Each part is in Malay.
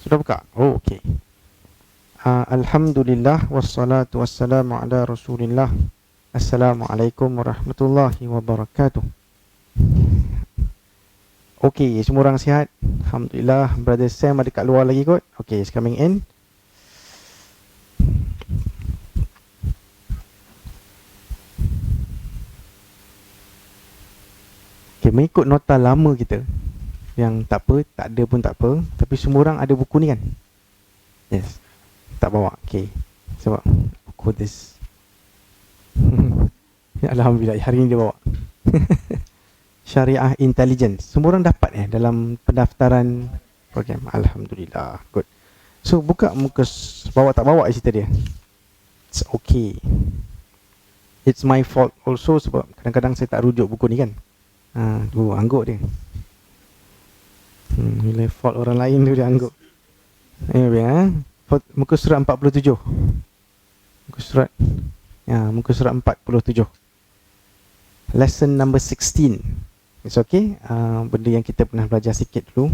Sudah buka? Oh, okey. Alhamdulillah wassalatu wassalamu ala Rasulillah. Assalamualaikum warahmatullahi wabarakatuh. Okey, semua orang sihat? Alhamdulillah. Brother Sam ada kat luar lagi kot. Okey, he's coming in. Okey, mengikut nota lama kita, yang tak apa, tak ada pun tak apa, tapi semua orang ada buku ni kan? Yes. Tak bawa. Okey. Sebab buku this. Alhamdulillah hari ni dia bawa. Syariah Intelligence. Semua orang dapat dalam pendaftaran program. Alhamdulillah. Good. So buka muka, bawa tak bawa cerita dia. It's okay. It's my fault also sebab kadang-kadang saya tak rujuk buku ni kan. Tu angguk dia. Bila fault orang lain tu dia angguk. Anyway, muka surat 47. Muka surat muka surat 47. Lesson number 16. It's okay. Benda yang kita pernah belajar sikit dulu.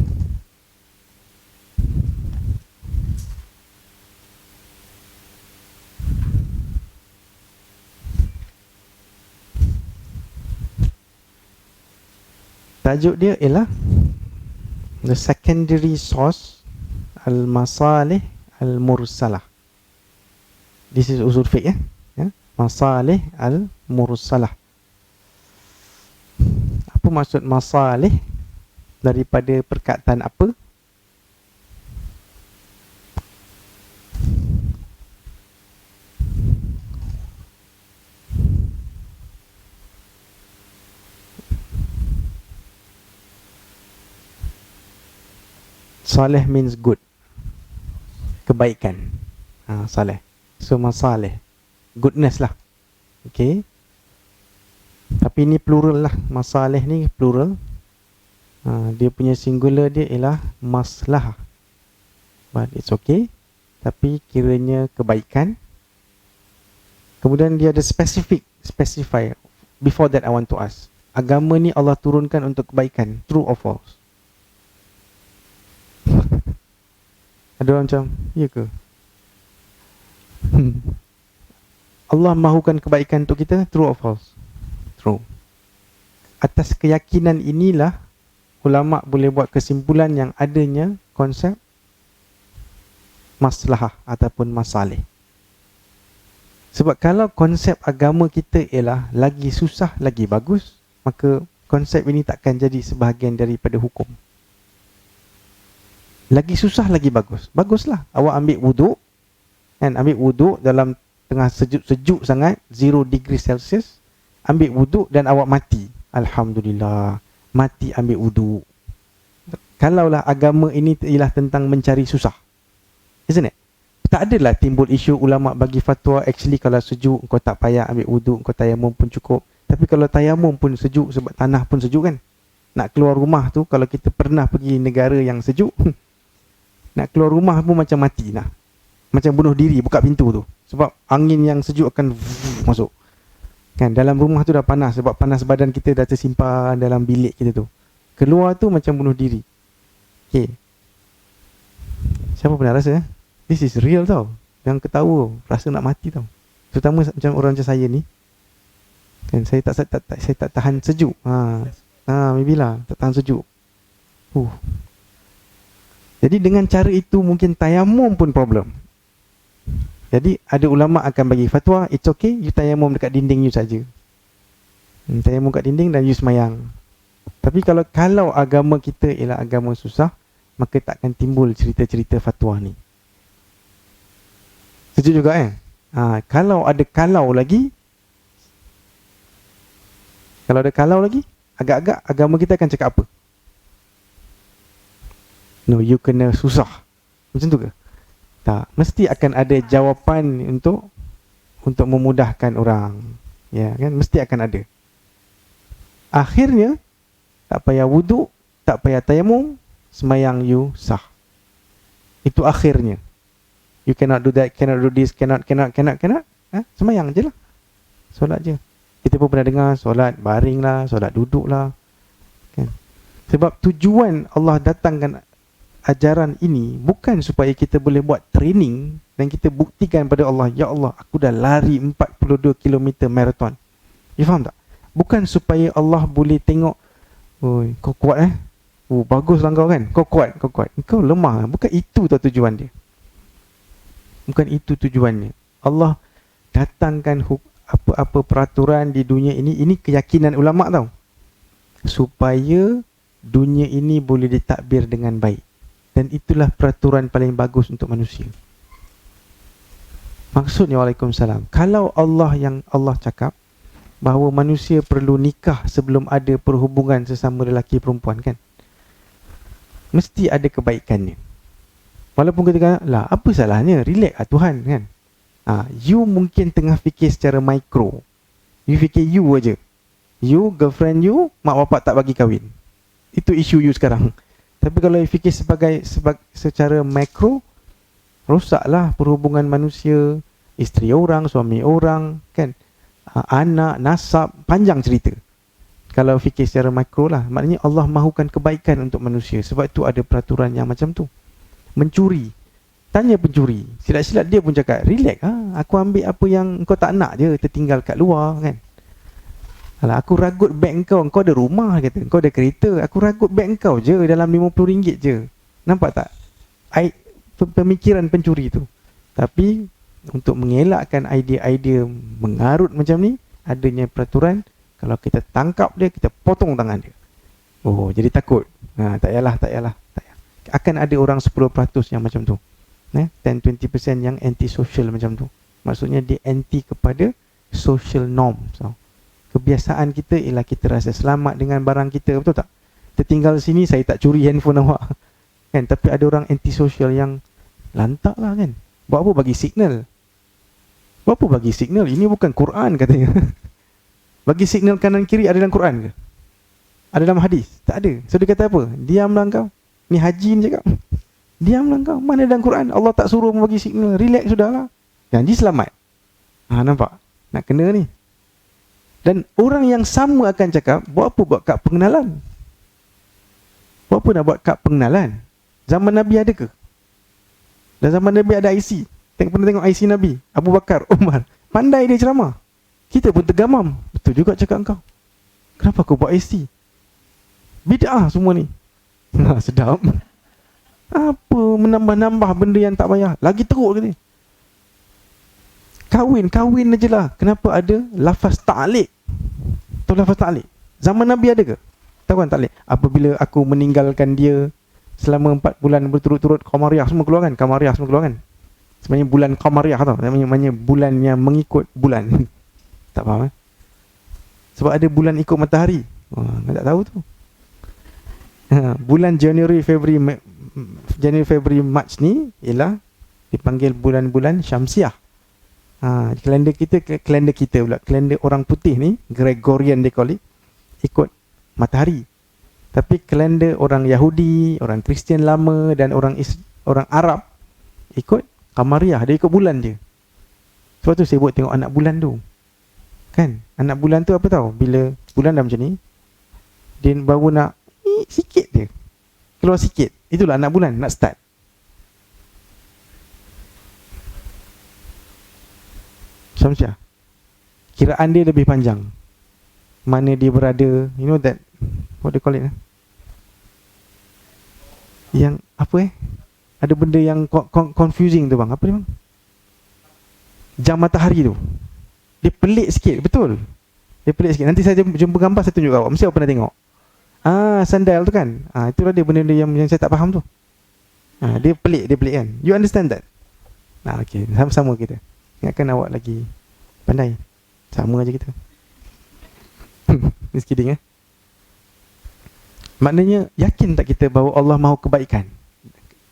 Tajuk dia ialah the secondary source al-masalih al-mursalah. This is usul fiqh masalih al-mursalah. Apa maksud masalih? Daripada perkataan apa? Salih means good, kebaikan. Salih. So masalih, goodness lah. Okay. Tapi ni plural lah. Masalih ni plural. Dia punya singular dia ialah maslah. But it's okay. Tapi kiranya kebaikan. Kemudian dia ada specify. Before that I want to ask, agama ni Allah turunkan untuk kebaikan, true or false? Ada orang macam, ya ke? Allah mahukan kebaikan untuk kita, true or false? True. Atas keyakinan inilah ulama boleh buat kesimpulan yang adanya konsep maslahah ataupun masalih. Sebab kalau konsep agama kita ialah lagi susah lagi bagus, maka konsep ini takkan jadi sebahagian daripada hukum. Lagi susah lagi bagus. Baguslah awak ambil wuduk, kan, ambil wuduk dalam tengah sejuk sangat, 0 degree Celsius, ambil wuduk dan awak mati. Alhamdulillah, mati ambil wuduk. Kalaulah agama ini ialah tentang mencari susah, isn't it? Tak adalah timbul isu ulama bagi fatwa, actually kalau sejuk kau tak payah ambil wuduk, kau tayamum pun cukup. Tapi kalau tayamum pun sejuk sebab tanah pun sejuk kan. Nak keluar rumah tu, kalau kita pernah pergi negara yang sejuk, nak keluar rumah pun macam mati lah. Macam bunuh diri buka pintu tu. Sebab angin yang sejuk akan masuk. Kan, dalam rumah tu dah panas sebab panas badan kita dah tersimpan dalam bilik kita tu. Keluar tu macam bunuh diri. Okay. Siapa pernah rasa? This is real tau. Yang ketawa, rasa nak mati tau. Terutama macam orang macam saya ni. Kan, saya tak tahan sejuk. Maybe lah, tak tahan sejuk. Jadi dengan cara itu mungkin tayamum pun problem. Jadi ada ulama akan bagi fatwa, it's okay, you tayamum dekat dinding you saja. Tayamum kat dinding dan you semayang. Tapi kalau agama kita ialah agama susah, maka takkan timbul cerita-cerita fatwa ni. Setuju juga kalau ada kalau lagi, agak-agak agama kita akan cakap apa? No, you kena susah. Macam tu ke? Tak, mesti akan ada jawapan untuk memudahkan orang. Ya kan, mesti akan ada. Akhirnya tak payah wuduk, tak payah tayamum, semayang you sah. Itu akhirnya. You cannot do that, cannot do this, cannot. Semayang je lah. Solat je. Kita pun pernah dengar solat baring lah, solat duduk lah. Kan? Sebab tujuan Allah datangkan ajaran ini bukan supaya kita boleh buat training dan kita buktikan pada Allah, ya Allah, aku dah lari 42 km marathon. You faham tak? Bukan supaya Allah boleh tengok, oi, kau kuat oh, baguslah kau kan, kau kuat. Kau lemah. Bukan itu tujuan dia. Bukan itu tujuannya. Allah datangkan apa-apa peraturan di dunia ini keyakinan ulama' tau, supaya dunia ini boleh ditadbir dengan baik. Dan itulah peraturan paling bagus untuk manusia. Maksudnya, Waalaikumsalam, kalau Allah cakap bahawa manusia perlu nikah sebelum ada perhubungan sesama lelaki perempuan kan, mesti ada kebaikannya. Walaupun kita kata, lah apa salahnya, relax lah Tuhan kan. You mungkin tengah fikir secara mikro. You fikir you aja. You, girlfriend you, mak bapak tak bagi kahwin. Itu isu you sekarang. Tapi kalau you fikir secara makro, rosaklah perhubungan manusia, isteri orang, suami orang, kan, anak, nasab, panjang cerita. Kalau fikir secara makro lah, maknanya Allah mahukan kebaikan untuk manusia. Sebab tu ada peraturan yang macam tu. Mencuri, tanya pencuri, silap-silap dia pun cakap, relax aku ambil apa yang kau tak nak je, tertinggal kat luar kan. Alah, aku ragut beg kau ada rumah kata, kau ada kereta, aku ragut beg kau je dalam RM50 je. Nampak tak? Pemikiran pencuri tu. Tapi untuk mengelakkan idea-idea mengarut macam ni, adanya peraturan, kalau kita tangkap dia, kita potong tangan dia. Oh, jadi takut. Tak yalah. Akan ada orang 10% yang macam tu. 10-20% yang anti-social macam tu. Maksudnya dia anti kepada social norm. So, kebiasaan kita ialah kita rasa selamat dengan barang kita, betul tak? Kita tinggal sini, saya tak curi handphone awak kan. Tapi ada orang anti-social yang lantak lah kan. Buat apa bagi signal? Ini bukan Quran katanya. Bagi signal kanan kiri ada dalam Quran ke? Ada dalam hadis? Tak ada. So dia kata apa? Diamlah kau. Ni haji ni cakap, diamlah kau. Mana dalam Quran Allah tak suruh bagi signal? Relax sudahlah. Janji selamat. Nampak? Nak kena ni. Dan orang yang sama akan cakap, buat apa buat kad pengenalan? Buat apa nak buat kad pengenalan? Zaman Nabi ada ke? Dan zaman Nabi ada IC. Pernah tengok IC Nabi? Abu Bakar, Umar. Pandai dia ceramah. Kita pun tergamam. Betul juga cakap kau. Kenapa kau buat IC? Bid'ah semua ni. Sedap. Apa menambah-nambah benda yang tak payah. Lagi teruk ke ni? Kahwin aje lah. Kenapa ada lafaz ta'liq? Tahu lafaz ta'liq? Zaman Nabi ada ke? Tahu kan ta'liq? Apabila aku meninggalkan dia selama 4 bulan berturut-turut, Qamariyah semua keluar kan? Sebenarnya bulan Qamariyah tau. Namanya bulan yang mengikut bulan. Tak faham Sebab ada bulan ikut matahari. Tak tahu tu. Bulan Januari, Februari, March ni ialah dipanggil bulan-bulan Syamsiah. Kalender kita pula, kalender orang putih ni, Gregorian they call it, ikut matahari. Tapi kalender orang Yahudi, orang Kristian lama dan orang Arab ikut Qamariyah, dia ikut bulan je. Sebab tu saya buat tengok anak bulan tu. Kan? Anak bulan tu apa tahu? Bila bulan dah macam ni, dia baru nak sikit dia. Keluar sikit. Itulah anak bulan nak start. Syamsiah. Kiraan dia lebih panjang. Mana dia berada, you know that, what they call it? Yang apa ada benda yang confusing tu bang. Apa dia bang? Jam matahari tu. Dia pelik sikit, betul. Dia pelik sikit. Nanti saya jumpa gambar, saya tunjuk awak. Mesti awak pernah tengok. Sandal tu kan. Itulah dia benda yang saya tak faham tu. Dia pelik kan. You understand that? Okay, sama-sama kita. Ingatkan awak lagi pandai. Sama aja kita. Ni kidding Maknanya, yakin tak kita bahawa Allah mahu kebaikan?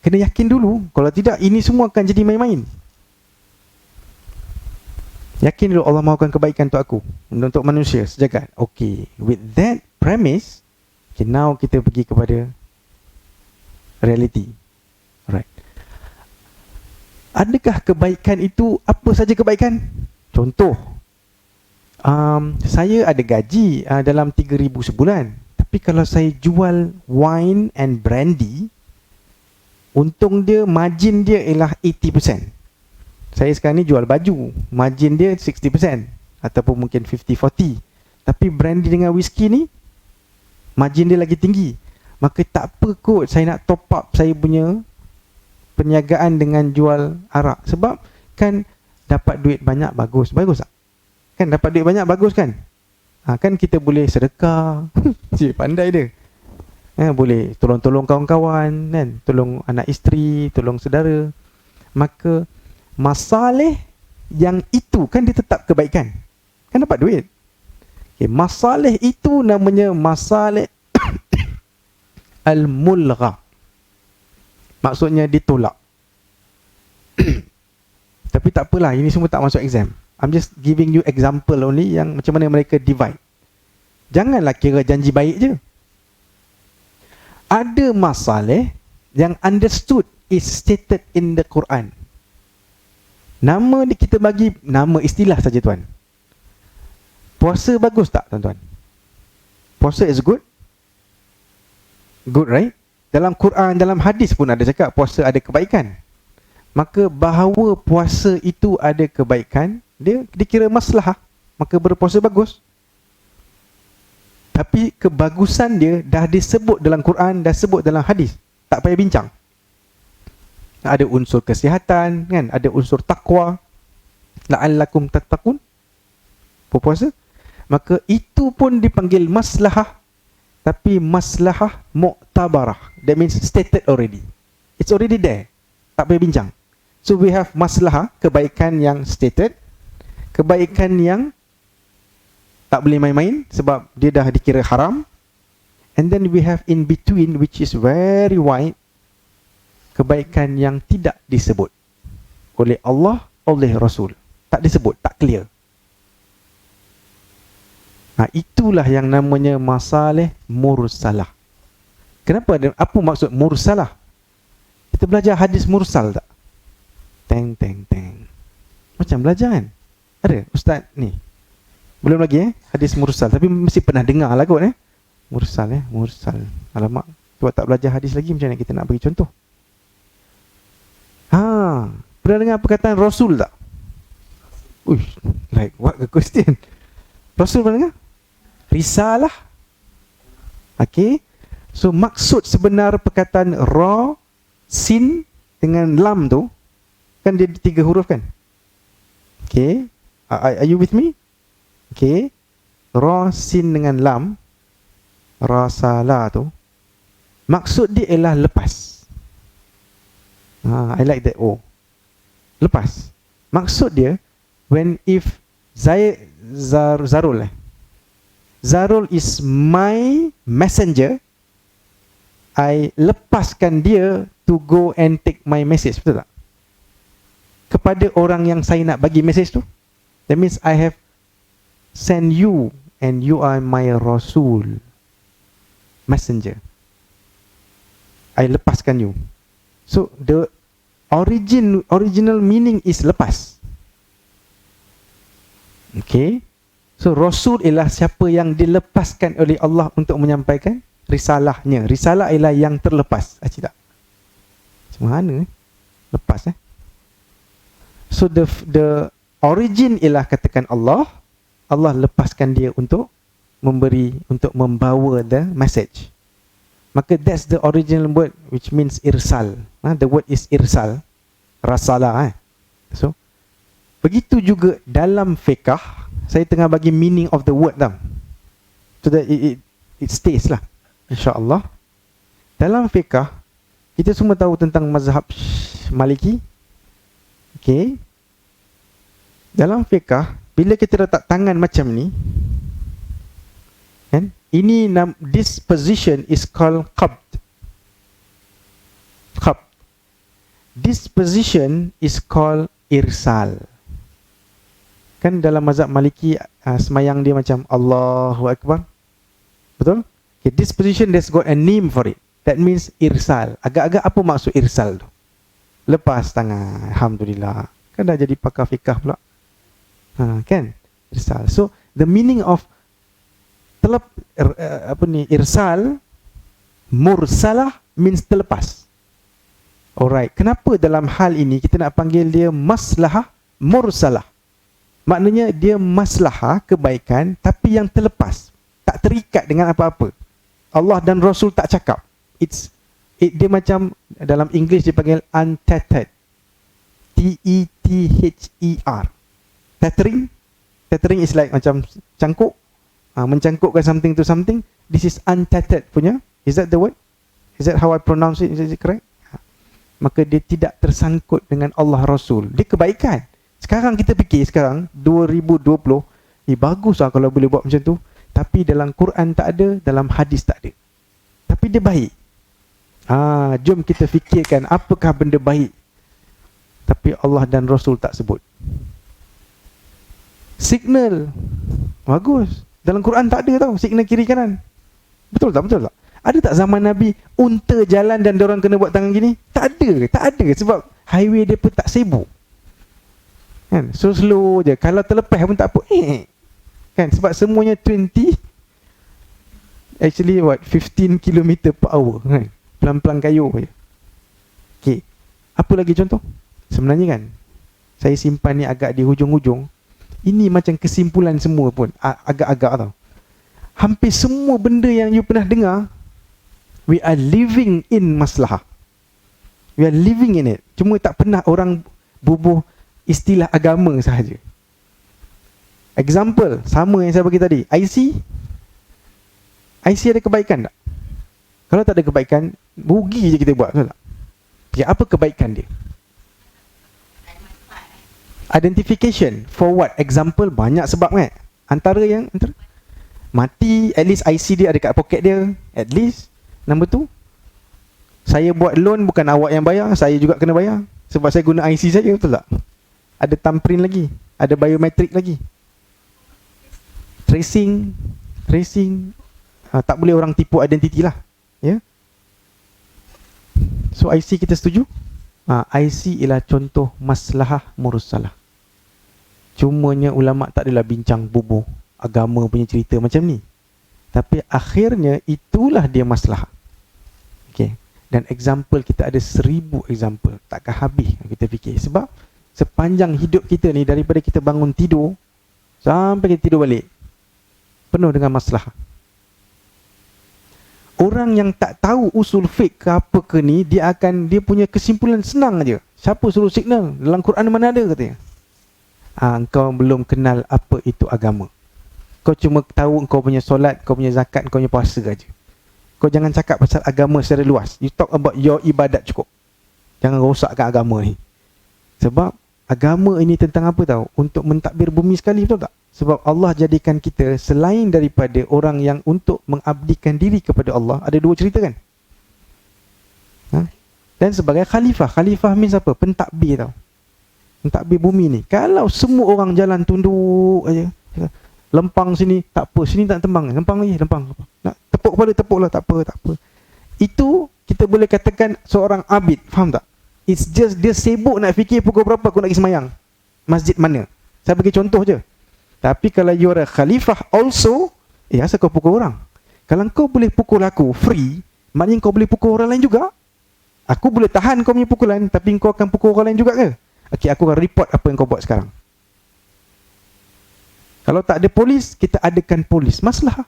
Kena yakin dulu. Kalau tidak, ini semua akan jadi main-main. Yakin dulu Allah mahukan kebaikan untuk aku, untuk manusia sejagat. Okay, with that premise, okay, now kita pergi kepada reality. Alright. Adakah kebaikan itu apa saja kebaikan? Contoh, saya ada gaji dalam 3,000 sebulan. Tapi kalau saya jual wine and brandy, untung dia, margin dia ialah 80%. Saya sekarang ni jual baju, margin dia 60% ataupun mungkin 50-40. Tapi brandy dengan whisky ni margin dia lagi tinggi. Maka tak apa kot saya nak top up saya punya perniagaan dengan jual arak. Sebab kan dapat duit banyak, bagus. Bagus tak? Kan dapat duit banyak, bagus kan? Kan kita boleh sedekah. Cik, pandai dia. Boleh tolong-tolong kawan-kawan kan, tolong anak isteri, tolong saudara. Maka masalih yang itu kan dia tetap kebaikan, kan dapat duit. Masalih itu namanya masalih al-mulgha, maksudnya ditolak. Tapi tak apalah, ini semua tak masuk exam. I'm just giving you example only yang macam mana mereka divide. Janganlah kira janji baik je. Ada masalah yang understood is stated in the Quran. Nama kita bagi nama istilah saja tuan. Puasa bagus tak tuan-tuan? Puasa is good? Good, right? Dalam Quran, dalam hadis pun ada cakap puasa ada kebaikan. Maka bahawa puasa itu ada kebaikan, dia dikira maslahah, maka berpuasa bagus. Tapi kebagusan dia dah disebut dalam Quran, dah sebut dalam hadis. Tak payah bincang. Ada unsur kesihatan, kan? Ada unsur takwa. La'allakum tattaqun. Berpuasa. Maka itu pun dipanggil maslahah. Tapi maslahah mu'tabarah. That means stated already. It's already there. Tak payah bincang. So we have maslahah, kebaikan yang stated. Kebaikan yang tak boleh main-main sebab dia dah dikira haram. And then we have in between, which is very wide, kebaikan yang tidak disebut oleh Allah, oleh Rasul. Tak disebut, tak clear. Itulah yang namanya masalah mursalah. Kenapa? Apa maksud mursalah? Kita belajar hadis mursal tak? Teng. Macam belajar kan? Ada ustaz ni? Belum lagi hadis mursal, tapi mesti pernah dengar lah kot mursal mursal. Alamak, sebab tak belajar hadis lagi, macam mana kita nak bagi contoh? Pernah dengar perkataan Rasul tak? Uish, like what a question. Rasul pernah dengar? Risalah. Okay, so maksud sebenar perkataan ra, sin dengan lam tu, kan dia 3 huruf kan? Okay, are you with me? Okay, ra, sin dengan lam, rasalah tu, maksud dia ialah lepas. I like that. Lepas. Maksud dia, when if Zarul is my messenger, I lepaskan dia to go and take my message. Betul tak? Kepada orang yang saya nak bagi message tu. That means I have send you and you are my Rasul, messenger. I lepaskan you. So the original meaning is lepas. Okay. So Rasul ialah siapa yang dilepaskan oleh Allah untuk menyampaikan risalahnya. Risalah ialah yang terlepas. Cik tak? Macam mana lepas So the origin ialah katakan Allah lepaskan dia untuk memberi, untuk membawa the message. Maka that's the original word, which means irsal. The word is irsal, rasalah. So begitu juga dalam fiqh, saya tengah bagi meaning of the word tau, so that it stays lah, insyaAllah. Dalam fiqh, kita semua tahu tentang mazhab Maliki. Okay, dalam fiqh, bila kita letak tangan macam ni, kan? This position is called qabd. Qabd. This position is called irsal. Kan dalam mazhab Maliki, semayang dia macam Allahu Akbar. Betul? Okay, this position there's got a name for it. That means irsal. Agak-agak apa maksud irsal tu? Lepas tangan. Alhamdulillah. Kan dah jadi pakar fiqh pula. Kan? Irsal. So the meaning of irsal, mursalah means terlepas. Alright, kenapa dalam hal ini kita nak panggil dia maslahah mursalah? Maknanya dia maslahah, kebaikan, tapi yang terlepas, tak terikat dengan apa-apa. Allah dan Rasul tak cakap. Dia macam dalam English dipanggil untethered. T-E-T-H-E-R. Tethering. Tethering is like macam cangkuk. Mencangkukkan something to something. This is untethered punya. Is that the word? Is that how I pronounce it? Is it correct? Maka dia tidak tersangkut dengan Allah Rasul. Dia kebaikan. Sekarang kita fikir sekarang 2020, bagus lah kalau boleh buat macam tu. Tapi dalam Quran tak ada, dalam hadis tak ada. Tapi dia baik. Jom kita fikirkan apakah benda baik tapi Allah dan Rasul tak sebut. Signal bagus, dalam Quran tak ada tau signal kiri kanan. Betul tak? Betul tak? Ada tak zaman Nabi unta jalan dan diorang kena buat tangan gini? Tak ada sebab highway dia pun tak sibuk kan, slow je. Kalau terlepas pun tak apa kan, sebab semuanya 15 km per hour kan, pelan-pelan kayu je. Okay, apa lagi contoh? Sebenarnya kan, saya simpan ni agak di hujung-hujung. Ini macam kesimpulan semua pun, agak-agak tau. Hampir semua benda yang you pernah dengar, we are living in maslahah. We are living in it. Cuma tak pernah orang bubuh istilah agama sahaja. Example, sama yang saya bagi tadi. IC ada kebaikan tak? Kalau tak ada kebaikan, rugi je kita buat, betul tak? Okay, apa kebaikan dia? Identification. For what? Example, banyak sebab kan? Antara mati, at least IC dia ada kat poket dia. At least. Number 2, saya buat loan bukan awak yang bayar, saya juga kena bayar. Sebab saya guna IC saja, betul tak? Ada thumbprint lagi, ada biometrik lagi. Tracing, tak boleh orang tipu identiti lah. Ya. So IC kita setuju? IC ialah contoh maslahah mursalah. Cumanya ulama' tak adalah bincang bubuh agama punya cerita macam ni. Tapi akhirnya itulah dia maslahah. Okay. Dan example kita ada 1000 example. Takkan habis kita fikir. Sebab sepanjang hidup kita ni, daripada kita bangun tidur sampai kita tidur balik, penuh dengan maslahah. Orang yang tak tahu usul fiqh ke apa ke ni, dia punya kesimpulan senang aja. Siapa suruh signal? Dalam Quran mana ada katanya? Engkau belum kenal apa itu agama. Kau cuma tahu kau punya solat, kau punya zakat, kau punya puasa aja. Kau jangan cakap pasal agama secara luas. You talk about your ibadat cukup. Jangan rosakkan agama ni. Sebab agama ini tentang apa tahu? Untuk mentadbir bumi sekali, betul tak? Sebab Allah jadikan kita selain daripada orang yang untuk mengabdikan diri kepada Allah. Ada 2 cerita kan? Dan sebagai khalifah. Khalifah means apa? Pentadbir tau. Pentadbir bumi ni. Kalau semua orang jalan tunduk aja, lempang sini, tak apa. Sini tak tembang. Lempang lagi, lempang. Nak tepuk kepala, tepuklah. Tak apa. Itu kita boleh katakan seorang abid. Faham tak? It's just dia sibuk nak fikir pukul berapa aku nak pergi semayang. Masjid mana? Saya bagi contoh je. Tapi kalau you are a khalifah also, asal kau pukul orang? Kalau kau boleh pukul aku free, maknanya kau boleh pukul orang lain juga. Aku boleh tahan kau punya pukulan, tapi kau akan pukul orang lain juga ke? Okay, aku akan report apa yang kau buat sekarang. Kalau tak ada polis, kita adakan polis. Maslahah.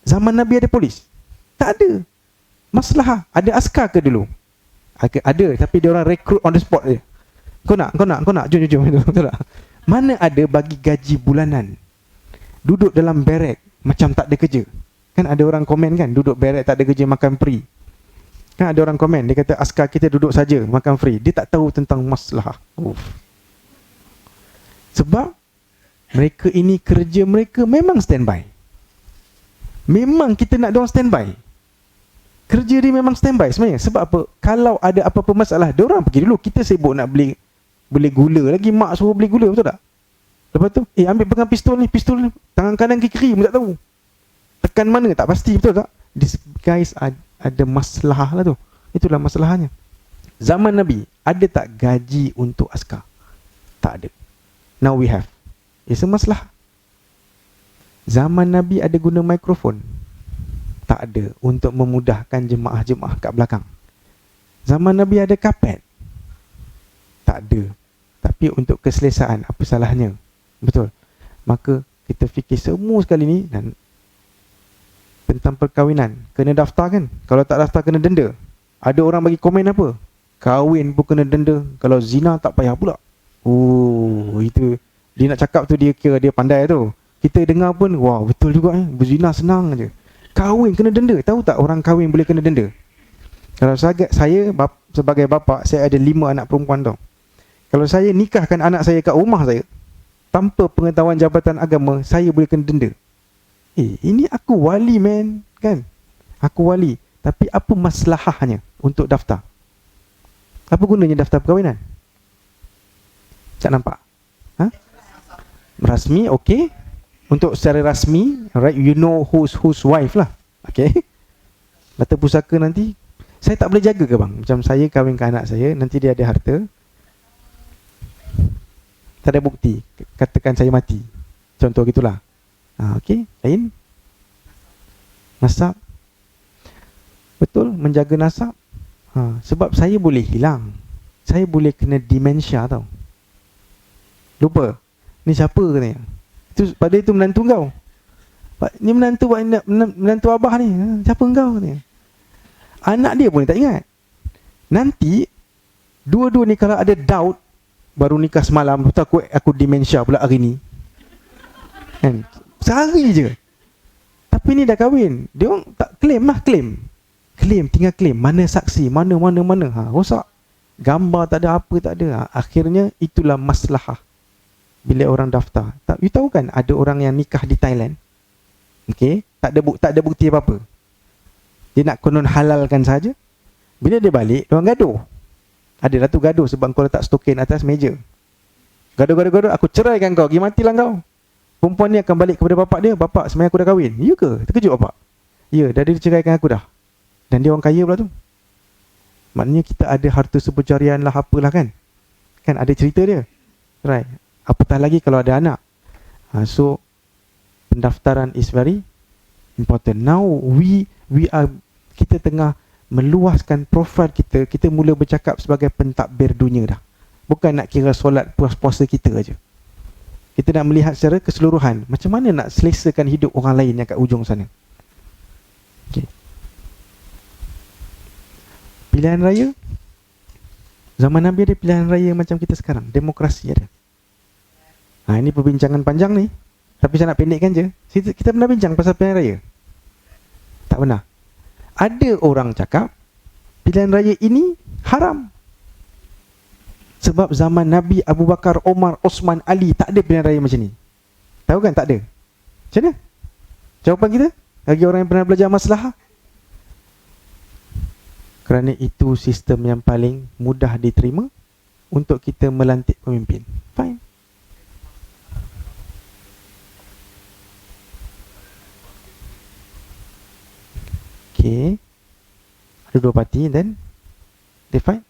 Zaman Nabi ada polis? Tak ada. Maslahah. Ada askar ke dulu? Ada, tapi dia orang rekrut on the spot je. Kau nak, jom. Betul tak? Mana ada bagi gaji bulanan? Duduk dalam barek macam tak ada kerja. Kan ada orang komen kan, duduk barek tak ada kerja, makan free. Kan ada orang komen, dia kata askar kita duduk saja makan free. Dia tak tahu tentang maslahah. Sebab mereka ini kerja mereka memang standby. Memang kita nak diorang standby. Kerja dia memang standby sebenarnya. Sebab apa? Kalau ada apa-apa masalah, diorang pergi dulu. Kita sibuk nak beli gula lagi. Mak suruh beli gula, betul tak? Lepas tu, ambil pegang pistol ni. Tangan kanan ke kiri pun tak tahu. Tekan mana tak pasti, betul tak? These guys ada masalah lah tu. Itulah masalahnya. Zaman Nabi, ada tak gaji untuk askar? Tak ada. Now we have. It's a masalah. Zaman Nabi ada guna mikrofon? Tak ada, untuk memudahkan jemaah-jemaah kat belakang. Zaman Nabi ada kapet? Tak ada. Tapi untuk keselesaan, apa salahnya? Betul. Maka kita fikir semua sekali ni dan tentang perkahwinan, kena daftar kan? Kalau tak daftar kena denda. Ada orang bagi komen apa? Kahwin pun kena denda, kalau zina tak payah pula. Oh, itu dia nak cakap tu dia kira dia pandai tu. Kita dengar pun, wah betul juga berzina senang je. Kahwin kena denda. Tahu tak orang kahwin boleh kena denda? Kalau saya sebagai bapa, saya ada 5 anak perempuan tau. Kalau saya nikahkan anak saya kat rumah saya, tanpa pengetahuan Jabatan Agama, saya boleh kena denda. Ini aku wali man, kan? Aku wali. Tapi apa masalahnya untuk daftar? Apa gunanya daftar perkahwinan? Tak nampak? Rasmi, okay. Untuk secara rasmi, right, you know who's wife lah. Okay. Data pusaka nanti, saya tak boleh jaga ke bang? Macam saya kahwinkan anak saya, nanti dia ada harta, tak ada bukti, katakan saya mati, contoh gitulah. Okey, lain nasab. Betul, menjaga nasab. Sebab saya boleh hilang, saya boleh kena demensia tau. Lupa, ni siapa katanya? Pada itu menantu kau. Ni menantu abah ni. Siapa kau katanya? Anak dia pun tak ingat. Nanti dua-dua ni kalau ada doubt, baru nikah semalam, betul aku demensia pula hari ni, kan? Sehari je. Tapi ni dah kahwin, dia orang tak claim lah, claim tinggal claim, mana saksi, mana rosak, gambar tak ada, apa tak ada. Akhirnya itulah masalah bila orang daftar. You tahu kan ada orang yang nikah di Thailand, okay, tak ada bukti apa-apa, dia nak konon halalkan saja. Bila dia balik, dia orang gaduh. Ada lah tu gaduh sebab kau letak stokin atas meja. Gaduh, aku ceraikan kau, pergi matilah kau. Perempuan ni akan balik kepada bapak dia, bapak sebenarnya aku dah kahwin. Ya ke? Terkejut bapak? Ya, dah dia ceraikan aku dah. Dan dia orang kaya pula tu. Maknanya kita ada harta seberjarian lah, apalah kan. Kan ada cerita dia. Right. Apatah lagi kalau ada anak. So pendaftaran is very important. Now kita tengah meluaskan profil kita. Kita mula bercakap sebagai pentadbir dunia dah. Bukan nak kira solat puasa kita aja. Kita nak melihat secara keseluruhan, macam mana nak selesakan hidup orang lain yang kat ujung sana. Okay. Pilihan raya, zaman Nabi ada pilihan raya macam kita sekarang. Demokrasi ada. Ini perbincangan panjang ni, tapi saya nak pendekkan je. Kita pernah bincang pasal pilihan raya? Tak pernah. Ada orang cakap pilihan raya ini haram. Sebab zaman Nabi, Abu Bakar, Omar, Osman, Ali tak ada pilihan raya macam ni. Tahu kan tak ada? Macam mana jawapan kita bagi orang yang pernah belajar maslahah? Kerana itu sistem yang paling mudah diterima untuk kita melantik pemimpin. Fine. Okay, ada dua parti, then they fight.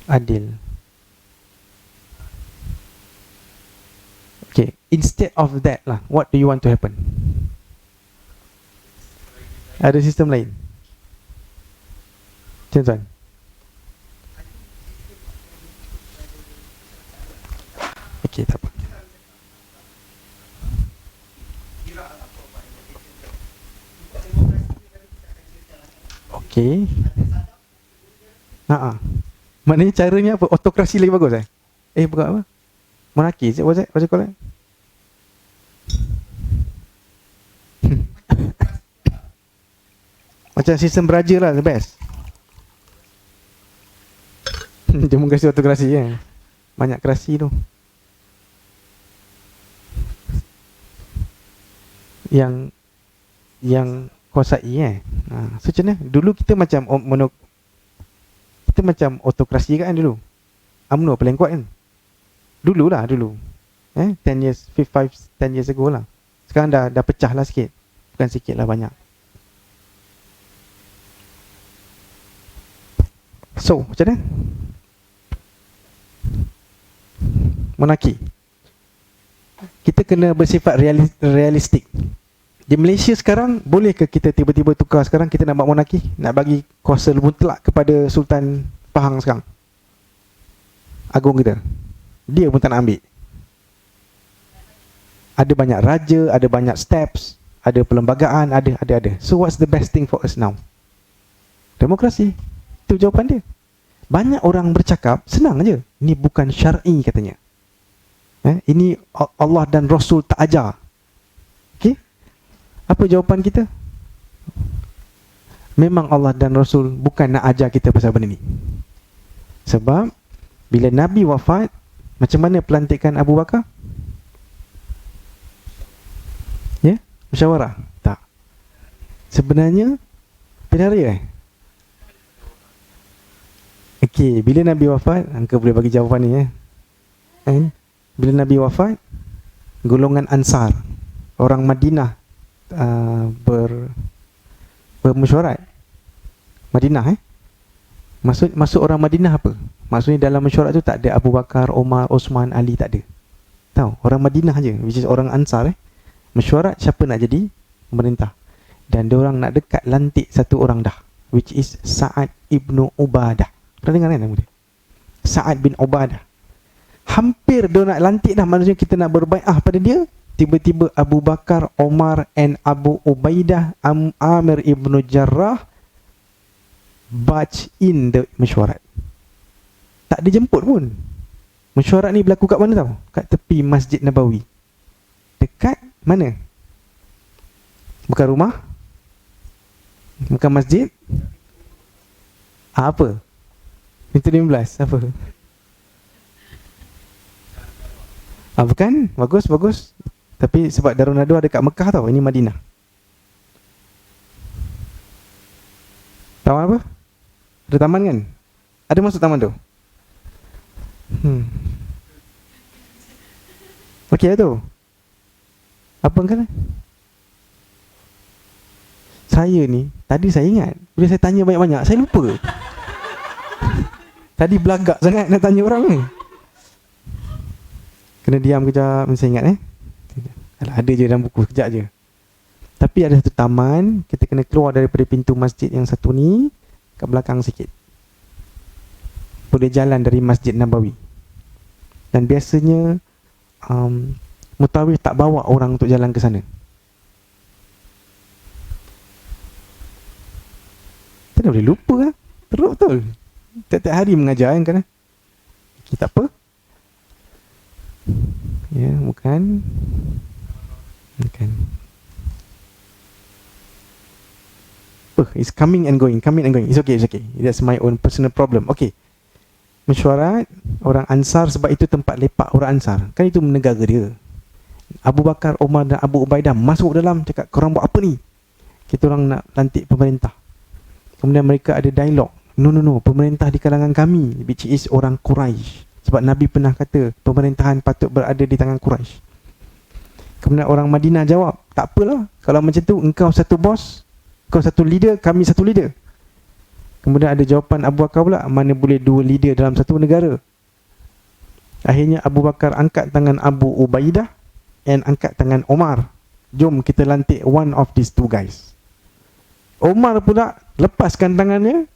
Adil. Okay, instead of that lah, what do you want to happen? Ada sistem lain. Tuan-tuan. Okay, tak apa. Okay. Maknanya caranya apa? Autokrasi lagi bagus bukan apa? Monarki, what you call it? Macam sistem beraja lah, the best. Jangan kasi autokrasi banyak kerasi tu. Yang kuasai so macam mana? Dulu kita macam kita macam autokrasi kan dulu. UMNO paling kuat kan. Dulu 10 years ago lah. Sekarang dah pecah lah sikit. Bukan sikit lah, banyak. So macam mana? Monarki, kita kena bersifat realistik. Di Malaysia sekarang, boleh ke kita tiba-tiba tukar sekarang kita nak buat monarki, nak bagi kuasa mutlak kepada Sultan Pahang sekarang, agung kita? Dia pun tak nak ambil. Ada banyak raja, ada banyak steps, ada perlembagaan, ada. So what's the best thing for us now? Demokrasi. Itu jawapan dia. Banyak orang bercakap, senang aja. Ini bukan syar'i katanya. Ini Allah dan Rasul tak ajar. Okey? Apa jawapan kita? Memang Allah dan Rasul bukan nak ajar kita pasal benda ni. Sebab bila Nabi wafat, macam mana pelantikan Abu Bakar? Ya? Musyawarah? Tak. Sebenarnya pilihan raya Okey, bila Nabi wafat, Angka boleh bagi jawapan ni Bila Nabi wafat, golongan Ansar, orang Madinah, bermesyuarat. Madinah Maksud orang Madinah apa? Maksudnya dalam mesyuarat tu tak ada Abu Bakar, Omar, Osman, Ali, tak ada. Tahu, orang Madinah je, which is orang Ansar mesyuarat siapa nak jadi pemerintah. Dan diorang nak dekat lantik satu orang dah, which is Sa'ad ibnu Ubadah. Pernah dengar kan nama dia? Sa'ad bin Ubadah. Hampir dia nak lantik dah, maksudnya kita nak berbai'ah pada dia. Tiba-tiba Abu Bakar, Omar and Abu Ubaidah, Amir ibnu Jarrah barge in the mesyuarat. Tak dijemput pun. Mesyuarat ni berlaku kat mana tau? Kat tepi Masjid Nabawi. Dekat mana? Bukan rumah? Bukan masjid? Apa? Pintu 15, apa? Bukan? Bagus. Tapi sebab Darun Nadwa dekat Mekah tau, ini Madinah. Taman apa? Ada taman kan? Ada masuk taman tu? Okey tu. Apa kan? Saya ni, tadi saya ingat, bila saya tanya banyak-banyak, saya lupa. Tadi belagak sangat nak tanya orang ni. Kena diam kejap, saya ingat ada je dalam buku, sekejap je. Tapi ada satu taman, kita kena keluar daripada pintu masjid yang satu ni, kat belakang sikit. Boleh jalan dari Masjid Nabawi. Dan biasanya Mutawif tak bawa orang untuk jalan ke sana. Tak boleh lupa lah. Teruk betul. Tiap-tiap hari mengajar kan? Okay, tak apa. Ya, bukan. It's coming and going. It's okay. That's my own personal problem. Okay. Mesyuarat orang Ansar, sebab itu tempat lepak orang Ansar. Kan itu negara dia. Abu Bakar, Omar dan Abu Ubaidah masuk dalam, cakap, korang buat apa ni? Kita orang nak lantik pemerintah. Kemudian mereka ada dialog. No, pemerintah di kalangan kami, which is orang Quraisy. Sebab Nabi pernah kata pemerintahan patut berada di tangan Quraisy. Kemudian orang Madinah jawab, tak apalah, kalau macam tu engkau satu bos, kau satu leader, kami satu leader. Kemudian ada jawapan Abu Bakar pula, mana boleh dua leader dalam satu negara. Akhirnya Abu Bakar angkat tangan Abu Ubaidah and angkat tangan Omar. Jom kita lantik one of these two guys. Omar pula lepaskan tangannya,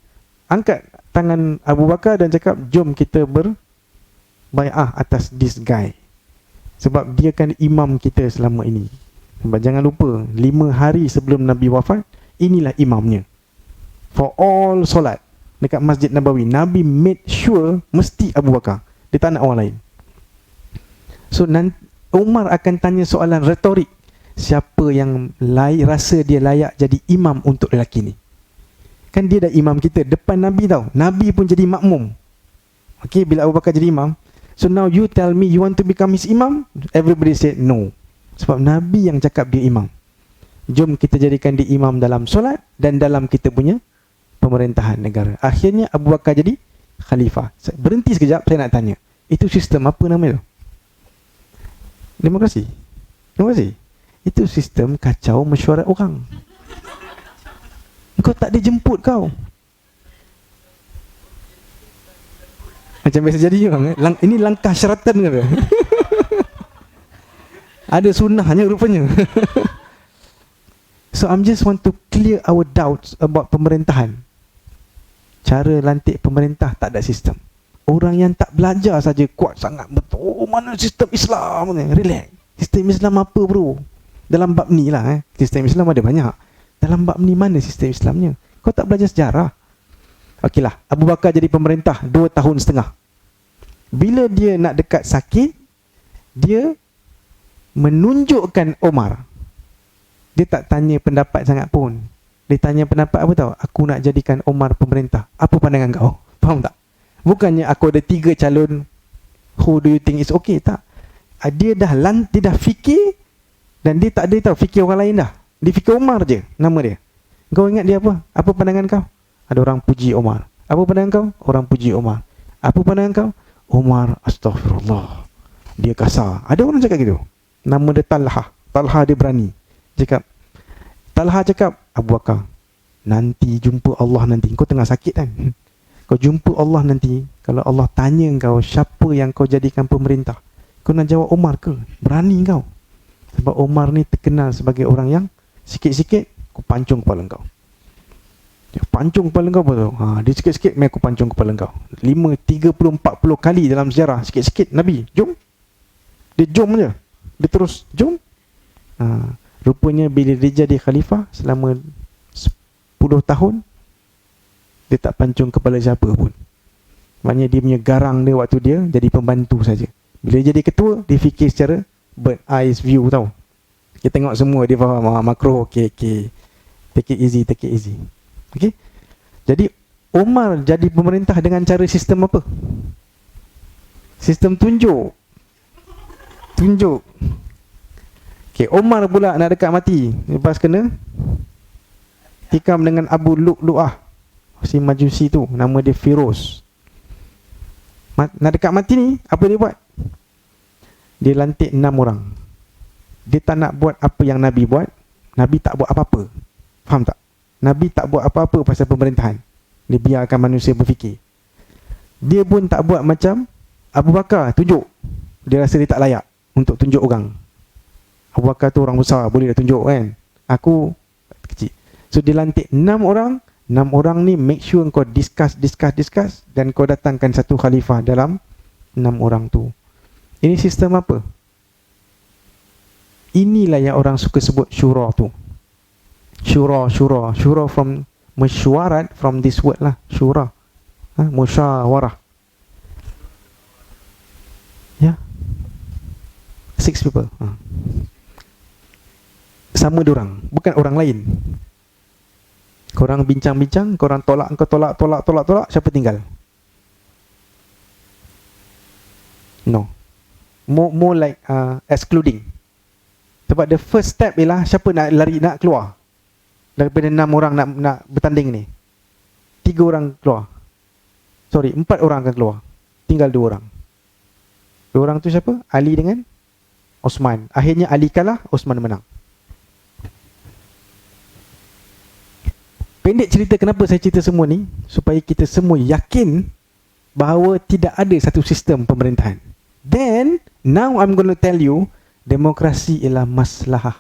angkat tangan Abu Bakar dan cakap, jom kita berbai'ah atas this guy. Sebab dia kan imam kita selama ini. Sebab jangan lupa, 5 hari sebelum Nabi wafat, inilah imamnya. For all solat dekat Masjid Nabawi, Nabi made sure mesti Abu Bakar. Dia tak nak orang lain. So nanti Umar akan tanya soalan retorik. Siapa yang rasa dia layak jadi imam untuk lelaki ni? Kan dia dah imam kita depan Nabi tau. Nabi pun jadi makmum. Okay, bila Abu Bakar jadi imam, so now you tell me you want to become his imam? Everybody said no. Sebab Nabi yang cakap dia imam. Jom kita jadikan dia imam dalam solat dan dalam kita punya pemerintahan negara. Akhirnya Abu Bakar jadi khalifah. Berhenti sekejap, saya nak tanya. Itu sistem apa nama tu? Demokrasi. Itu sistem kacau mesyuarat orang. Kau tak dijemput kau. Macam biasa jadi orang ini langkah syaratan ke? Ada sunnahnya rupanya. So I'm just want to clear our doubts about pemerintahan. Cara lantik pemerintah tak ada sistem. Orang yang tak belajar saja kuat sangat betul. Oh, mana sistem Islam ni? Relax. Sistem Islam apa bro? Dalam bab ni lah sistem Islam ada banyak. Dalam bab ni mana sistem Islamnya? Kau tak belajar sejarah. Okeylah, Abu Bakar jadi pemerintah 2 tahun setengah. Bila dia nak dekat sakit, dia menunjukkan Omar. Dia tak tanya pendapat sangat pun. Dia tanya pendapat apa tahu? Aku nak jadikan Omar pemerintah. Apa pandangan kau? Faham tak? Bukannya aku ada 3 calon. Who do you think is okay? Tak. Dia dah fikir. Dan dia tak ada tahu fikir orang lain dah. Dia fikir Omar je nama dia. Kau ingat dia apa? Apa pandangan kau? Ada orang puji Omar. Apa pandangan kau? Orang puji Omar. Apa pandangan kau? Omar, astaghfirullah, dia kasar. Ada orang cakap gitu. Nama dia Talha. Talha dia berani. Talha cakap, Abu Bakar, nanti jumpa Allah nanti. Kau tengah sakit kan? Kau jumpa Allah nanti. Kalau Allah tanya kau, siapa yang kau jadikan pemerintah? Kau nak jawab Omar ke? Berani kau. Sebab Omar ni terkenal sebagai orang yang sikit-sikit, aku pancung kepala kau. Dia pancung kepala kau betul. Dia sikit-sikit, aku pancung kepala kau. 5, 30, 40 kali dalam sejarah. Sikit-sikit, Nabi, jom. Dia jom je. Dia terus, jom. Rupanya bila dia jadi khalifah selama 10 tahun, dia tak pancung kepala siapa pun. Maknanya dia punya garang dia waktu dia jadi pembantu saja. Bila dia jadi ketua, dia fikir secara bird eyes view tau. Kita tengok semua, dia faham makro, okay. Take it easy. Okay? Jadi Umar jadi pemerintah dengan cara sistem apa? Sistem tunjuk. Okay, Umar pula nak dekat mati. Lepas kena tikam dengan Abu Lu'lu'ah, si Majusi tu, nama dia Firoz. Nak dekat mati ni, apa dia buat? Dia lantik 6 orang. Dia tak nak buat apa yang Nabi buat. Nabi tak buat apa-apa. Faham tak? Nabi tak buat apa-apa pasal pemerintahan. Dia biarkan manusia berfikir. Dia pun tak buat macam Abu Bakar tunjuk. Dia rasa dia tak layak untuk tunjuk orang. Abu Bakar tu orang besar, boleh dah tunjuk kan. Aku kecil. So dia lantik 6 orang. 6 orang ni make sure kau discuss dan kau datangkan satu khalifah dalam 6 orang tu. Ini sistem apa? Inilah yang orang suka sebut syura tu. Syura from mesyuarat, from this word lah, syura. Musyawarah. Ya. 6 people. Sama diorang, bukan orang lain. Korang bincang-bincang, korang tolak, siapa tinggal? No. More like excluding. Sebab the first step ialah siapa nak lari, nak keluar daripada 6 orang nak bertanding ni. 3 orang keluar. 4 orang akan keluar. Tinggal 2 orang. 2 orang tu siapa? Ali dengan Osman. Akhirnya Ali kalah, Osman menang. Pendek cerita kenapa saya cerita semua ni, supaya kita semua yakin bahawa tidak ada satu sistem pemerintahan. Then, now I'm going to tell you, demokrasi ialah maslahah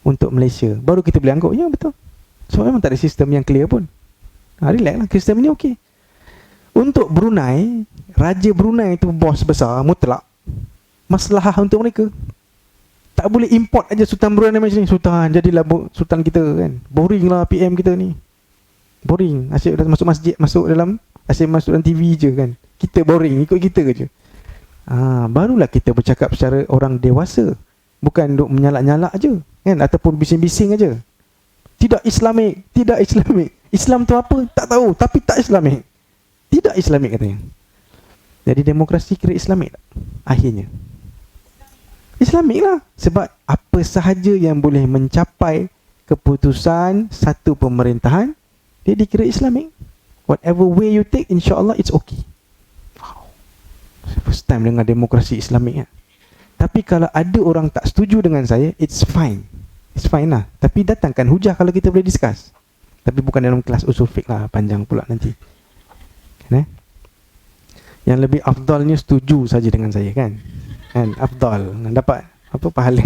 untuk Malaysia. Baru kita boleh anggap, ya betul. So memang tak ada sistem yang clear pun. Relax lah, sistem ni okey. Untuk Brunei, Raja Brunei itu bos besar, mutlak. Maslahah untuk mereka. Tak boleh import aja Sultan Brunei macam ni. Sultan, jadilah Sultan kita kan. Boring lah PM kita ni. Boring. Asyik masuk masjid, masuk dalam, asyik masuk dalam TV je kan. Kita boring, ikut kita je. Barulah kita bercakap secara orang dewasa. Bukan duk menyalak-nyalak je kan, ataupun bising-bising aja. Tidak Islamik. Islam tu apa? Tak tahu, tapi tak Islamik. Tidak Islamik katanya. Jadi demokrasi kira Islamik tak? Akhirnya Islamik lah. Sebab apa sahaja yang boleh mencapai keputusan satu pemerintahan, dia dikira Islamik. Whatever way you take, insyaAllah it's okay. Wow. First time dengar demokrasi Islamik kan? Tapi kalau ada orang tak setuju dengan saya, it's fine. It's fine lah. Tapi datangkan hujah kalau kita boleh discuss. Tapi bukan dalam kelas usul fiqh lah, panjang pula nanti. Kan? Yang lebih afdalnya setuju saja dengan saya kan? Kan? Afdal. Dapat apa pahala?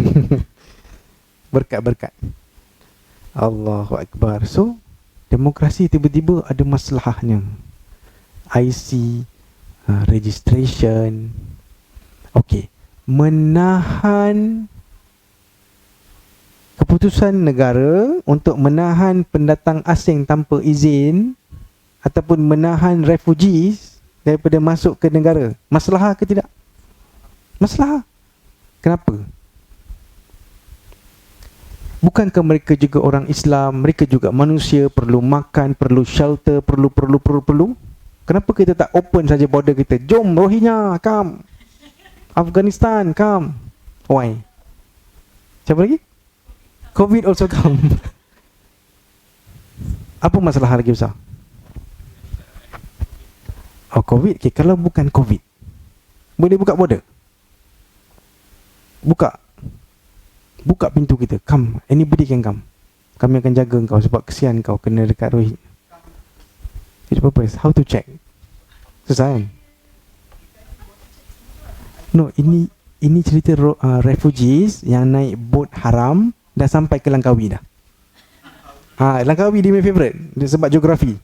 Berkat-berkat. Allahu Akbar. So, demokrasi tiba-tiba ada masalahnya. IC, registration. Okey, menahan keputusan negara untuk menahan pendatang asing tanpa izin ataupun menahan refugees daripada masuk ke negara. Masalah ke tidak? Masalah. Kenapa? Bukankah mereka juga orang Islam, mereka juga manusia, perlu makan, perlu shelter, perlu. Kenapa kita tak open saja border kita? Jom Rohingya, come. Afghanistan, come. Why? Siapa lagi? COVID also come. Apa masalah lagi besar? Oh, COVID. Okay, kalau bukan COVID, boleh buka border? Buka pintu kita. Come, anybody can come. Kami akan jaga engkau sebab kesian kau kena dekat Rohingya. It's purpose. How to check? Susah kan? No, ini cerita refugees yang naik boat haram dah sampai ke Langkawi dah. Langkawi dia my favourite. Dia sebab geografi.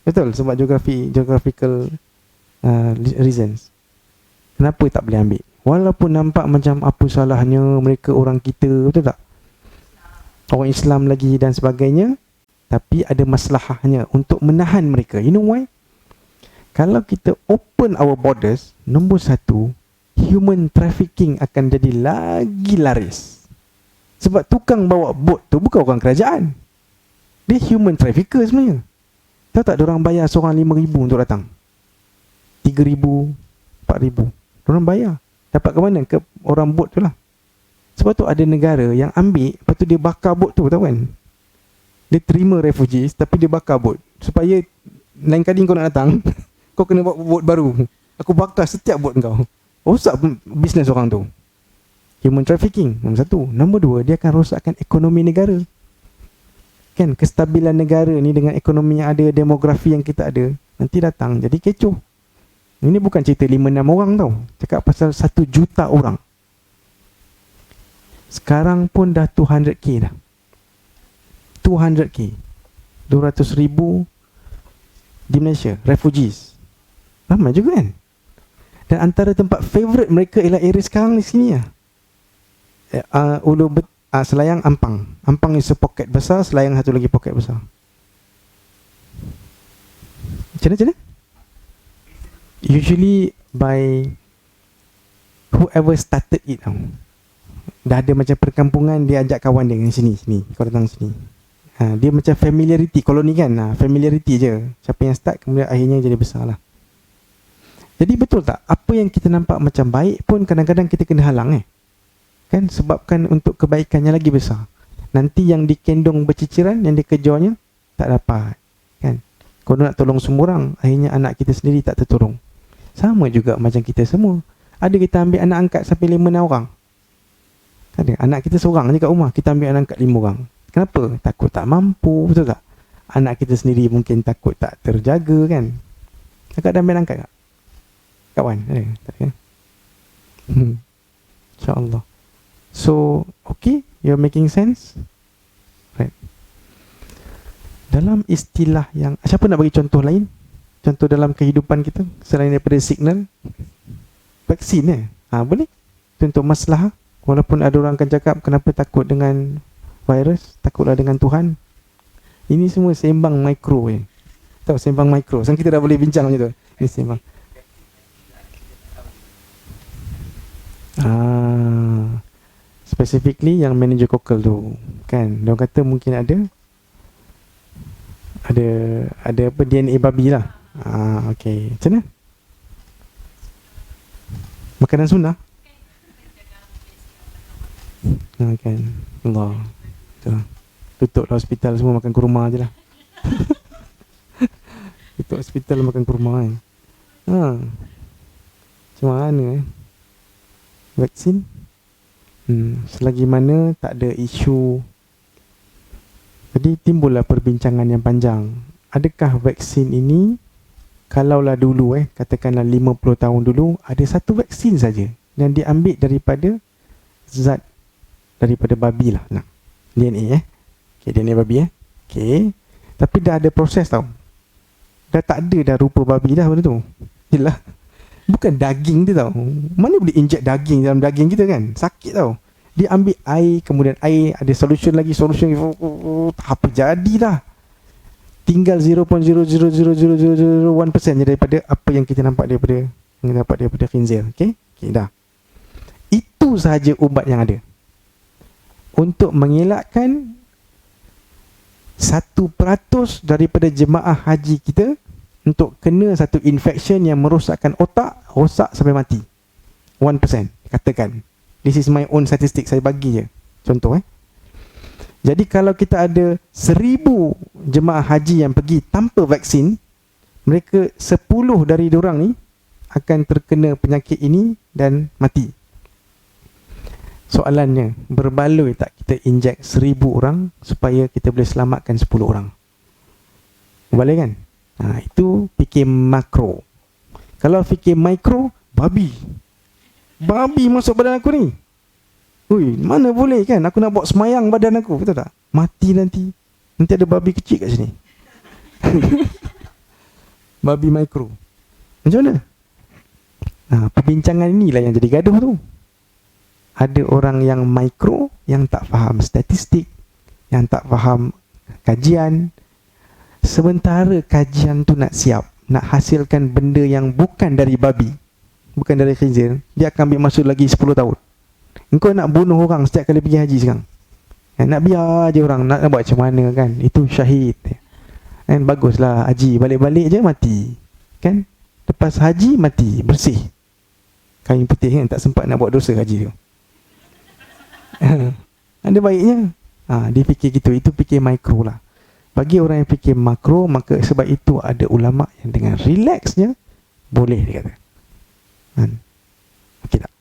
Betul, sebab geographical reasons. Kenapa tak boleh ambil? Walaupun nampak macam apa salahnya, mereka orang kita, betul tak? Orang Islam lagi dan sebagainya, tapi ada masalahnya untuk menahan mereka. You know why? Kalau kita open our borders, nombor satu, human trafficking akan jadi lagi laris. Sebab tukang bawa boat tu bukan orang kerajaan. Dia human trafficker sebenarnya. Tahu tak, diorang bayar seorang RM5,000 untuk datang, RM3,000, RM4,000. Diorang bayar. Dapat ke mana? Ke orang bot tu lah. Sebab tu ada negara yang ambil, lepas tu dia bakar bot tu, tahu kan? Dia terima refugees, tapi dia bakar bot. Supaya lain kali kau nak datang, kau kena bawa bot baru. Aku bakar setiap bot kau. Rosak bisnes orang tu. Human trafficking, nombor satu. Nombor dua, dia akan rosakkan ekonomi negara. Kan, kestabilan negara ni dengan ekonomi yang ada, demografi yang kita ada, nanti datang jadi kecoh. Ini bukan cerita 5-6 orang tau. Cakap pasal 1 juta orang. Sekarang pun dah 200k dah. 200k. 200,000 di Malaysia. Refugees. Ramai juga kan? Dan antara tempat favourite mereka ialah area sekarang di sini lah. Selayang Ampang. Ampang is a pocket besar. Selayang satu lagi pocket besar. Macam mana? Usually by whoever started it tau. Dah ada macam perkampungan, dia ajak kawan dia, sini, kau datang sini. Dia macam familiarity. Kalau ni kan, familiarity je. Siapa yang start, kemudian akhirnya jadi besar lah. Jadi betul tak, apa yang kita nampak macam baik pun kadang-kadang kita kena halang kan, sebabkan untuk kebaikannya lagi besar. Nanti yang dikendong berciciran, yang dikejarnya tak dapat kan. Kalau nak tolong semua orang, akhirnya anak kita sendiri tak tertolong. Sama juga macam kita semua. Ada kita ambil anak angkat sampai 5-6 orang. Ada anak kita seorang je kat rumah, kita ambil anak angkat 5 orang. Kenapa? Takut tak mampu, betul tak? Anak kita sendiri mungkin takut tak terjaga kan. Kakak dah ambil angkat tak? Kawan ada? Tak ada? InsyaAllah. So, okay, you're making sense? Right. Dalam istilah yang, siapa nak bagi contoh lain? Contoh dalam kehidupan kita selain daripada signal? Vaksin boleh. Contoh masalah. Walaupun ada orang akan cakap, kenapa takut dengan virus? Takutlah dengan Tuhan. Ini semua sembang mikro Tahu sembang mikro. Sekarang kita dah boleh bincang macam tu. Ini sembang. Specifically yang meningococcal tu kan, dia kata mungkin ada apa, DNA babi lah. Okay, macam mana? Makanan sunnah kan. Allah, tutup lah hospital, semua makan kurma je lah. Tutup hospital makan kurma kan. Macam mana vaksin? Selagi mana tak ada isu. Jadi timbullah perbincangan yang panjang. Adakah vaksin ini, kalaulah dulu katakanlah 50 tahun dulu, ada satu vaksin saja yang diambil daripada zat daripada babi lah, DNA Okay, dia ni babi Okay. Tapi dah ada proses tau. Dah tak ada dah rupa babi dah benda tu. Yelah. Bukan daging dia tau. Mana boleh inject daging dalam daging kita kan? Sakit tau. Dia ambil air, kemudian air ada solution lagi, solution apa jadilah. Tinggal 0.0000001% je daripada apa yang kita nampak daripada khinzir. Okay? Okay, dah. Itu sahaja ubat yang ada untuk mengelakkan 1% daripada jemaah haji kita untuk kena satu infection yang merosakkan otak, rosak sampai mati. 1%, katakan. This is my own statistic, saya bagi je contoh. Jadi kalau kita ada 1000 jemaah haji yang pergi tanpa vaksin, mereka 10 dari diorang ni akan terkena penyakit ini dan mati. Soalannya, berbaloi tak kita inject 1000 orang supaya kita boleh selamatkan 10 orang? Boleh kan? Itu fikir makro. Kalau fikir mikro, babi masuk badan aku ni. Ui, mana boleh kan? Aku nak buat semayang badan aku, betul tak? Mati nanti ada babi kecil kat sini. Babi mikro. Macam mana? Perbincangan inilah yang jadi gaduh tu. Ada orang yang mikro, yang tak faham statistik, yang tak faham kajian. Sementara kajian tu nak siap, nak hasilkan benda yang bukan dari babi, bukan dari khinzir, dia akan ambil masa lagi 10 tahun. Engkau nak bunuh orang setiap kali pergi haji sekarang, nak biar je orang, nak buat macam mana kan? Itu syahid kan? Baguslah haji, balik-balik je mati kan? Lepas haji mati, bersih, kain putih kan? Tak sempat nak buat dosa haji tu. Ada baiknya. Dia fikir gitu. Itu fikir mikro lah. Bagi orang yang fikir makro, maka sebab itu ada ulama yang dengan relaxnya boleh dia kata. Okey tak?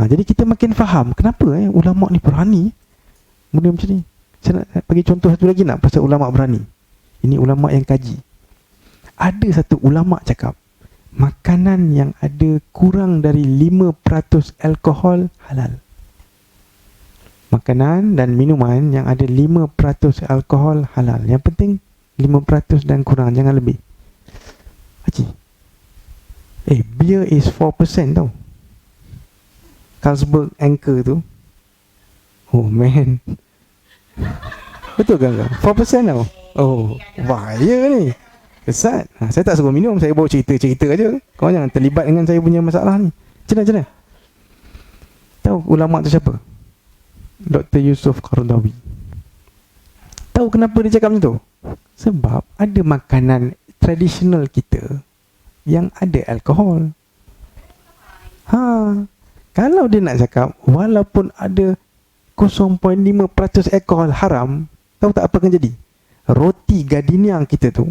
Jadi kita makin faham kenapa ulama ni berani benda macam ni. Saya nak bagi contoh satu lagi nak pasal ulama berani. Ini ulama yang kaji. Ada satu ulama cakap, makanan yang ada kurang dari 5% alkohol halal. Makanan dan minuman yang ada 5% alkohol halal. Yang penting 5% dan kurang, jangan lebih. Haji, beer is 4% tau. Carlsberg Anchor tu, oh man, betul kan? 4% tau. Oh, bahaya ni. Kesat. Saya tak suruh minum, saya bawa cerita-cerita aja. Kau jangan terlibat dengan saya punya masalah ni. Macam mana? Tahu ulama tu siapa? Dr. Yusuf Qaradawi. Tahu kenapa dia cakap macam tu? Sebab ada makanan tradisional kita yang ada alkohol. Kalau dia nak cakap walaupun ada 0.5% alkohol haram, tahu tak apa akan jadi? Roti gardenia kita tu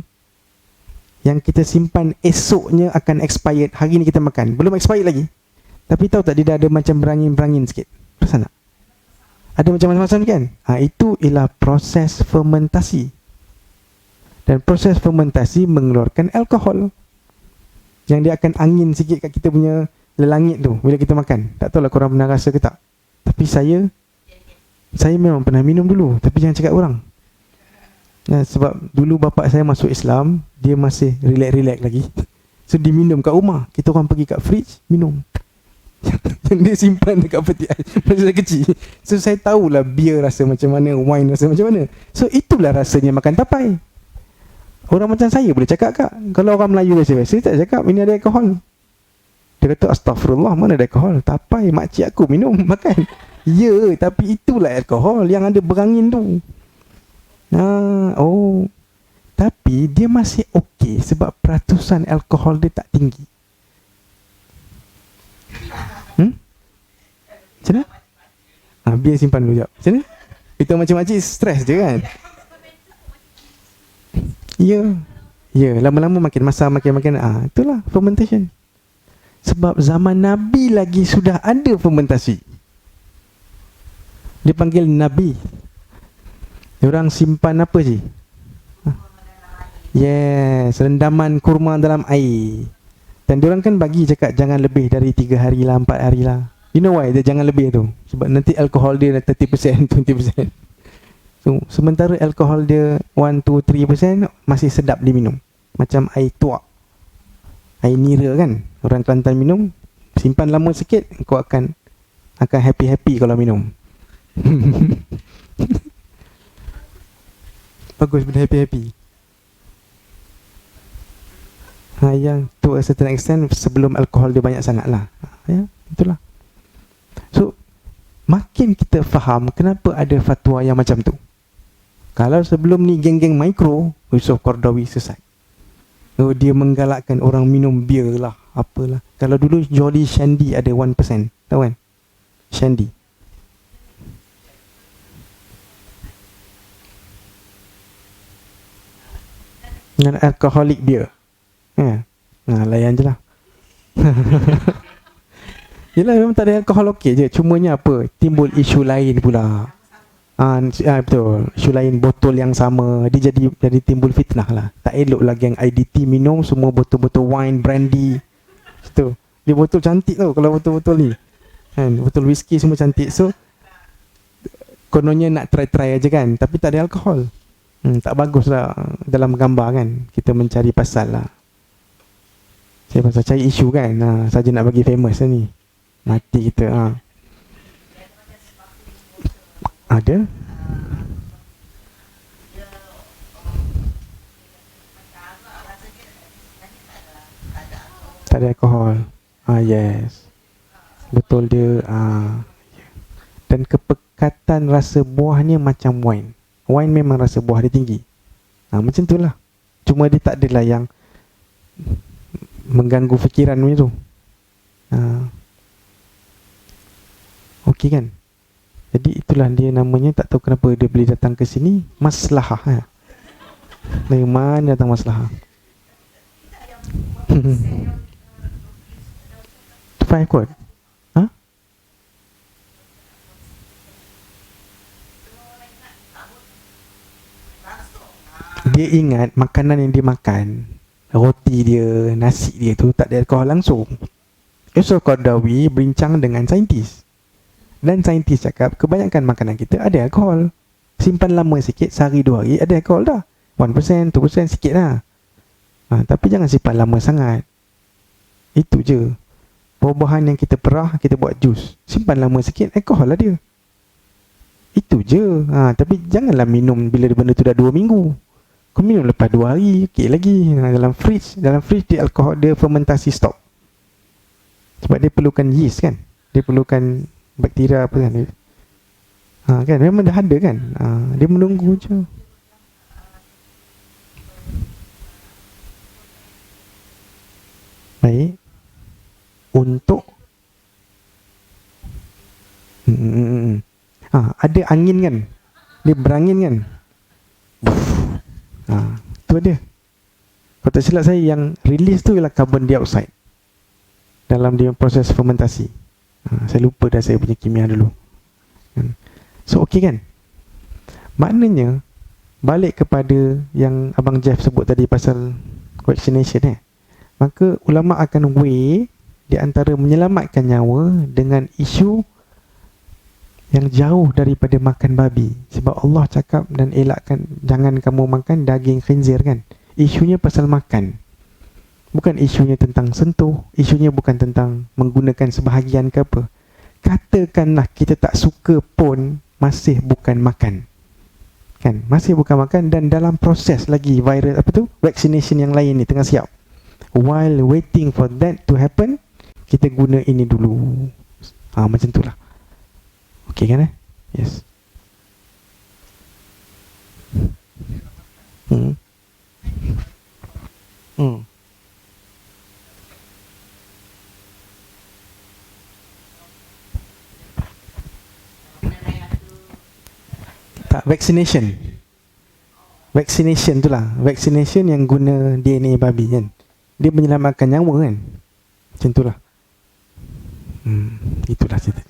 yang kita simpan esoknya akan expired, hari ni kita makan, belum expired lagi. Tapi tahu tak dia dah ada macam berangin-berangin sikit. Perasan tak? Ada macam-macam kan? Itu ialah proses fermentasi. Dan proses fermentasi mengeluarkan alkohol yang dia akan angin sikit kat kita punya lelangit tu bila kita makan. Tak tahulah korang pernah rasa ke tak. Tapi saya memang pernah minum dulu. Tapi jangan cakap orang. Sebab dulu bapak saya masuk Islam, dia masih relax-relax lagi. So diminum kat rumah. Kita orang pergi kat fridge, minum. Yang dia simpan dekat peti ais masa saya kecil. So saya tahulah beer rasa macam mana, wine rasa macam mana. So itulah rasanya makan tapai. Orang macam saya boleh cakap kak? Kalau orang Melayu saya tak cakap ini ada alkohol. Dia kata astagfirullah, mana ada alkohol? Tapai makcik aku minum, makan. Ya, tapi itulah alkohol yang ada berangin tu. Tapi dia masih okey sebab peratusan alkohol dia tak tinggi. Macam mana? Biar simpan dulu sekejap. Macam mana? Itu macam makcik stres je kan? Ya, lama-lama makin masa makin itulah fermentation. Sebab zaman Nabi lagi sudah ada fermentasi. Dia panggil Nabi. Diorang simpan apa sih? Yes, rendaman kurma dalam air. Dan diorang kan bagi cakap jangan lebih dari 3 hari lah, 4 hari lah. You know why dia jangan lebih tu? Sebab nanti alkohol dia 30%, 20%. So, sementara alkohol dia 1 to 3% masih sedap diminum. Macam air tuak, air nira kan. Orang Kelantan minum, simpan lama sikit, kau akan happy-happy kalau minum. Bagus benda happy-happy. Yang to a certain extent sebelum alkohol dia banyak sangat lah. Ya, itulah. So, makin kita faham kenapa ada fatwa yang macam tu. Kalau sebelum ni geng-geng mikro, Yusuf Qaradawi sesat. Oh, dia menggalakkan orang minum bir lah, apalah. Kalau dulu Jolly Shandy ada 1%, tahu kan? Shandy. Non-alcoholic beer. Ya. Nah, layan je lah. Yelah, memang tak ada alkohol okey je. Cumanya apa? Timbul isu lain pula. Betul. Isu lain, botol yang sama. Dia jadi timbul fitnah lah. Tak elok lah geng IDT minum semua botol-botol wine, brandy. Itu. Dia botol cantik tau kalau botol-botol ni. Kan? Botol whisky semua cantik. So, kononnya nak try-try aja kan. Tapi tak ada alkohol. Tak bagus lah dalam gambar kan. Kita mencari pasal lah. Saya pasal cari isu kan. Saja nak bagi famous lah ni. Mati kita. Ada. Tak ada alkohol. Yes. Betul dia. Dan kepekatan rasa buahnya macam wine. Wine memang rasa buah dia tinggi. Macam tu lah. Cuma dia tak adalah yang mengganggu fikiran macam tu. Okey kan. Jadi itulah dia namanya. Tak tahu kenapa dia boleh datang ke sini. Maslahah. Dari mana datang maslahah? 5 kot. Dia ingat makanan yang dia makan, roti dia, nasi dia tu tak ada alkohol langsung. Yusuf Qaradawi berbincang dengan saintis. Dan saintis cakap kebanyakan makanan kita ada alkohol. Simpan lama sikit, sehari 2 hari ada alkohol dah. 1%, 2% sikit lah. Tapi jangan simpan lama sangat. Itu je. Buah-buahan yang kita perah, kita buat jus, simpan lama sikit, alkohol lah dia. Itu je. Tapi janganlah minum bila benda tu dah 2 minggu. Kau minum lepas 2 hari, okey lagi. Dalam fridge dia alkohol, dia fermentasi stop. Sebab dia perlukan yeast kan. Dia perlukan bakteria apa kan. Kan memang dah ada kan. Dia menunggu je. Baik. Untuk ada angin kan. Dia berangin kan. Tu dia. Kalau tak silap saya, yang release tu ialah carbon dioxide dalam dia proses fermentasi. Saya lupa dah saya punya kimia dulu. So okey kan. Maknanya balik kepada yang Abang Jeff sebut tadi pasal vaccination maka ulama akan weigh di antara menyelamatkan nyawa dengan isu yang jauh daripada makan babi. Sebab Allah cakap dan elakkan jangan kamu makan daging khinzir kan. Isunya pasal makan. Bukan isunya tentang sentuh, isunya bukan tentang menggunakan sebahagian ke apa. Katakanlah kita tak suka pun, masih bukan makan. Kan? Masih bukan makan dan dalam proses lagi virus vaccination yang lain ni tengah siap. While waiting for that to happen, kita guna ini dulu. Macam tu lah. Okey kan Yes. Tak, vaccination tu lah. Vaccination yang guna DNA babi kan. Dia menyelamatkan nyawa kan. Macam tu lah. Itulah cerita.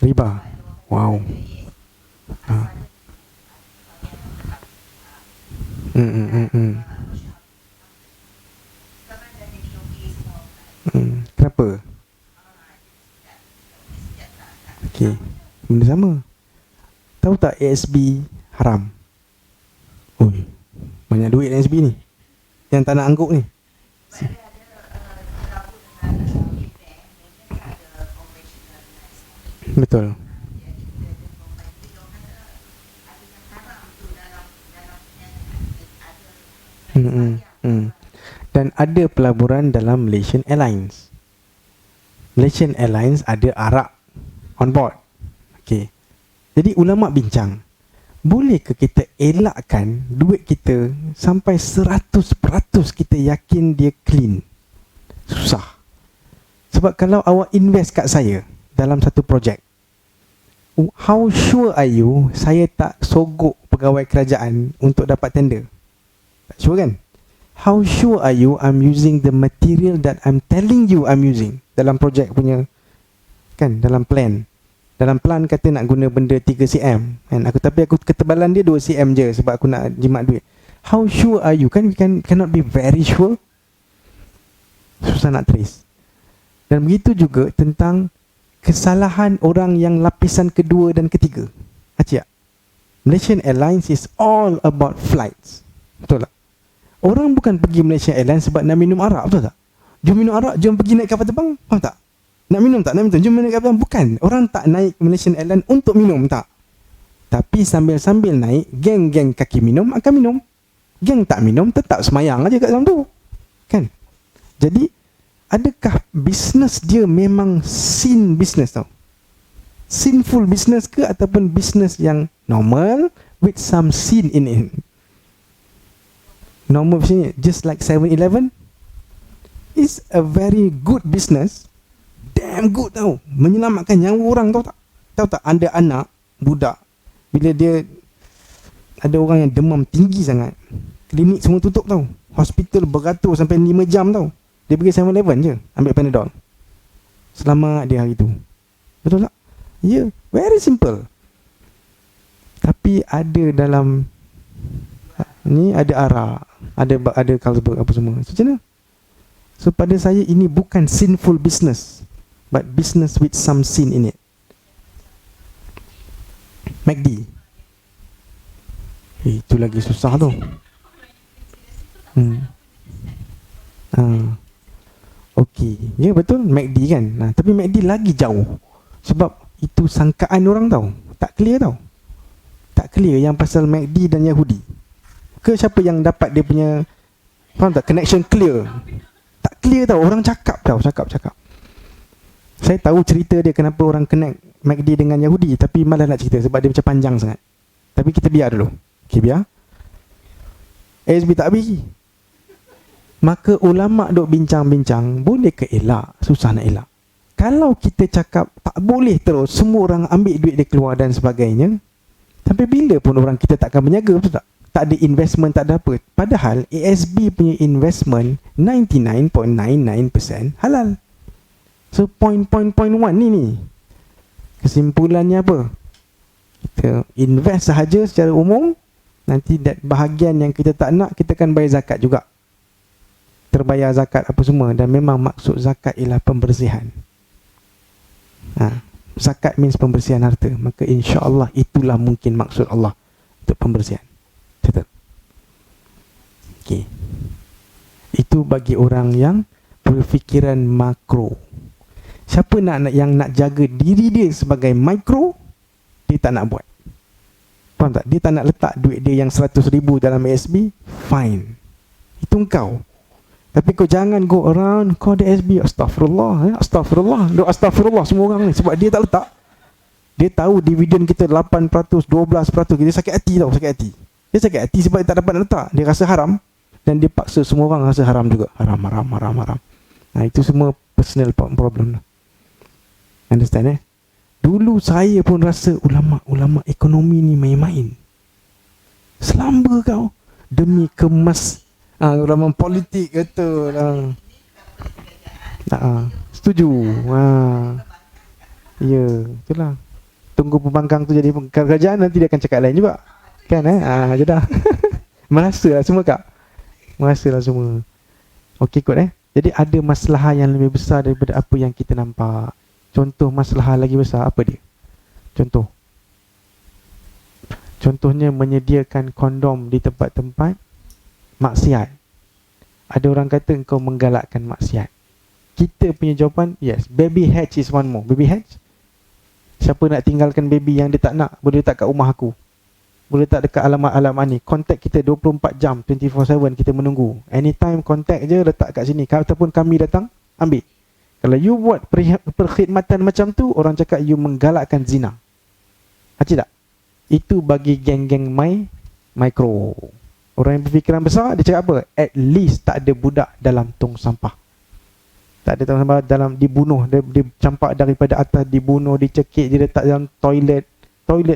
Riba. Wow. Kenapa? Okey. benda sama. Tahu tak ASB haram? Oi, banyak duit ASB ni, yang tak nak angguk ni. Betul. Dan ada pelaburan dalam Malaysian Airlines. Malaysian Airlines ada arak on board. Okey. Jadi ulama bincang, bolehkah kita elakkan duit kita sampai 100% kita yakin dia clean? Susah. Sebab kalau awak invest kat saya dalam satu projek, how sure are you saya tak sogok pegawai kerajaan untuk dapat tender? Tak sure kan? How sure are you I'm using the material that I'm telling you I'm using dalam projek punya, kan, dalam plan. Dalam plan kata nak guna benda 3 cm kan, tapi aku ketebalan dia 2 cm je sebab aku nak jimat duit. How sure are you? Kan we cannot be very sure. Susah nak trace. Dan begitu juga tentang kesalahan orang yang lapisan kedua dan ketiga. Acik, Malaysian Airlines is all about flights. Betul tak? Orang bukan pergi Malaysian Airlines sebab nak minum arak, betul tak? Jom minum arak, jom pergi naik kapal terbang, faham tak? Nak minum tak? Nak minum, jom naik kapal terbang. Bukan, orang tak naik Malaysian Airlines untuk minum, tak? Tapi sambil-sambil naik, geng-geng kaki minum akan minum. Geng tak minum tetap semayang aja kat dalam tu, kan? Jadi adakah bisnes dia memang sin business tau? Sinful business ke ataupun business yang normal with some sin in it? Normal business, just like 7-Eleven is a very good business. Damn good tau, menyelamatkan nyawa orang, tau tak? Tahu tak, ada anak budak, bila dia ada orang yang demam tinggi sangat, klinik semua tutup tau, hospital beratur sampai 5 jam tau, dia pergi 7-Eleven je ambil Panadol, selamat dia hari tu. Betul tak? Ya, yeah, very simple. Tapi ada dalam ni ada arak, ada Carlsberg apa semua. So macam mana? So pada saya ini bukan sinful business, but business with some sin in it. McD, itu lagi susah tu. Okey, ya betul McD kan. Nah, tapi McD lagi jauh. Sebab itu sangkaan orang tau, tak clear tau. Tak clear yang pasal McD dan Yahudi. Ke siapa yang dapat dia punya, faham tak, connection clear? Tak clear tau, orang cakap tau, cakap. Saya tahu cerita dia kenapa orang connect McD dengan Yahudi, tapi malah nak cerita sebab dia macam panjang sangat. Tapi kita biar dulu. Okay, biar. ASB tak habis. Maka ulama' duk bincang-bincang, boleh ke elak? Susah nak elak. Kalau kita cakap tak boleh terus, semua orang ambil duit dia keluar dan sebagainya, sampai bila pun orang kita takkan berniaga, betul tak? Tak ada investment, tak ada apa. Padahal ASB punya investment 99.99% halal. So point 1 ni kesimpulannya apa? Kita invest sahaja secara umum, nanti bahagian yang kita tak nak, kita akan bayar zakat juga. Terbayar zakat apa semua. Dan memang maksud zakat ialah pembersihan. Zakat means pembersihan harta. Maka insya-Allah itulah mungkin maksud Allah untuk pembersihan. Betul? Okay. Itu bagi orang yang berfikiran makro. Siapa yang nak jaga diri dia sebagai mikro, dia tak nak buat. Faham tak? Dia tak nak letak duit dia yang 100,000 dalam ASB, fine. Itu engkau. Tapi kau jangan go around, kau ada ASB, astagfirullah, astagfirullah, doa astagfirullah semua orang ni. Sebab dia tak letak. Dia tahu dividen kita 8%, 12%, dia sakit hati tau, sakit hati. Dia sakit hati sebab dia tak dapat nak letak. Dia rasa haram. Dan dia paksa semua orang rasa haram juga. Haram. Nah, itu semua personal problem lah. Understand Dulu saya pun rasa ulama' ekonomi ni main-main. Selamba kau. Demi kemas ulama' politik kata lah. Setuju. Ya, itulah. Tunggu pembangkang tu jadi kerajaan, nanti dia akan cakap lain juga. Kan je dah. Merasalah semua kak. Merasalah semua. Okey kot Jadi ada masalah yang lebih besar daripada apa yang kita nampak. Contoh masalah lagi besar apa dia? Contohnya menyediakan kondom di tempat-tempat maksiat. Ada orang kata engkau menggalakkan maksiat. Kita punya jawapan, yes. Baby hatch is one more. Baby hatch, siapa nak tinggalkan baby yang dia tak nak, boleh letak kat rumah aku, boleh letak dekat alamat-alamat ni. Kontak kita 24 jam 24/7, kita menunggu. Anytime kontak je, letak kat sini, ataupun kami datang ambil. Kalau you buat perkhidmatan macam tu, orang cakap you menggalakkan zina. Hati tak? Itu bagi geng-geng micro. Orang yang berfikiran besar, dia cakap apa? At least tak ada budak dalam tong sampah. Tak ada tong sampah dalam, dibunuh, dicampak daripada atas, dibunuh, dicekik, diletak dalam toilet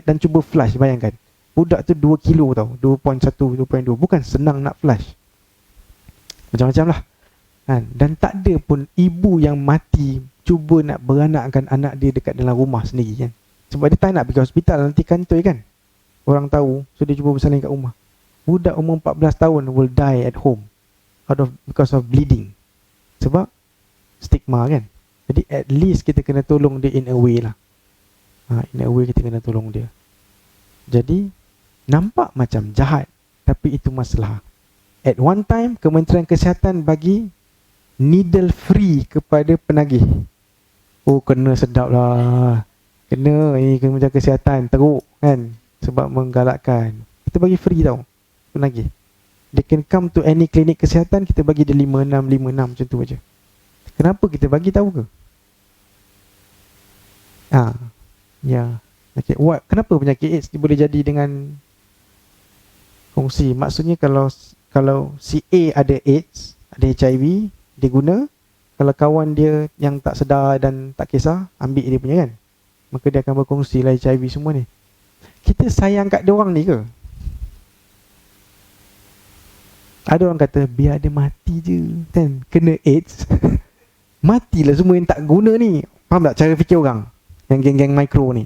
dan cuba flush. Bayangkan, budak tu 2 kilo tau, 2.1, 2.2. Bukan senang nak flush. Macam-macam lah kan? Dan tak ada pun ibu yang mati cuba nak beranakkan anak dia dekat dalam rumah sendiri kan. Sebab dia tak nak pergi hospital, nanti kantoi kan, orang tahu. So dia cuba bersalin kat rumah. Budak umur 14 tahun will die at home because of bleeding. Sebab stigma kan. Jadi at least kita kena tolong dia in a way lah. In a way kita kena tolong dia. Jadi nampak macam jahat, tapi itu masalah. At one time Kementerian Kesihatan bagi needle free kepada penagih. Oh, kena sedap lah. Kena ini Kementerian Kesihatan teruk kan, sebab menggalakkan. Kita bagi free tau penagih. They can come to any klinik kesihatan, kita bagi dia 5-6 macam tu aja. Kenapa kita bagi, tahu ke? Ya. Okay. Kenapa penyakit AIDS boleh jadi dengan kongsi? Maksudnya kalau si A ada AIDS, ada HIV, dia guna. Kalau kawan dia yang tak sedar dan tak kisah, ambil dia punya kan, maka dia akan berkongsi lah HIV semua ni. Kita sayang kat dia orang ni ke? Ada orang kata biar dia mati je kan, kena AIDS. Matilah semua yang tak guna ni. Faham tak cara fikir orang yang geng-geng mikro ni?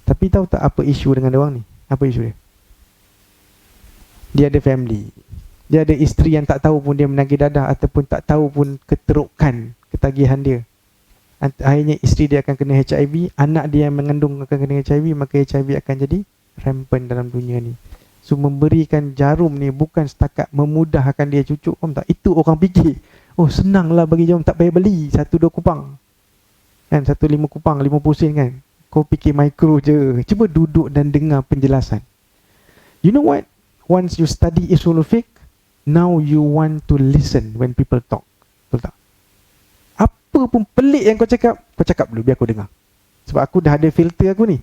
Tapi tahu tak apa isu dengan dia orang ni? Apa isu dia? Dia ada family, dia ada isteri yang tak tahu pun dia menagih dadah, ataupun tak tahu pun keterukan ketagihan dia. Akhirnya isteri dia akan kena HIV, anak dia yang mengandung akan kena HIV, maka HIV akan jadi rampant dalam dunia ni. So memberikan jarum ni bukan setakat memudahkan dia cucuk, faham tak? Itu orang fikir, oh senanglah bagi jarum, tak payah beli 1-2 kupang kan, 1-5 kupang 50 sen kan. Kau fikir mikro je. Cuba duduk dan dengar penjelasan. You know what? Once you study usulul fiqh, now you want to listen when people talk. Betul tak? Apa pun pelik yang kau cakap dulu biar aku dengar. Sebab aku dah ada filter aku ni.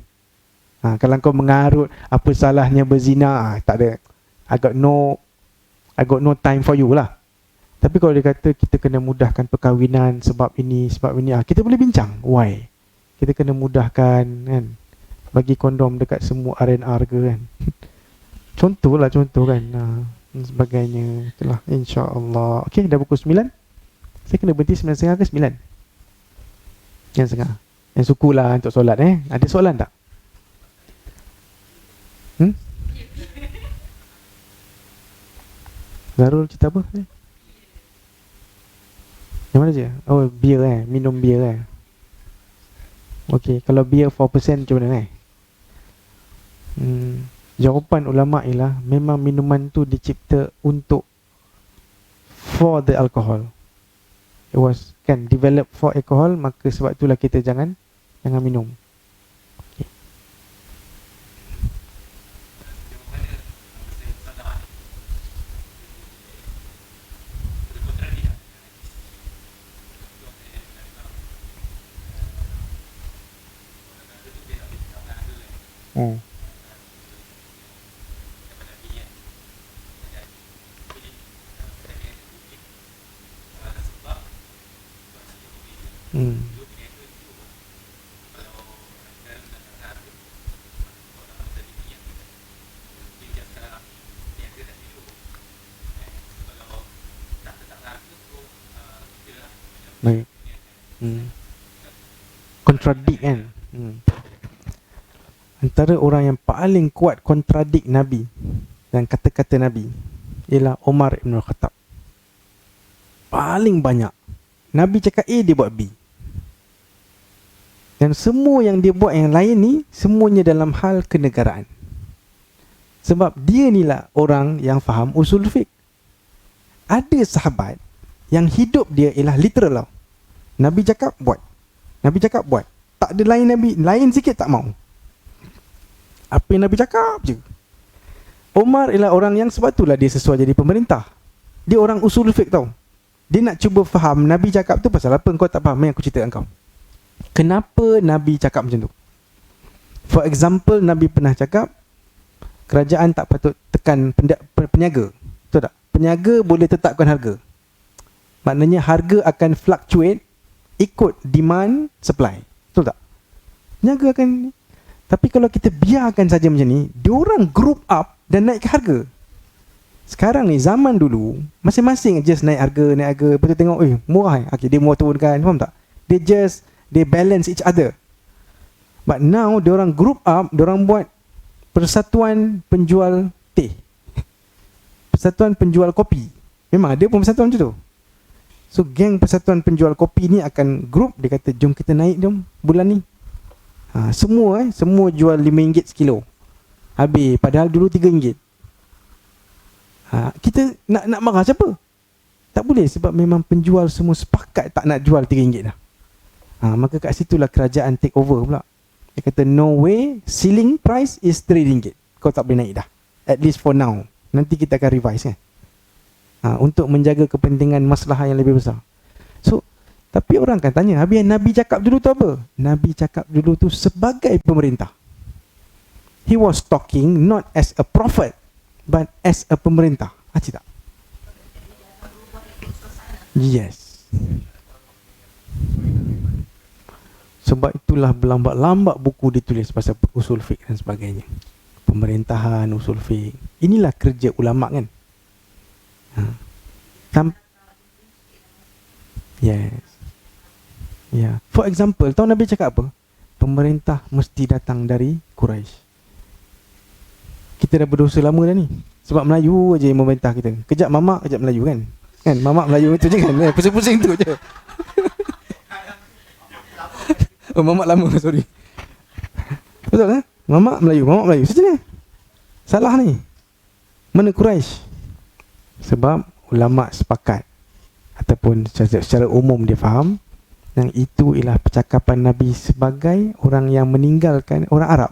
Kalau kau mengarut apa salahnya berzina, tak ada. I got no time for you lah. Tapi kalau dia kata kita kena mudahkan perkahwinan sebab ini, kita boleh bincang why. Kita kena mudahkan kan, bagi kondom dekat semua R&R ke kan. Contoh kan, dan sebagainya. Itulah, insya-Allah. Okey, dah pukul 9. Saya kena berhenti 9.30 ke 9? 9.30. Yang sukulah untuk solat Ada soalan tak? Zarul cerita apa? Yang mana je? Oh, beer minum beer Okey, kalau beer 4% macam mana Jawapan ulama' ialah memang minuman tu dicipta untuk for the alcohol. It was developed for alcohol, maka sebab itulah kita jangan minum. Baik. Kontradik kan. Antara orang yang paling kuat kontradik Nabi dan kata-kata Nabi ialah Umar Ibn Khattab. Paling banyak Nabi cakap A, dia buat B. Dan semua yang dia buat yang lain ni, semuanya dalam hal kenegaraan. Sebab dia ni lah orang yang faham usul fiqh. Ada sahabat yang hidup dia ialah literal tau. Nabi cakap buat, Nabi cakap buat. Tak ada lain Nabi, lain sikit tak mau. Apa yang Nabi cakap je. Umar ialah orang yang sebab itulah dia sesuai jadi pemerintah. Dia orang usul fiqh tau. Dia nak cuba faham Nabi cakap tu pasal apa, kau tak faham yang aku cerita dengan kau. Kenapa Nabi cakap macam tu? For example, Nabi pernah cakap kerajaan tak patut tekan peniaga. Betul tak? Peniaga boleh tetapkan harga. Maknanya harga akan fluctuate ikut demand supply. Betul tak? Peniaga akan. Tapi kalau kita biarkan saja macam ni, diorang group up dan naik harga. Sekarang ni, zaman dulu masing-masing just naik harga. Lepas tu tengok, murah. Okay, dia murah turunkan. Faham tak? They balance each other. But now diorang group up, diorang buat persatuan penjual teh, persatuan penjual kopi. Memang ada pun persatuan macam tu. So geng persatuan penjual kopi ni akan group, dia kata jom kita naik jom bulan ni. Semua jual RM5 sekilo. Habis padahal dulu RM3. Kita nak marah siapa? Tak boleh, sebab memang penjual semua sepakat tak nak jual RM3 dah. Maka kat situlah kerajaan take over pula. Dia kata no way, ceiling price is RM3. Kau tak boleh naik dah. At least for now. Nanti kita akan revise kan. Untuk menjaga kepentingan masalah yang lebih besar. So, tapi orang akan tanya, habis Nabi cakap dulu tu apa? Nabi cakap dulu tu sebagai pemerintah. He was talking not as a prophet, but as a pemerintah. Tak? Yes. Sebab itulah berlambat-lambat buku ditulis pasal usul fiqh dan sebagainya. Pemerintahan, usul fiqh. Inilah kerja ulama' kan. Yes. Yeah. For example, tahu Nabi cakap apa? Pemerintah mesti datang dari Quraisy. Kita dah berdosa lama dah ni. Sebab Melayu aja yang memerintah kita. Kejap mamak, kejap Melayu kan. Kan mamak Melayu itu je kan. Pusing-pusing tu je. Oh, mamak lama, sorry. Betul kan? Mamak Melayu. Macam ni. Salah ni. Mana Quraisy? Sebab ulama' sepakat ataupun secara umum dia faham yang itu ialah percakapan Nabi sebagai orang yang meninggalkan orang Arab.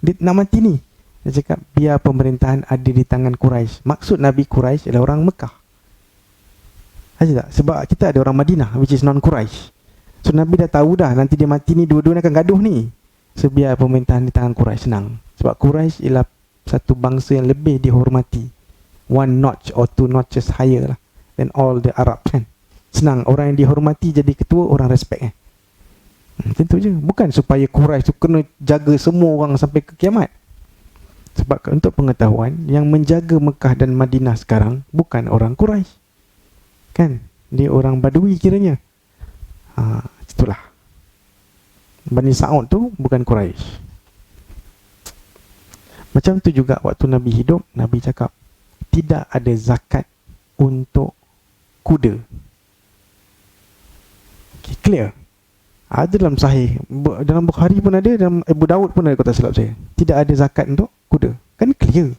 Dia nak mati ni. Dia cakap biar pemerintahan ada di tangan Quraisy. Maksud Nabi Quraisy adalah orang Mekah. Ada tak? Sebab kita ada orang Madinah which is non-Quraisy. So Nabi dah tahu dah nanti dia mati ni dua-dua akan gaduh ni. So biar pemerintahan di tangan Quraisy, senang. Sebab Quraisy ialah satu bangsa yang lebih dihormati. One notch or two notches higher lah than all the Arab kan. Senang, orang yang dihormati jadi ketua, orang respect kan. Tentu je. Bukan supaya Quraisy tu kena jaga semua orang sampai ke kiamat. Sebab untuk pengetahuan, yang menjaga Mekah dan Madinah sekarang bukan orang Quraisy kan. Dia orang Badui kiranya. Itulah. Bani Sa'ud tu bukan Quraisy. Macam tu juga waktu Nabi hidup, Nabi cakap tidak ada zakat untuk kuda. Okay, clear? Ada dalam Sahih, dalam Bukhari pun ada, dalam Abu Daud pun ada, kalau tak silap saya. Tidak ada zakat untuk kuda. Kan clear.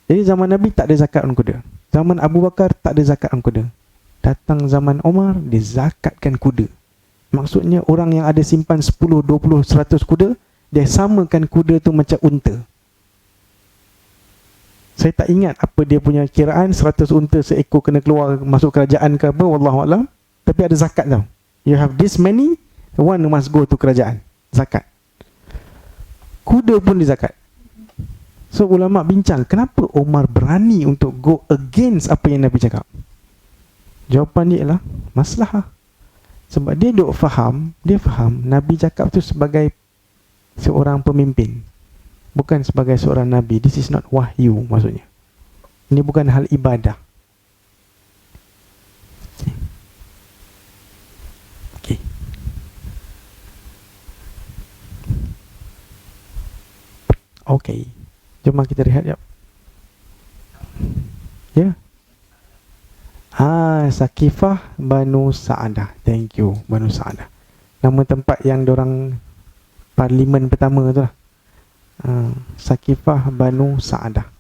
Jadi zaman Nabi tak ada zakat untuk kuda. Zaman Abu Bakar tak ada zakat untuk kuda. Datang zaman Umar, dizakatkan kuda. Maksudnya orang yang ada simpan 10, 20, 100 kuda, dia samakan kuda tu macam unta. Saya tak ingat apa dia punya kiraan, 100 unta seekor kena keluar masuk kerajaan ke apa, wallahualam. Tapi ada zakat tau. You have this many, one must go to kerajaan. Zakat. Kuda pun dizakat. So ulama' bincang, kenapa Umar berani untuk go against apa yang Nabi cakap? Jawapan dia ialah maslahah. Sebab dia faham Nabi cakap tu sebagai seorang pemimpin, bukan sebagai seorang Nabi. This is not wahyu maksudnya. Ini bukan hal ibadah. Okay. Okay. Jom kita rehat jap. Ya. Sakifah Banu Sa'adah. Thank you, Banu Sa'adah. Nama tempat yang dorang parlimen pertama tu lah. Sakifah Banu Sa'adah.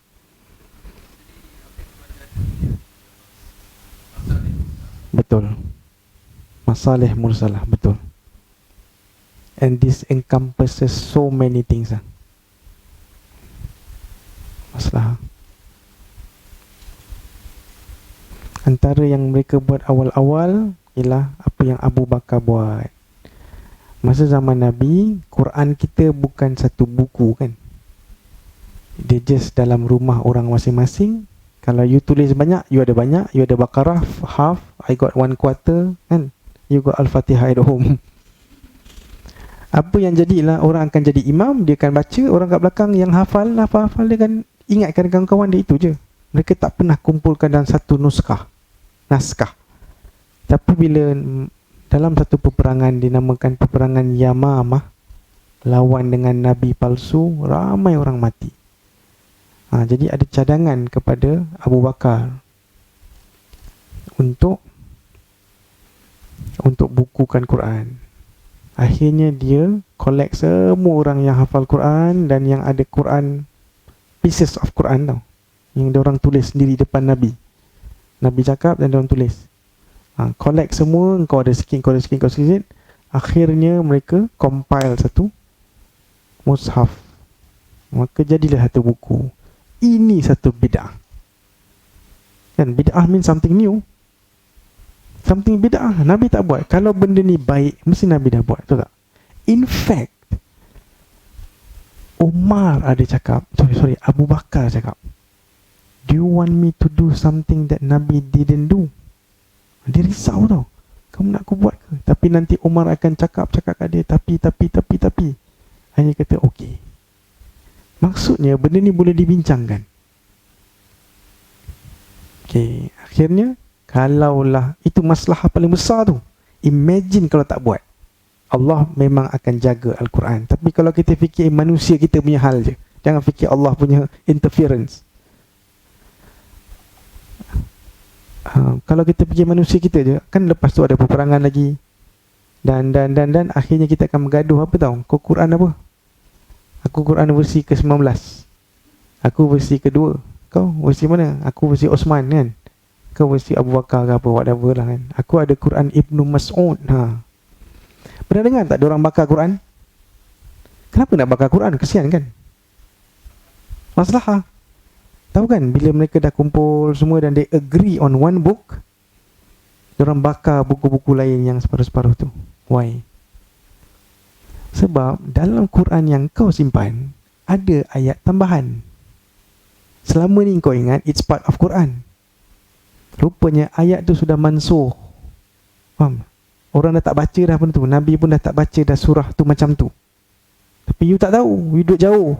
Betul. Masalih mursalah, betul. And this encompasses so many things lah. Masalah. Antara yang mereka buat awal-awal ialah apa yang Abu Bakar buat. Masa zaman Nabi, Quran kita bukan satu buku kan. Dia just dalam rumah orang masing-masing. Kalau you tulis banyak, you ada banyak. You ada Baqarah, half, I got 1/4 kan. You got Al-Fatihah at home. Apa yang jadilah, orang akan jadi imam, dia akan baca, orang kat belakang yang hafal, dia akan ingatkan kawan-kawan dia, itu je. Mereka tak pernah kumpulkan dalam satu naskah. Tapi bila dalam satu peperangan dinamakan peperangan Yamamah, lawan dengan Nabi palsu, ramai orang mati. Jadi ada cadangan kepada Abu Bakar untuk bukukan Quran. Akhirnya dia collect semua orang yang hafal Quran dan yang ada Quran, pieces of Quran tau, yang dia orang tulis sendiri depan Nabi. Nabi cakap dan dia orang tulis. Collect semua, kau ada sikit. Akhirnya mereka compile satu mushaf. Maka jadilah satu buku. Ini satu bid'ah. Kan bid'ah means something new. Something bid'ah, Nabi tak buat. Kalau benda ni baik, mesti Nabi dah buat, betul tak? In fact, Umar ada cakap, Abu Bakar cakap, do you want me to do something that Nabi didn't do? Dia risau tau, kamu nak aku buat ke? Tapi nanti Umar akan cakap kat dia, tapi hanya kata okey. Maksudnya benda ni boleh dibincangkan. Okey, akhirnya kalaulah itu masalah paling besar tu, imagine kalau tak buat, Allah memang akan jaga Al-Quran. Tapi kalau kita fikir manusia kita punya hal je, jangan fikir Allah punya interference. Kalau kita fikir manusia kita je, kan lepas tu ada peperangan lagi, dan akhirnya kita akan bergaduh. Apa tahu? Kau Quran apa? Aku Quran versi ke-19, aku versi kedua. Kau versi mana? Aku versi Osman kan. Kau versi Abu Bakar ke apa, whatever lah kan. Aku ada Quran Ibnu Mas'ud. Pernah dengar tak diorang bakar Quran? Kenapa nak bakar Quran? Kesian kan? Masalah. Tahu kan, bila mereka dah kumpul semua dan they agree on one book, diorang bakar buku-buku lain yang separuh-separuh tu. Why? Sebab dalam Quran yang kau simpan ada ayat tambahan. Selama ni kau ingat it's part of Quran. Rupanya ayat tu sudah mansuh. Faham? Orang dah tak baca dah benda tu. Nabi pun dah tak baca dah surah tu macam tu. Tapi you tak tahu, you duduk jauh.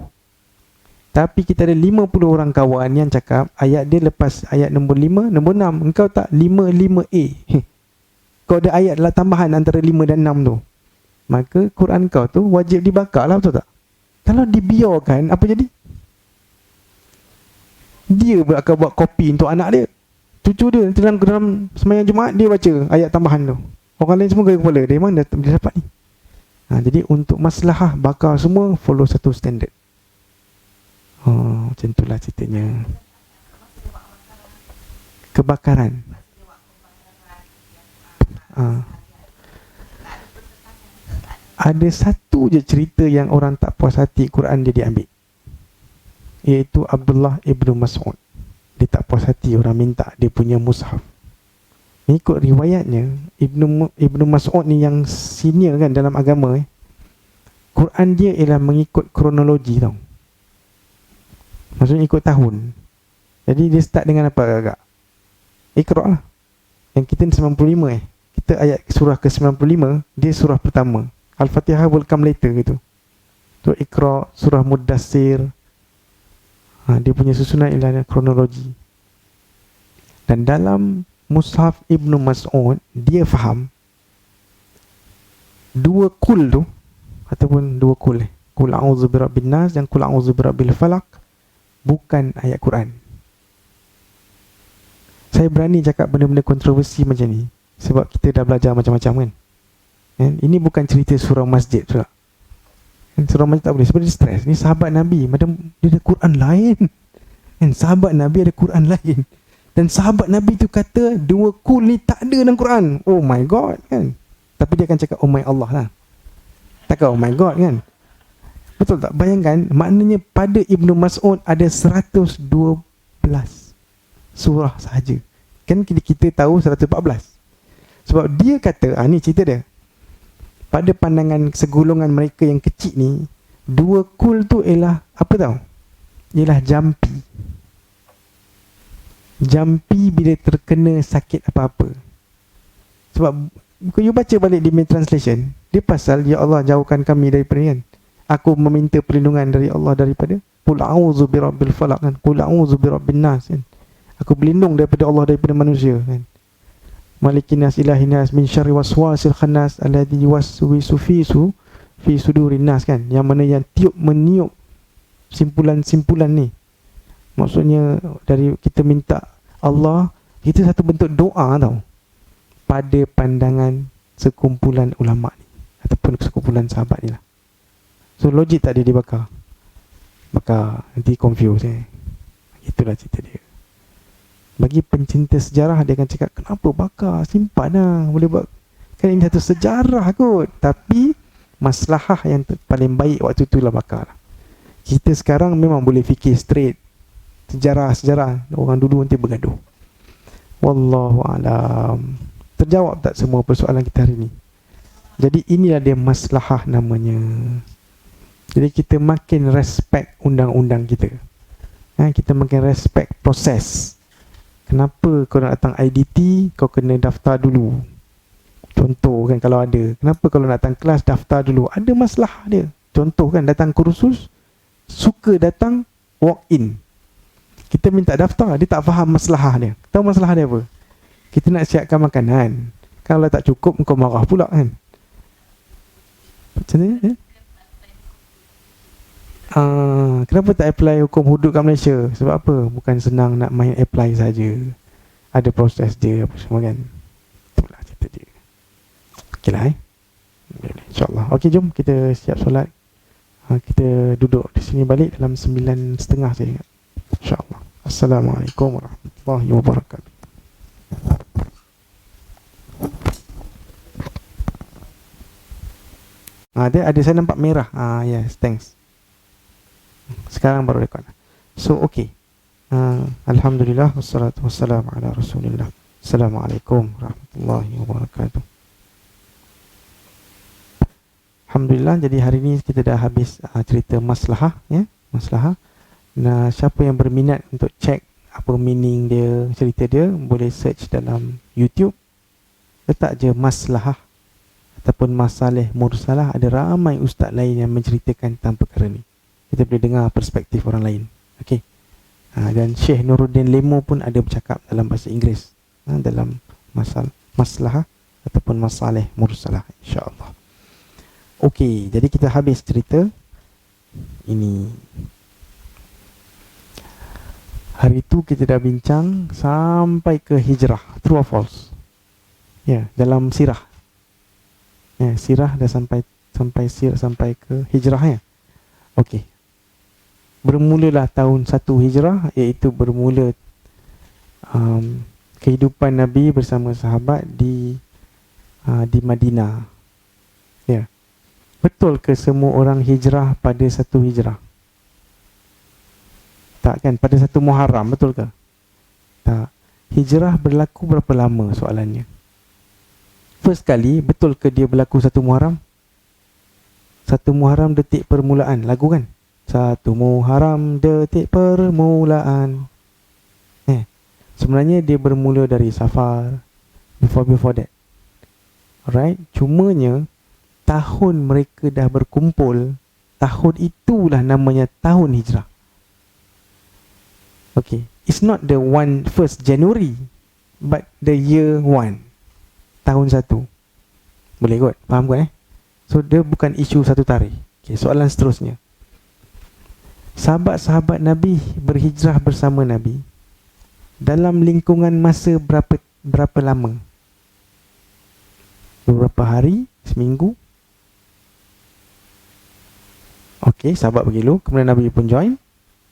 Tapi kita ada 50 orang kawan yang cakap ayat dia lepas ayat nombor 5, nombor 6. Engkau tak 5A. Kau ada ayat lah tambahan antara 5 dan 6 tu. Maka Quran kau tu wajib dibakar lah, betul tak? Kalau dibiarkan, apa jadi? Dia akan buat kopi untuk anak dia. Cucu dia dalam sembahyang Jumaat dia baca ayat tambahan tu. Orang lain semua gaya kepala. Dia memang dia dapat ni. Jadi untuk maslahah bakar semua follow satu standard. Macam itulah ceritanya. Kebakaran. Ada satu je cerita yang orang tak puas hati Quran dia diambil, iaitu Abdullah Ibnu Mas'ud. Dia tak puas hati orang minta dia punya mushaf. Ikut riwayatnya, Ibnu Mas'ud ni yang senior kan dalam agama. Quran dia ialah mengikut kronologi tau. Maksudnya ikut tahun. Jadi dia start dengan apa agak? Iqra' lah. Yang kita 95 kita ayat surah ke-95, dia surah pertama. Al-Fatihah will come later gitu. Tu Iqra', surah Muddassir. Dia punya susunan ialah kronologi. Dan dalam Mushaf Ibnu Mas'ud, dia faham dua kul tu, ataupun dua kul Kul a'udzu birabbin nas dan kul a'udzu birabbil falaq bukan ayat Quran. Saya berani cakap benda-benda kontroversi macam ni sebab kita dah belajar macam-macam kan. Ini bukan cerita surau masjid pula. Kan seorang macam tak boleh sebab dia stres. Ni sahabat Nabi, macam dia ada Quran lain. Kan sahabat Nabi ada Quran lain. Dan sahabat Nabi tu kata dua kul ni tak ada dalam Quran. Oh my god kan. Tapi dia akan cakap oh my Allah lah. Takkan oh my god kan. Betul tak? Bayangkan maknanya pada Ibnu Mas'ud ada 112 surah sahaja. Kan kita tahu 114. Sebab dia kata, ni cerita dia. Pada pandangan segolongan mereka yang kecil ni, dua kul tu ialah apa tahu? Ialah jampi. Jampi bila terkena sakit apa-apa. Sebab kalau you baca balik di main translation, dia pasal ya Allah jauhkan kami daripada kan. Aku meminta perlindungan dari Allah daripada qul a'udzu birabbil falaq kan. Qul a'udzu birabbin nas kan. Aku berlindung daripada Allah daripada manusia kan. Malikin nas ilahin nas min syarri waswasil khannas alladhi yuwaswisu fi sudurin nas kan. Yang mana yang meniup simpulan-simpulan ni. Maksudnya dari kita minta Allah, itu satu bentuk doa tau. Pada pandangan sekumpulan ulama ni ataupun sekumpulan sahabat ni lah. So logik tak dia dibakar? Bakar, nanti confuse Itulah cerita dia. Bagi pencinta sejarah, dia akan cakap kenapa bakar, simpan lah, boleh buat. Kan ini satu sejarah kot. Tapi maslahah yang paling baik waktu tu lah bakar. Kita sekarang memang boleh fikir straight. Sejarah orang dulu nanti bergaduh. Wallahu alam. Terjawab tak semua persoalan kita hari ni? Jadi inilah dia maslahah namanya. Jadi kita makin respect undang-undang kita. Kita makin respect proses. Kenapa kau nak datang IDT, kau kena daftar dulu. Contoh kan kalau ada. Kenapa kalau nak datang kelas, daftar dulu. Ada masalah dia. Contoh kan datang kursus, suka datang walk-in. Kita minta daftar, dia tak faham masalah dia. Tahu masalah dia apa? Kita nak siapkan makanan. Kalau tak cukup, kau marah pula kan. Macam mana? Kenapa tak apply hukum hudud kat Malaysia? Sebab apa? Bukan senang nak main apply saja. Ada proses dia apa semua kan. Itulah cerita dia. Okey lah InsyaAllah. Okey, jom kita siap solat. Kita duduk di sini balik dalam 9.30 saya ingat. InsyaAllah. Assalamualaikum warahmatullahi wabarakatuh. Dia ada, saya nampak merah. Yes, thanks. Sekarang baru rekod. So, okay. Alhamdulillah. Wassalatu wassalamu ala rasulillah. Assalamualaikum warahmatullahi wabarakatuh. Alhamdulillah, jadi hari ni kita dah habis cerita maslahah. Maslahah. Nah, siapa yang berminat untuk cek apa meaning dia, cerita dia, boleh search dalam YouTube. Letak je maslahah ataupun masalih mursalah. Ada ramai ustaz lain yang menceritakan tentang perkara ni. Kita boleh dengar perspektif orang lain. Okey. Dan Syekh Nuruddin Lemo pun ada bercakap dalam bahasa Inggeris dalam maslahah ataupun masalih mursalah, insya-Allah. Okey, jadi kita habis cerita ini. Hari tu kita dah bincang sampai ke hijrah. True or false? Dalam sirah. Sirah dah sampai ke hijrah . Okey. Bermulalah tahun 1 hijrah, iaitu bermula kehidupan Nabi bersama sahabat di Madinah. Betul ke semua orang hijrah pada 1 hijrah? Tak kan? Pada 1 Muharram, betul ke? Tak. Hijrah berlaku berapa lama soalannya? First kali, betul ke dia berlaku 1 Muharram? 1 Muharram detik permulaan, lagu kan? 1 Muharram detik permulaan. Sebenarnya dia bermula dari Safar, before that. Alright, cumanya tahun mereka dah berkumpul, tahun itulah namanya tahun hijrah. Okay, it's not the 1st January, but the year 1, tahun 1. Boleh kot? Faham kot So dia bukan isu satu tarikh. Okay, soalan seterusnya. Sahabat-sahabat Nabi berhijrah bersama Nabi dalam lingkungan masa berapa lama? Beberapa hari? Seminggu? Okey, sahabat bergilu. Kemudian Nabi pun join.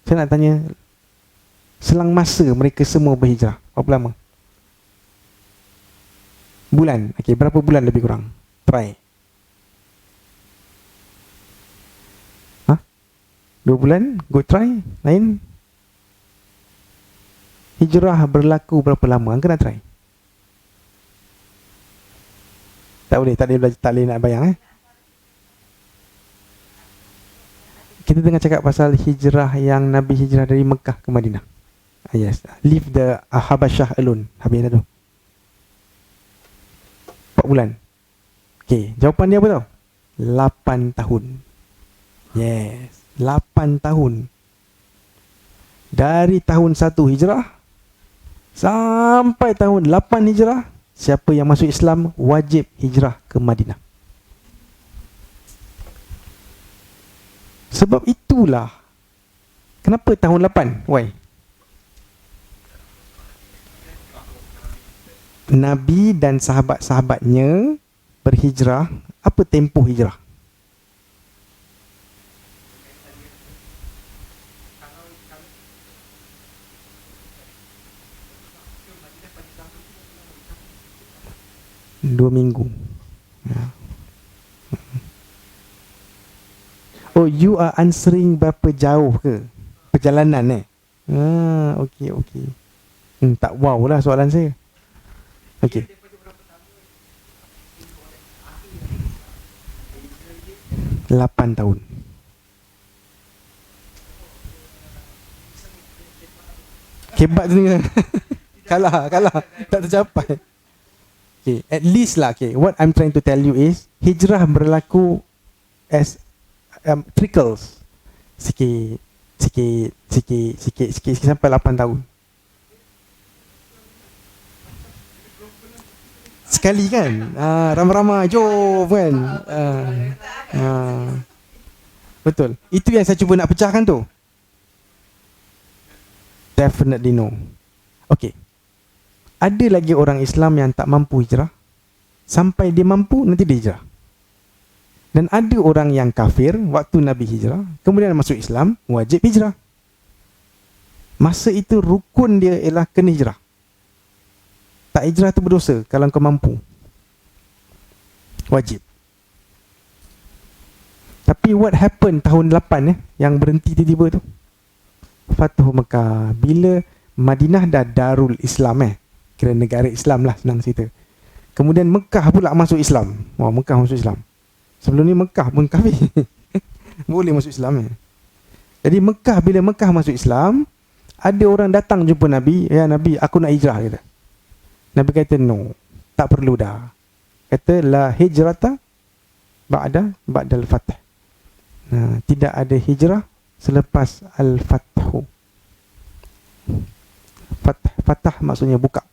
Saya nak tanya, selang masa mereka semua berhijrah, berapa lama? Bulan. Okey, berapa bulan lebih kurang? Try. 2 bulan? Good try. Lain? Hijrah berlaku berapa lama? Angka nak try? Tak boleh, tak boleh nak bayang Kita tengah cakap pasal hijrah yang Nabi hijrah dari Mekah ke Madinah. Yes, leave the Habasyah alone. Habis dah tu. 4 bulan. Okay, jawapan dia apa tau? 8 tahun. Yes, 8 tahun. Dari tahun 1 hijrah sampai tahun 8 hijrah, siapa yang masuk Islam wajib hijrah ke Madinah. Sebab itulah kenapa tahun 8? Why? Nabi dan sahabat-sahabatnya berhijrah. Apa tempoh hijrah? Dua minggu. Oh, you are answering berapa jauh ke perjalanan okey. Tak wow lah soalan saya. Okey. 8 tahun. Hebat tu ni. Kalah. Tak tercapai. Okay, at least lah. Okay, what I'm trying to tell you is hijrah berlaku as trickles, sikit sampai 8 tahun. Sekali kan, ramai-ramai jom kan. Betul. Itu yang saya cuba nak pecahkan tu. Definitely no. Okay, ada lagi orang Islam yang tak mampu hijrah. Sampai dia mampu, nanti dia hijrah. Dan ada orang yang kafir waktu Nabi hijrah, kemudian masuk Islam, wajib hijrah. Masa itu rukun dia ialah kena hijrah. Tak hijrah tu berdosa kalau kau mampu. Wajib. Tapi what happened tahun 8 yang berhenti tiba-tiba tu? Fathu Mekah. Bila Madinah dah Darul Islam kira negara Islam lah, senang cerita. Kemudian Mekah pula masuk Islam. Wah, Mekah masuk Islam. Sebelum ni Mekah pun kafir. Boleh masuk Islam Jadi Mekah, bila Mekah masuk Islam, ada orang datang jumpa Nabi. Ya Nabi, aku nak hijrah, kata. Nabi kata no, tak perlu dah. Kata la hijrata ba'dal fath. Tidak ada hijrah selepas al-fathu. Fatah maksudnya buka.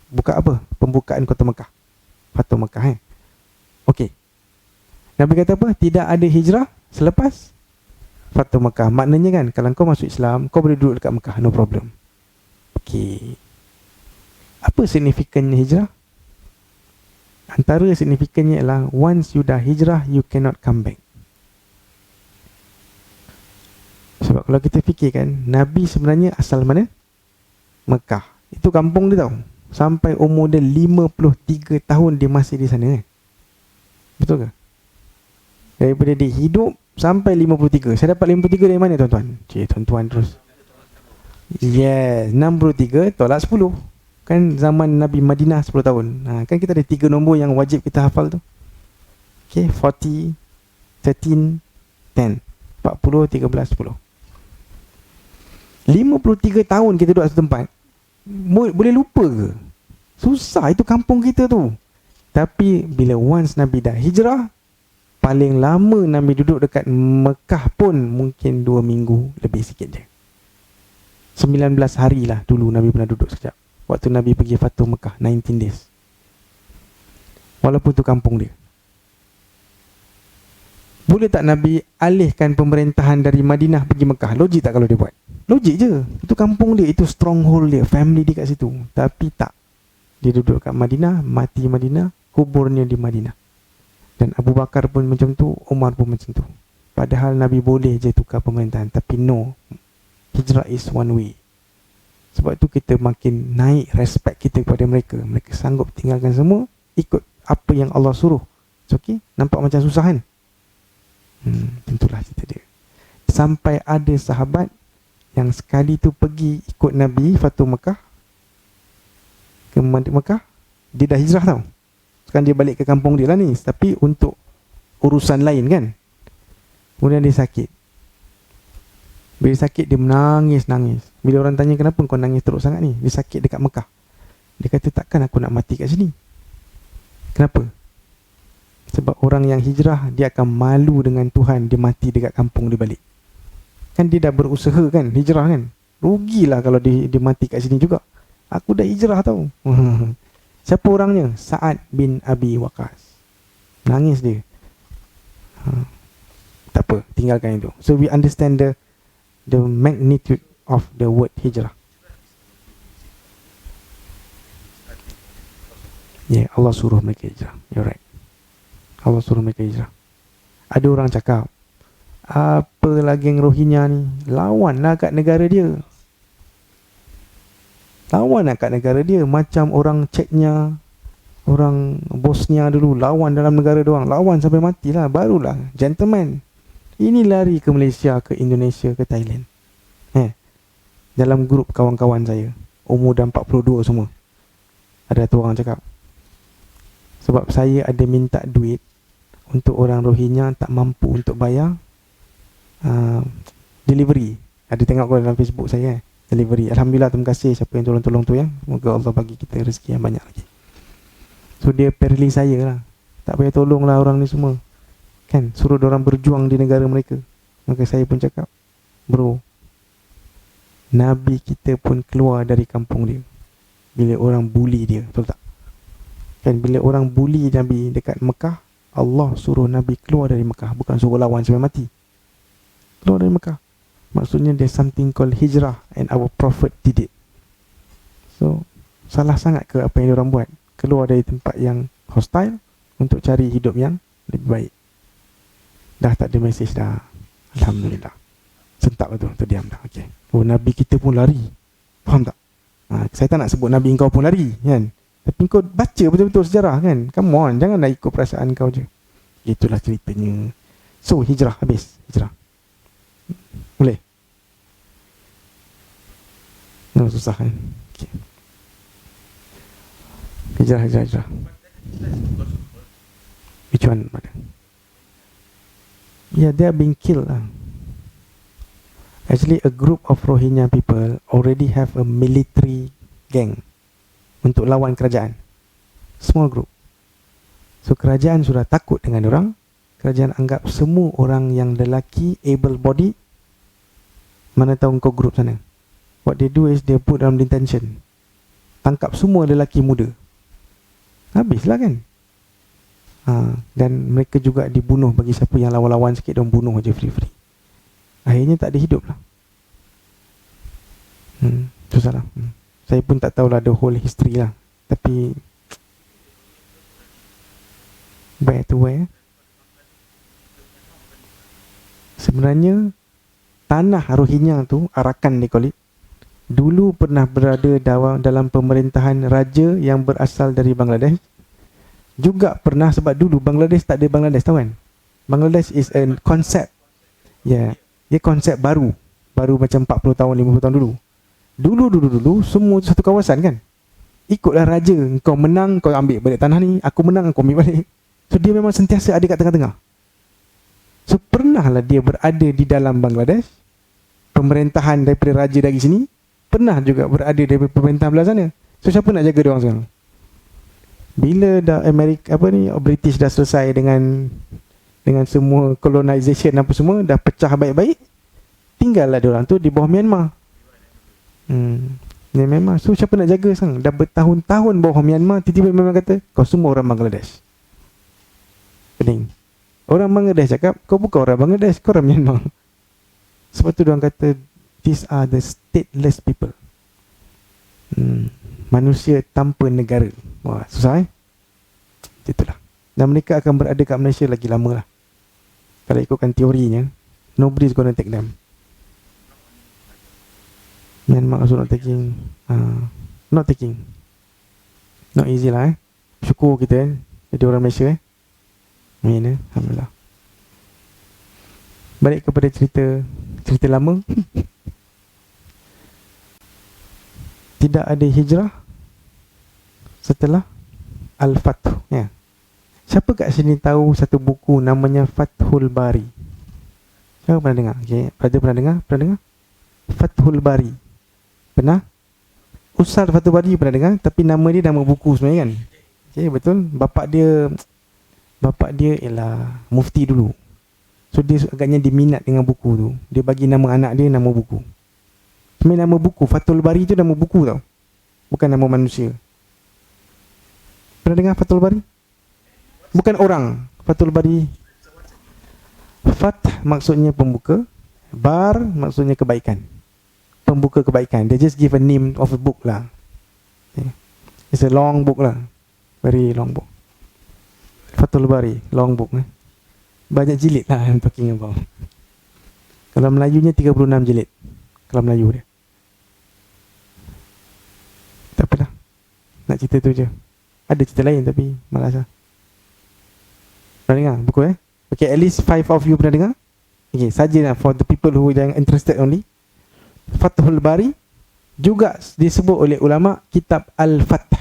Buka apa? Pembukaan kota Mekah. Fathu Mekah Okey. Nabi kata apa? Tidak ada hijrah selepas Fathu Mekah. Maknanya kan, kalau kau masuk Islam, kau boleh duduk dekat Mekah, no problem. Okey. Apa signifikannya hijrah? Antara signifikannya ialah once you dah hijrah, you cannot come back. Sebab kalau kita fikirkan, Nabi sebenarnya asal mana? Mekah. Itu kampung dia tau. Sampai umur dia 53 tahun dia masih di sana. Betul ke? Daripada dia hidup sampai 53. Saya dapat 53 dari mana tuan-tuan? Tuan-tuan terus. Yes, 63 tolak 10. Kan zaman Nabi Madinah 10 tahun. Kan kita ada 3 nombor yang wajib kita hafal tu. Okay, 40, 13, 10. 40, 13, 10. 53 tahun kita duduk satu tempat. Boleh lupa ke? Susah, itu kampung kita tu. Tapi bila once Nabi dah hijrah, paling lama Nabi duduk dekat Mekah pun mungkin 2 minggu lebih sikit je. 19 hari lah dulu Nabi pernah duduk sekejap. Waktu Nabi pergi Fathu Mekah, 19 days. Walaupun tu kampung dia. Boleh tak Nabi alihkan pemerintahan dari Madinah pergi Mekah? Logik tak kalau dia buat? Logik je. Itu kampung dia, itu stronghold dia, family dia kat situ. Tapi tak. Dia duduk kat Madinah, mati Madinah, kuburnya di Madinah. Dan Abu Bakar pun macam tu, Umar pun macam tu. Padahal Nabi boleh je tukar pemerintahan. Tapi no, hijrah is one way. Sebab tu kita makin naik respect kita kepada mereka. Mereka sanggup tinggalkan semua, ikut apa yang Allah suruh. Okay? Nampak macam susah kan? Tentulah cerita dia. Sampai ada sahabat yang sekali tu pergi ikut Nabi Fatu Mekah, ke Mekah, dia dah hijrah tau. Sekarang dia balik ke kampung dia lah ni, tapi untuk urusan lain kan. Kemudian dia sakit. Bila sakit dia menangis. Bila orang tanya kenapa kau nangis teruk sangat ni, dia sakit dekat Mekah. Dia kata takkan aku nak mati kat sini. Kenapa? Sebab orang yang hijrah, dia akan malu dengan Tuhan, dia mati dekat kampung dia balik. Kan dia dah berusaha kan, hijrah kan. Rugilah kalau dia mati kat sini juga. Aku dah hijrah tau. Siapa orangnya? Sa'ad bin Abi Waqqas. Nangis dia. Tak apa, tinggalkan itu. So we understand the magnitude of the word hijrah. Ya, Allah suruh mereka hijrah. You're right. Allah suruh mereka hijrah. Ada orang cakap, apa lagi yang Rohingya ni? Lawanlah kat negara dia. Lawanlah kat negara dia. Macam orang Chechnya, orang Bosnia dulu, lawan dalam negara doang. Lawan sampai matilah. Barulah gentleman. Ini lari ke Malaysia, ke Indonesia, ke Thailand. Dalam grup kawan-kawan saya, umur dah 42 semua. Ada tu orang cakap, sebab saya ada minta duit untuk orang Rohingya tak mampu untuk bayar delivery. Ada tengok kau dalam Facebook saya delivery. Alhamdulillah, terima kasih siapa yang tolong-tolong tu ya. Semoga Allah bagi kita rezeki yang banyak lagi. So dia perli saya lah. Tak payah tolonglah orang ni semua. Kan, suruh orang berjuang di negara mereka. Maka saya pun cakap, bro, Nabi kita pun keluar dari kampung dia bila orang bully dia, betul tak? Kan bila orang bully Nabi dekat Mekah, Allah suruh Nabi keluar dari Mekah, bukan suruh lawan sampai mati. Keluar dari Mekah. Maksudnya there's something called hijrah, and our prophet did it. So salah sangat ke apa yang orang buat? Keluar dari tempat yang hostile untuk cari hidup yang lebih baik. Dah tak ada mesej dah. Alhamdulillah. Sentak betul, terdiam dah. Okay. Oh, Nabi kita pun lari. Faham tak? Saya tak nak sebut Nabi kau pun lari kan. Tapi kau baca betul-betul sejarah kan. Come on, janganlah ikut perasaan kau je. Itulah ceritanya. So hijrah habis. Hijrah. Boleh? Susah kan? Okay. Hijrah. Which one? Yeah, they are being killed lah. Actually, a group of Rohingya people already have a military gang untuk lawan kerajaan. Small group. So kerajaan sudah takut dengan orang. Kerajaan anggap semua orang yang lelaki, able body. Mana tahu kau group sana. What they do is they put dalam detention. Tangkap semua lelaki muda. Habislah kan. Dan mereka juga dibunuh. Bagi siapa yang lawan-lawan sikit, dia bunuh aja free-free. Akhirnya tak ada hidup lah. Susah lah. Saya pun tak tahulah the whole history lah. Tapi back to where? Sebenarnya tanah Rohingya tu, Arakan they call it, dulu pernah berada dalam pemerintahan raja yang berasal dari Bangladesh. Juga pernah, sebab dulu Bangladesh tak ada Bangladesh, tahu kan? Bangladesh is a concept. Yeah. Dia konsep baru macam 40 tahun, 50 tahun dulu. Dulu semua satu kawasan kan. Ikutlah raja, kau menang kau ambil balik tanah ni, aku menang aku ambil balik. So dia memang sentiasa ada kat tengah-tengah. So pernahlah dia berada di dalam Bangladesh, pemerintahan daripada raja dari sini, pernah juga berada daripada pemerintahan belah sana. So siapa nak jaga dia orang sekarang? Bila dah British dah selesai dengan semua colonization apa semua, dah pecah baik-baik, tinggallah diorang tu di bawah Myanmar. Ni memang. So siapa nak jaga sekarang? Dah bertahun-tahun bawah Myanmar, tiba-tiba memang kata kau semua orang Bangladesh. Pening. Orang Bangladesh cakap kau bukan orang Bangladesh, kau orang Myanmar. Sebab tu diorang kata these are the stateless people. Manusia tanpa negara. Wah, susah Itulah. Dan mereka akan berada kat Malaysia lagi lama lah. Kalau ikutkan teorinya, nobody's gonna take them. Myanmar also not taking. Not taking. Not easy lah Syukur kita jadi orang Malaysia Amin Alhamdulillah. Balik kepada cerita lama. Tidak ada hijrah setelah Al-Fath Siapa kat sini tahu satu buku namanya Fathul Bari? Siapa pernah dengar? Okay. Pernah dengar? Fathul Bari. Pernah? Ustaz Fathul Bari pernah dengar, tapi nama dia nama buku sebenarnya kan? Okay, betul. Bapak dia ialah mufti dulu. So dia agaknya diminat dengan buku tu. Dia bagi nama anak dia nama buku. Sebenarnya nama buku Fathul Bari tu nama buku tau. Bukan nama manusia. Pernah dengar Fathul Bari? Bukan orang. Fathul Bari. Fath maksudnya pembuka, Bar maksudnya kebaikan. Pembuka kebaikan. They just give a name of a book lah. Okay. It's a long book lah. Very long book. Fathul Bari, long book Banyak jilid lah I'm talking about. Kalau Melayunya 36 jilid. Kalau Melayu dia. Tak apalah. Nak cerita tu je. Ada cerita lain tapi malas lah. Pernah dengar buku Okay, at least 5 of you pernah dengar. Okay, sajalah for the people who are interested only. Fathul Bari juga disebut oleh ulama kitab Al-Fath.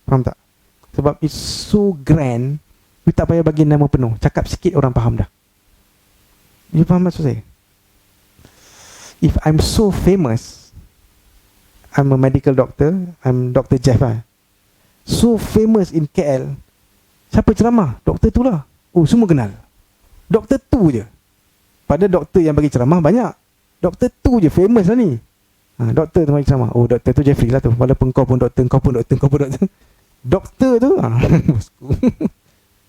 Faham tak? Sebab it's so grand, you tak payah bagi nama penuh. Cakap sikit orang faham dah. You faham maksud saya? If I'm so famous, I'm a medical doctor, I'm Dr. Jeff so famous in KL, siapa ceramah? Doktor tu lah. Oh, semua kenal. Doktor tu je. Pada doktor yang bagi ceramah banyak. Doktor tu je famous lah ni. Doktor tu bagi ceramah. Oh, doktor tu Jeffrey lah tu. Walaupun kau pun doktor, kau pun doktor, kau pun doktor. Doktor tu bosku.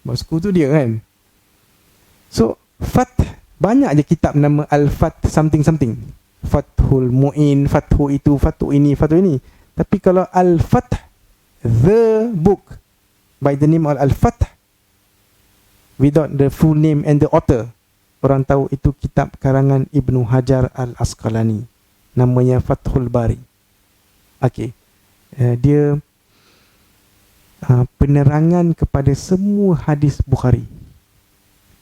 Bosku tu dia kan. So Fath, banyak je kitab nama Al-Fath something. Fathul Mu'in, Fathu itu, Fathu ini. Tapi kalau Al-Fath, the book by the name of Al-Fath, without the full name and the author, orang tahu itu kitab karangan Ibnu Hajar Al-Asqalani. Namanya Fathul Bari. Okay. Dia penerangan kepada semua hadis Bukhari.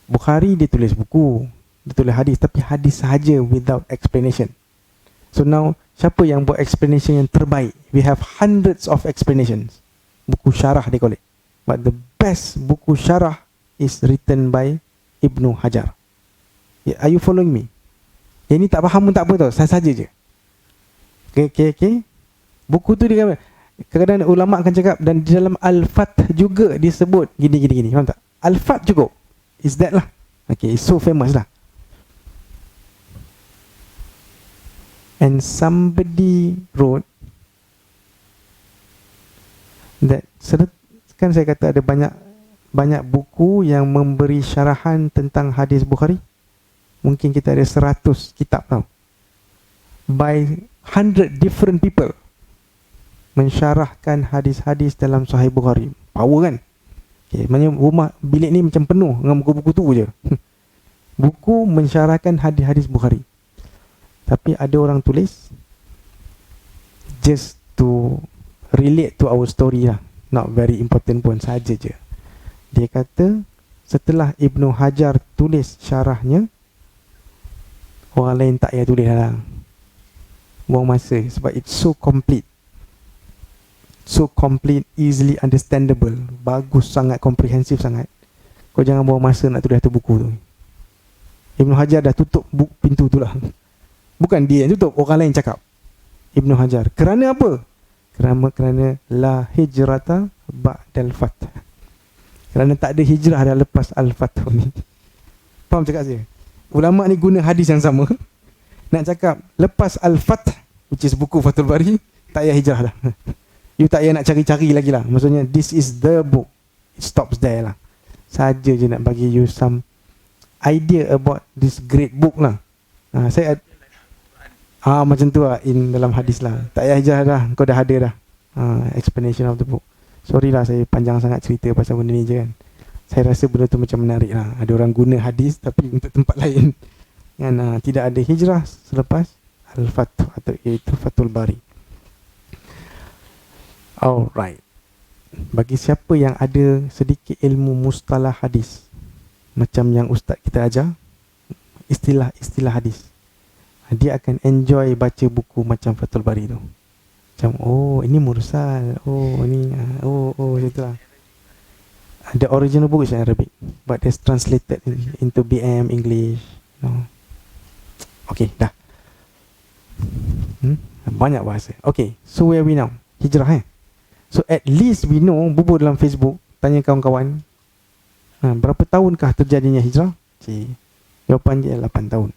Bukhari dia tulis buku, dia tulis hadis, tapi hadis sahaja without explanation. So now, siapa yang buat explanation yang terbaik? We have hundreds of explanations. Buku syarah dia call it. But the best buku syarah is written by Ibnu Hajar. Are you following me? Yang ni tak faham pun tak apa tau, saya saja je. Okay. Buku tu dia kadang-kadang ulama akan cakap, dan di dalam Al-Fath juga disebut gini. Faham tak? Al-Fath cukup. Is that lah. Okay, it's so famous lah. And somebody wrote that, kan saya kata ada banyak buku yang memberi syarahan tentang hadis Bukhari. Mungkin kita ada 100 kitab tau, by 100 different people mensyarahkan hadis-hadis dalam Sahih Bukhari. Power kan? Okay, maknanya rumah bilik ni macam penuh dengan buku-buku tu je. Buku mensyarahkan hadis-hadis Bukhari. Tapi ada orang tulis just to relate to our story lah. Not very important pun, saja je. Dia kata setelah Ibnu Hajar tulis syarahnya, orang lain tak payah tulis lah. Buang masa. Sebab it's so complete. So complete, easily understandable. Bagus sangat, komprehensif sangat. Kau jangan buang masa nak tulis satu buku tu. Ibnu Hajar dah tutup pintu tu lah. Bukan dia yang tutup, orang lain cakap. Ibnu Hajar. Kerana apa? Kerana la hijrata ba'dal fath. Kerana tak ada hijrah dah lepas Al-Fath ni. Faham cakap saya? Ulama ni guna hadis yang sama nak cakap lepas Al-Fath, which is buku Fathul Bari, tak payah hijrah dah. You tak payah nak cari-cari lagi lah. Maksudnya this is the book. It stops there lah. Saja je nak bagi you some idea about this great book lah. Saya macam tu lah in dalam hadis lah. Tak payah hijrah dah, kau dah ada dah explanation of the book. Sorry lah saya panjang sangat cerita pasal benda ni je kan. Saya rasa benda tu macam menarik lah. Ada orang guna hadis tapi untuk tempat lain. Kan, tidak ada hijrah selepas Al-Fath atau iaitu Fathul Bari. Alright. Bagi siapa yang ada sedikit ilmu mustalah hadis, macam yang ustaz kita ajar, istilah-istilah hadis, dia akan enjoy baca buku macam Fathul Bari tu. Macam, oh ini mursal, oh ini, macam tu lah. The original book is in Arabic, but it's translated into BM English. Okay, dah. Banyak bahasa. Okay, so where are we now? Hijrah So at least we know, bubur dalam Facebook, tanya kawan-kawan, berapa tahunkah terjadinya hijrah? Jawapan dia 8 tahun.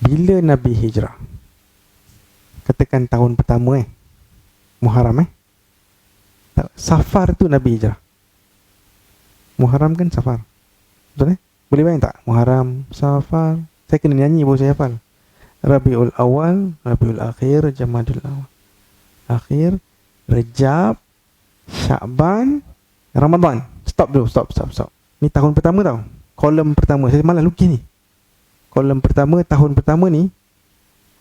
Bila Nabi hijrah? Katakan tahun pertama Muharram Safar tu Nabi hijrah. Muharram kan Safar. Betul Boleh bayang tak? Muharram, Safar. Saya kena nyanyi baru saya hafal. Rabiul Awal, Rabiul Akhir, Jamadul Akhir, Rejab, Sya'ban, Ramadan. Stop dulu, stop. Ni tahun pertama tau. Kolom pertama, saya malah lukis ni. Kolom pertama, tahun pertama ni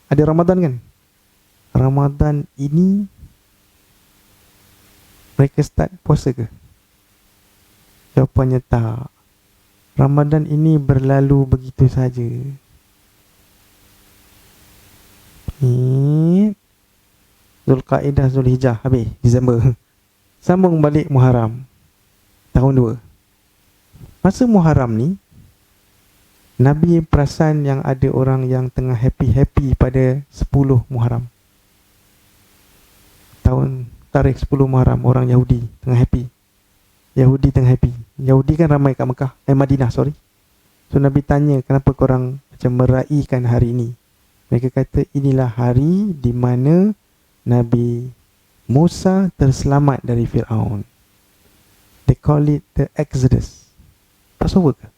ada Ramadan kan? Ramadan ini mereka start puasa ke? Jawapannya tak. Ramadan ini berlalu begitu saja. Ni Zulqaidah, Zulhijjah, habis Disember. Sambung balik Muharram, tahun 2. Masa Muharram ni Nabi perasan yang ada orang yang tengah happy-happy pada 10 Muharram. Tarikh 10 Muharram, orang Yahudi tengah happy. Yahudi tengah happy. Yahudi kan ramai kat Mekah, Madinah, sorry. So Nabi tanya, kenapa korang macam meraihkan hari ini? Mereka kata, inilah hari di mana Nabi Musa terselamat dari Fir'aun. They call it the Exodus. Passover ke?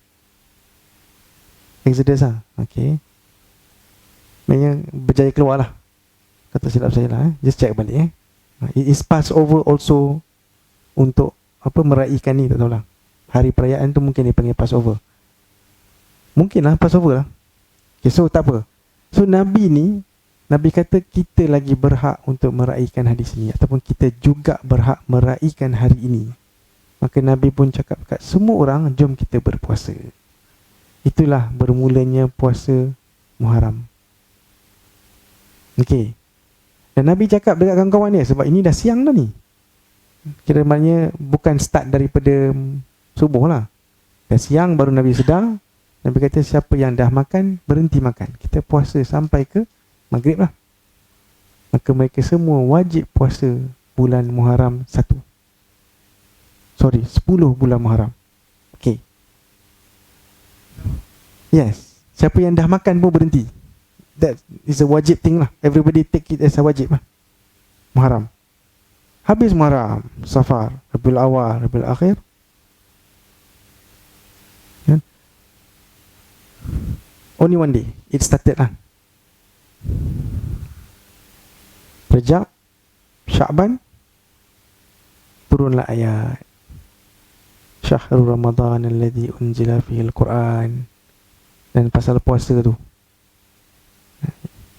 Exodus lah. Okay. Maksudnya berjaya keluar lah. Kata silap saya lah. Just check balik It is Passover also untuk meraihkan ni, tak tahulah. Hari perayaan tu mungkin dipanggil Passover. Mungkin lah Passover lah. Okay, so tak apa. So Nabi kata kita lagi berhak untuk meraihkan hadis ini, ataupun kita juga berhak meraihkan hari ini. Maka Nabi pun cakap kat semua orang, jom kita berpuasa. Itulah bermulanya puasa Muharram. Okay. Dan Nabi cakap dekat kawan-kawan dia, sebab ini dah siang dah ni. Kira maknanya bukan start daripada subuh lah. Dah siang baru Nabi sedar. Nabi kata siapa yang dah makan, berhenti makan. Kita puasa sampai ke Maghrib lah. Maka mereka semua wajib puasa bulan Muharram 1. 10 bulan Muharram. Okay. Yes. Siapa yang dah makan pun berhenti. That is a wajib thing lah. Everybody take it as a wajib lah. Muharram. Habis Muharram, Safar, Rabiul Awal, Rabiul Akhir. Only one day it started lah. Rejab, Sya'ban, turunlah ayat Syahrul Ramadan alladhi unzila fihil Quran. Dan pasal puasa tu,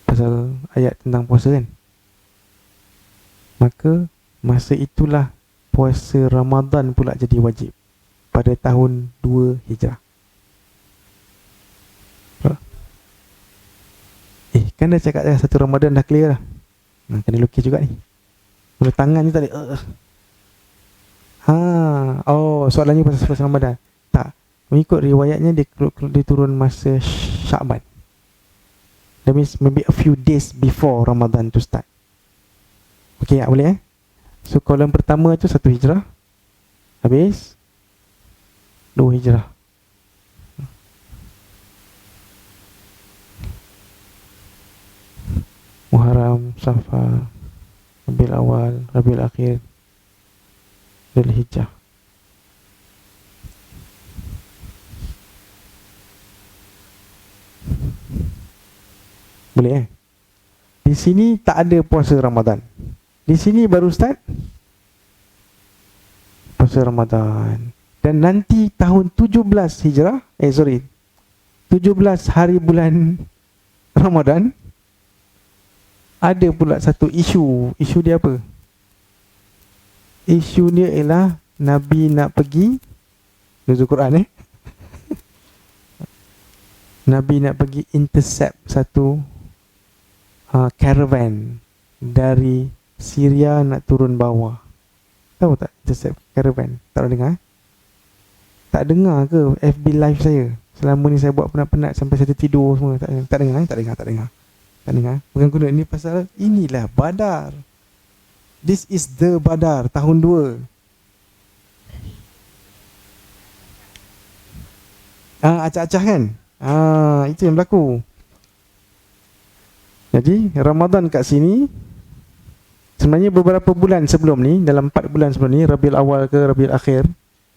pasal ayat tentang puasa kan. Maka masa itulah puasa Ramadan pula jadi wajib pada tahun 2 Hijrah. Kan dah cakap dah 1 Ramadan dah clear dah. Kena lukis juga ni. Mula tangan ni tak ada. Soalannya pasal 1 Ramadan. Tak. Mengikut riwayatnya dia turun masa Sya'ban. That means maybe a few days before Ramadan to start. Okay, boleh So kolom pertama tu 1 Hijrah. Habis 2 Hijrah. Muharram, Safar, Rabiul Awal, Rabiul Akhir, Zulhijjah. Boleh Di sini tak ada puasa Ramadan. Di sini baru start puasa Ramadan. Dan nanti tahun 17 Hijrah, 17 hari bulan Ramadan, ada pula satu isu. Isu dia apa? Isu dia ialah Nabi nak pergi nuzul Quran Nabi nak pergi intercept satu caravan dari Syria nak turun bawah. Tahu tak intercept caravan? Tak dengar? Tak dengar ke FB live saya? Selama ni saya buat penat-penat sampai saya tertidur semua. Tak dengar? Tak dengar. Bukan guna ni pasal inilah Badar. This is the Badar tahun 2. Acah-acah kan? Itu yang berlaku. Jadi Ramadan kat sini sebenarnya beberapa bulan sebelum ni, dalam 4 bulan sebelum ni, Rabiul Awal ke Rabiul Akhir,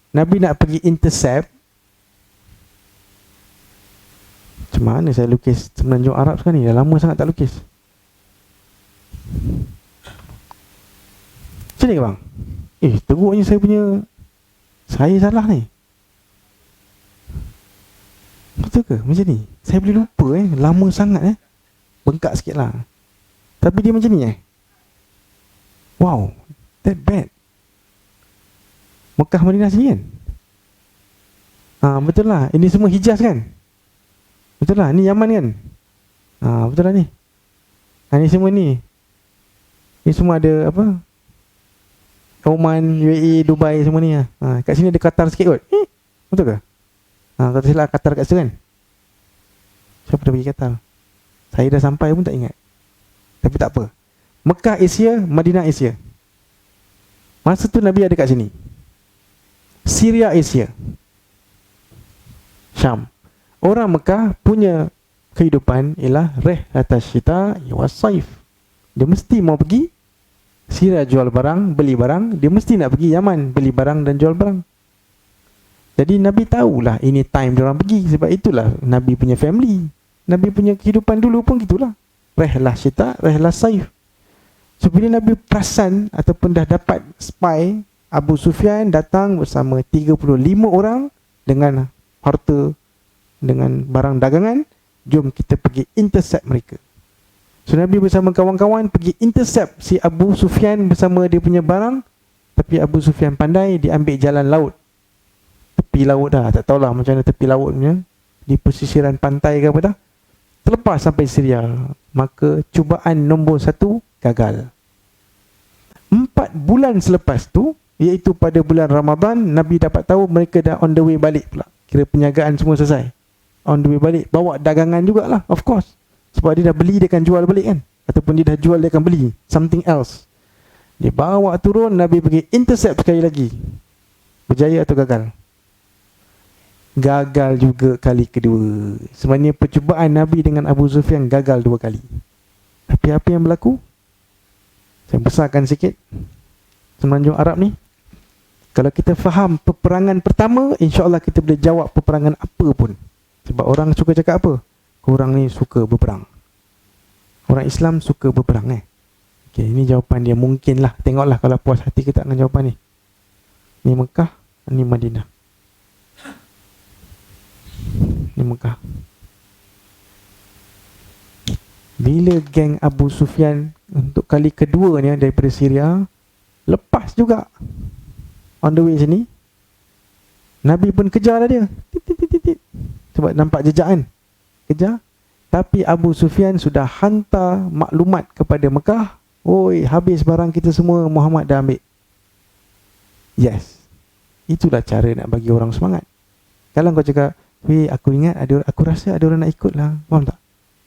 Nabi nak pergi intercept. Macam mana saya lukis Semenanjung Arab sekarang ni? Dah lama sangat tak lukis. Macam ni ke bang? Teruknya saya punya. Saya salah ni. Betul ke? Macam ni? Saya boleh lupa lama sangat bengkak sikit lah. Tapi dia macam ni Wow, that bad. Mekah Madinah sini kan? Betul lah. Ini semua Hijaz kan? Betul lah. Ni Yaman kan? Betul lah ni. Ni semua ni. Ni semua ada apa? Oman, UAE, Dubai semua ni kat sini ada Qatar sikit kot. Betul ke? Kalau tak silap Qatar kat situ kan? Siapa dah pergi Qatar? Saya dah sampai pun tak ingat. Tapi tak apa. Mekah Asia, Madinah Asia. Masa tu Nabi ada kat sini. Syria Asia, Syam. Orang Mekah punya kehidupan ialah rihlatas syita wa saif. Dia mesti mau pergi Syria jual barang, beli barang. Dia mesti nak pergi Yaman beli barang dan jual barang. Jadi Nabi tahulah ini time dia orang pergi. Sebab itulah Nabi punya family, Nabi punya kehidupan dulu pun gitulah. Rihlah syita, rihlah saif. So bila Nabi perasan ataupun dah dapat spy, Abu Sufyan datang bersama 35 orang dengan harta, dengan barang dagangan. Jom kita pergi intercept mereka. So Nabi bersama kawan-kawan pergi intercept si Abu Sufyan bersama dia punya barang. Tapi Abu Sufyan pandai, dia ambil jalan laut, tepi laut dah. Tak tahulah macam mana tepi laut punya, di pesisiran pantai ke apa dah. Terlepas sampai Syria. Maka cubaan nombor 1 gagal. 4 bulan selepas tu, iaitu pada bulan Ramadan, Nabi dapat tahu mereka dah on the way balik pula. Kira penjagaan semua selesai, on the way balik. Bawa dagangan jugalah, of course. Sebab dia dah beli, dia akan jual balik kan. Ataupun dia dah jual, dia akan beli something else. Dia bawa turun, Nabi pergi intercept sekali lagi. Berjaya atau gagal? Gagal juga kali kedua. Sebenarnya percubaan Nabi dengan Abu Sufyan gagal 2 kali. Tapi apa yang berlaku? Saya besarkan sikit Semenanjung Arab ni. Kalau kita faham peperangan pertama, insya-Allah kita boleh jawab peperangan apa pun. Sebab orang suka cakap apa? Korang ni suka berperang. Orang Islam suka berperang Okey, ini jawapan dia mungkinlah. Tengoklah kalau puas hati kita dengan jawapan ni. Ni Mekah, ni Madinah. Ni Mekah. Bila geng Abu Sufyan untuk kali kedua ni daripada Syria lepas juga on the way sini, Nabi pun kejar lah dia. Sebab nampak jejak kan, kejar. Tapi Abu Sufyan sudah hantar maklumat kepada Mekah, oi, habis barang kita semua, Muhammad dah ambil. Yes, itulah cara nak bagi orang semangat. Kalau kau cakap, weh, aku ingat aku rasa ada orang nak ikut lah, faham tak?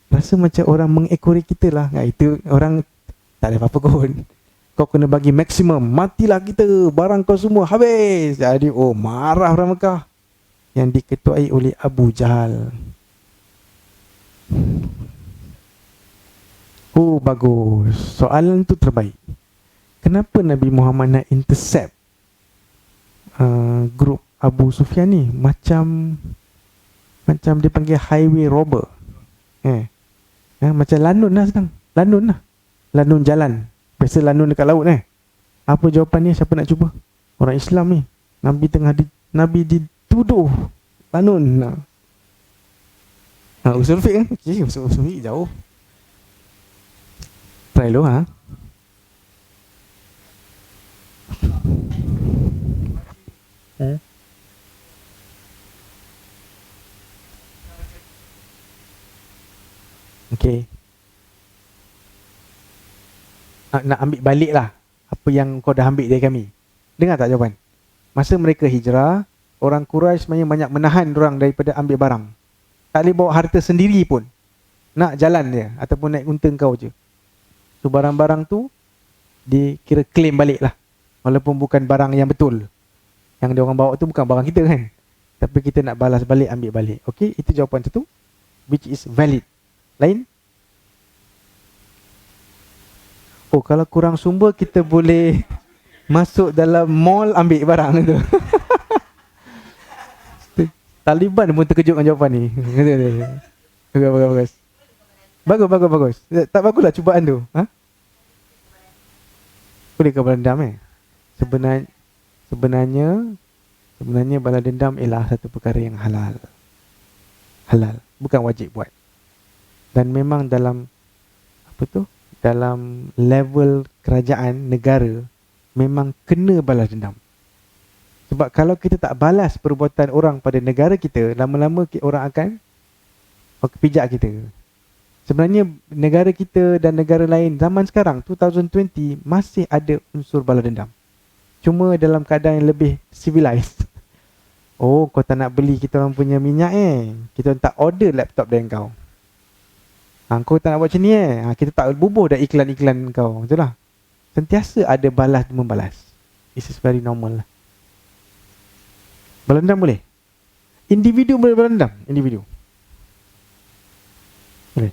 Rasa macam orang mengekori kita lah. Itu orang tak ada apa-apa pun. Kau kena bagi maksimum. Matilah kita, barang kau semua habis. Jadi marah orang Mekah yang diketuai oleh Abu Jahal. Bagus. Soalan tu terbaik. Kenapa Nabi Muhammad nak intercept grup Abu Sufyan ni? Macam dia panggil highway robber. Macam lanun lah sekarang. Lanun jalan. Biasa lanun dekat laut Apa jawapan ni? Siapa nak cuba? Orang Islam ni. Nabi dituduh lanun. Usul fiqh kan? Okay, usul fiqh jauh. Try dulu Okay. Nak ambil balik lah apa yang kau dah ambil dari kami. Dengar tak jawapan? Masa mereka hijrah, orang Quraisy sebenarnya banyak menahan orang daripada ambil barang. Tak boleh bawa harta sendiri pun. Nak jalan je ataupun naik unta kau je. So barang-barang tu dikira claim balik lah. Walaupun bukan barang yang betul. Yang dia orang bawa tu bukan barang kita kan. Tapi kita nak balas balik, ambil balik. Okay, itu jawapan satu, which is valid. Lain? Oh, kalau kurang sumber kita boleh masuk dalam mall ambil barang tu. Taliban pun terkejut dengan jawapan ni. Bagus. Bagus. Tak baguslah cubaan tu. Boleh ke balas dendam Sebenarnya balas dendam ialah satu perkara yang halal. Bukan wajib buat. Dan memang dalam dalam level kerajaan, negara, memang kena balas dendam. Sebab kalau kita tak balas perbuatan orang pada negara kita, lama-lama orang akan pijak kita. Sebenarnya negara kita dan negara lain zaman sekarang 2020 masih ada unsur balas dendam. Cuma dalam keadaan yang lebih civilized. Oh, kau tak nak beli kita orang punya minyak kita tak order laptop dari kau. Kau tak nak buat macam ni kita tak bubuh dah iklan-iklan kau. Betul lah. Sentiasa ada balas membalas. This is very normal lah. Balas dendam boleh? Individu boleh balas dendam? Individu boleh.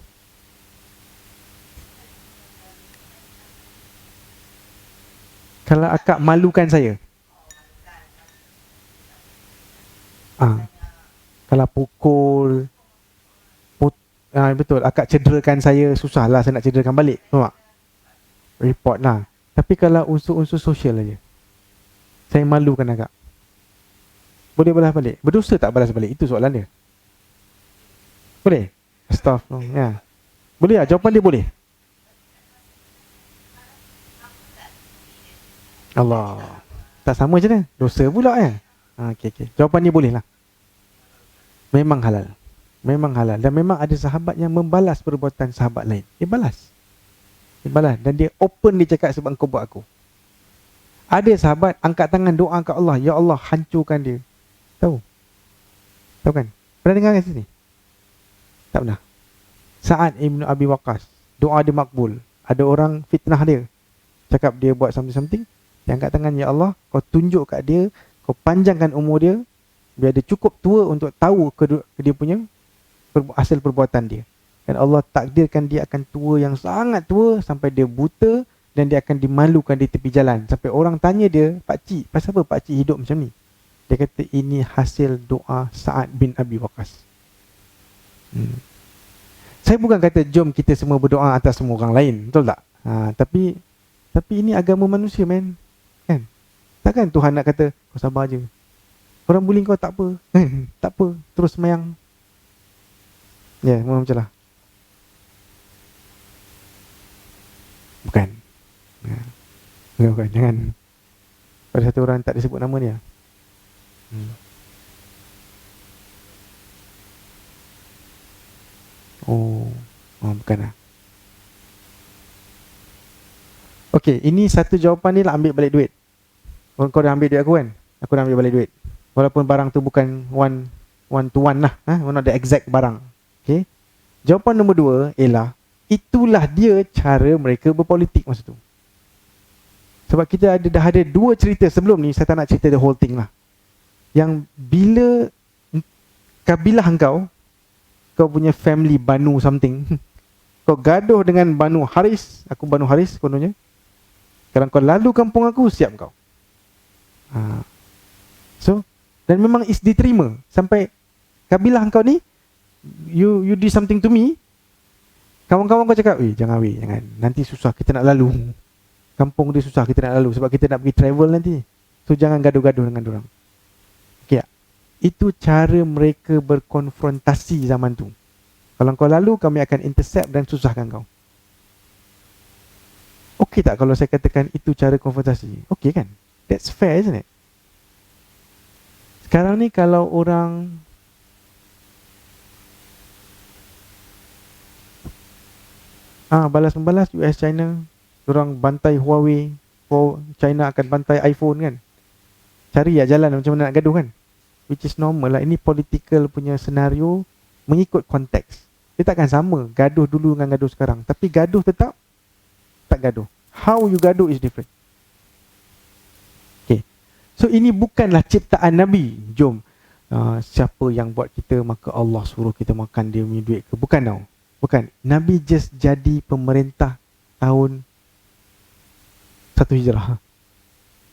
Kalau akak malukan saya, kalau pukul, betul, akak cederakan saya, susahlah saya nak cederakan balik. Tahu tak? Report lah. Tapi kalau unsur-unsur sosial aja, saya malukan akak, boleh balas balik? Berdosa tak balas balik? Itu soalan dia. Boleh? Astaghfirullah. Boleh lah, jawapan dia boleh. Allah. Tak sama je dah. Dosa pula okay. Jawapan dia boleh lah. Memang halal. Dan memang ada sahabat yang membalas perbuatan sahabat lain. Dia balas. Dan dia open, dia cakap sebab engkau buat aku. Ada sahabat angkat tangan doa kat Allah, ya Allah hancurkan dia. Tahu kan? Pernah dengar kat sini? Tak pernah. Sa'ad ibn Abi Waqqas, doa dia makbul. Ada orang fitnah dia, cakap dia buat something. Dia angkat tangan, ya Allah, kau tunjuk kat dia, kau panjangkan umur dia, biar dia cukup tua untuk tahu dia punya asal perbuatan dia. Dan Allah takdirkan dia akan tua yang sangat tua, sampai dia buta, dan dia akan dimalukan di tepi jalan. Sampai orang tanya dia, pakcik, pasal apa pakcik hidup macam ni? Dia kata, ini hasil doa Sa'ad bin Abi Waqqas. Saya bukan kata jom kita semua berdoa atas semua orang lain, betul tak? Tapi ini agama manusia, man. Kan? Takkan Tuhan nak kata, kau sabar je, orang bully kau tak apa, tak apa, terus semayang. Macam lah. Bukan. Jangan. Pada satu orang tak disebut nama dia. Bukan lah. Okey, ini satu jawapan ni lah, ambil balik duit. Kau dah ambil duit aku kan? Aku dah ambil balik duit. Walaupun barang tu bukan one to one lah, not the exact barang. Okay. Jawapan nombor 2 ialah, itulah dia cara mereka berpolitik masa tu. Sebab kita dah ada 2 cerita sebelum ni, saya tak nak cerita the whole thing lah. Yang bila kabilah kau punya family Banu something, kau gaduh dengan Banu Haris, aku Banu Haris kononnya, kalau kau lalu kampung aku, siap kau. So, dan memang is diterima. Sampai kabilah kau ni, you do something to me, kawan-kawan kau cakap, jangan, nanti susah kita nak lalu. Kampung dia susah kita nak lalu sebab kita nak pergi travel nanti. So jangan gaduh-gaduh dengan diorang. Okay, itu cara mereka berkonfrontasi zaman tu. Kalau kau lalu, kami akan intercept dan susahkan kau. Okey tak kalau saya katakan itu cara konfrontasi? Okey kan? That's fair, isn't it? Sekarang ni kalau orang balas-membalas US China, orang bantai Huawei, China akan bantai iPhone kan. Cari ya jalan macam mana nak gaduh kan. Which is normal lah. Ini political punya senario mengikut konteks. Dia takkan sama gaduh dulu dengan gaduh sekarang. Tapi gaduh tetap tak gaduh. How you gaduh is different. Okay. So ini bukanlah ciptaan Nabi. Jom, siapa yang buat kita, maka Allah suruh kita makan dia punya duit ke. Bukan tau. Bukan. Nabi just jadi pemerintah tahun 1 Hijrah.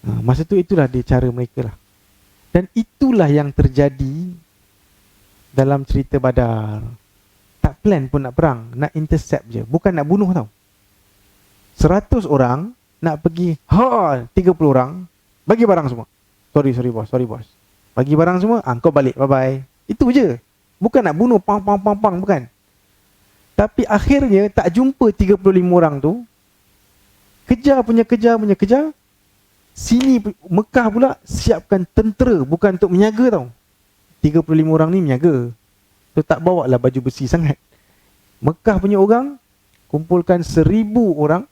Masa tu itulah dia cara mereka lah. Dan itulah yang terjadi dalam cerita Badar. Tak plan pun nak perang, nak intercept je. Bukan nak bunuh tau. 100 orang nak pergi 30 orang, bagi barang semua. Sorry bos. Bagi barang semua, kau balik, bye-bye. Itu je. Bukan nak bunuh, pang, bukan. Tapi akhirnya tak jumpa 35 orang tu. Kejar. Sini Mekah pula siapkan tentera, bukan untuk menyaga tau. 35 orang ni menyaga. So tak bawa lah baju besi sangat. Mekah punya orang kumpulkan 1000 orang.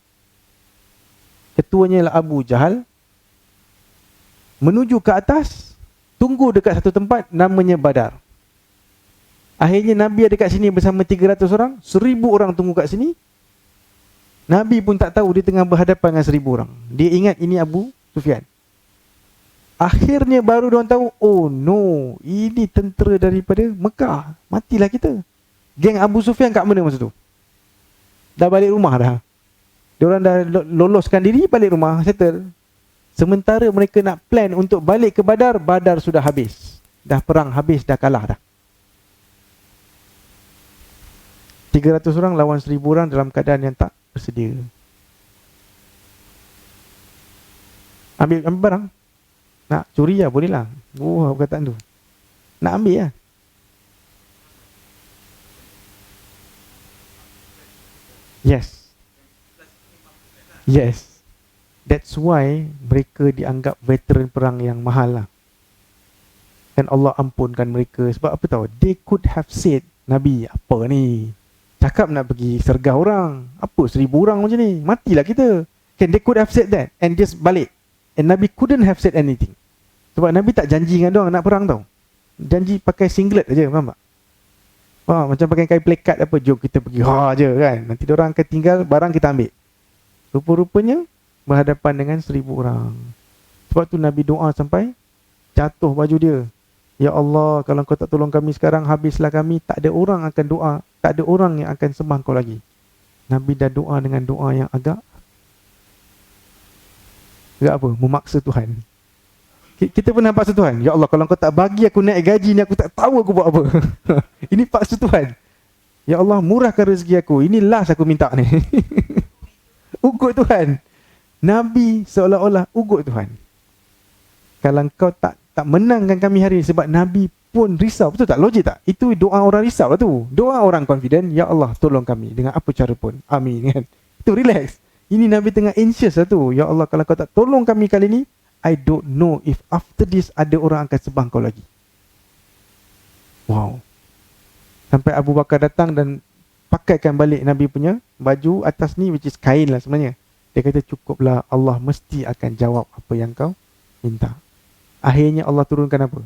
Ketuanya lah Abu Jahal. Menuju ke atas, tunggu dekat satu tempat namanya Badar. Akhirnya Nabi ada kat sini bersama 300 orang. 1000 orang tunggu kat sini. Nabi pun tak tahu dia tengah berhadapan dengan 1000 orang. Dia ingat ini Abu Sufyan. Akhirnya baru diorang tahu, oh no, ini tentera daripada Mekah. Matilah kita. Geng Abu Sufyan kat mana masa tu? Dah balik rumah dah. Diorang dah loloskan diri, balik rumah, settle. Sementara mereka nak plan untuk balik ke Badar, Badar sudah habis. Dah perang habis, dah kalah dah. 300 orang lawan 1000 orang dalam keadaan yang tak bersedia. Ambil barang. Nak curi lah, boleh lah. Perkataan tu. Nak ambil lah. Yes. That's why mereka dianggap veteran perang yang mahal lah. Dan Allah ampunkan mereka. Sebab apa tahu? They could have said, Nabi, apa ni? Cakap nak pergi sergah orang. Apa 1000 orang macam ni? Matilah kita. Kan they could have said that and just balik. And Nabi couldn't have said anything. Sebab Nabi tak janji dengan diorang nak perang tau. Janji pakai singlet aja, faham tak? Macam pakai kain plekat apa, jom kita pergi je kan. Nanti diorang akan tinggal, barang kita ambil. Rupa-rupanya berhadapan dengan 1000 orang. Sebab tu Nabi doa sampai jatuh baju dia. Ya Allah, kalau kau tak tolong kami sekarang, habislah kami. Tak ada orang akan doa, tak ada orang yang akan sembah kau lagi. Nabi dah doa dengan doa yang agak apa? Memaksa Tuhan. Kita pernah paksa Tuhan. Ya Allah, kalau kau tak bagi aku naik gaji ni, aku tak tahu aku buat apa. Ini paksa Tuhan. Ya Allah, murahkan rezeki aku. Ini last aku minta ni. Ugut Tuhan. Nabi seolah-olah ugut Tuhan. Kalau kau tak menangkan kami hari ini, sebab Nabi pun risau. Betul tak? Logik tak? Itu doa orang risau lah tu. Doa orang confident. Ya Allah, tolong kami dengan apa cara pun. Amin kan. Itu relax. Ini Nabi tengah anxious lah tu. Ya Allah, kalau kau tak tolong kami kali ni, I don't know if after this ada orang akan sembah kau lagi. Wow. Sampai Abu Bakar datang dan pakaikan balik Nabi punya baju atas ni, which is kain lah sebenarnya. Dia kata cukuplah, Allah mesti akan jawab apa yang kau minta. Akhirnya Allah turunkan apa?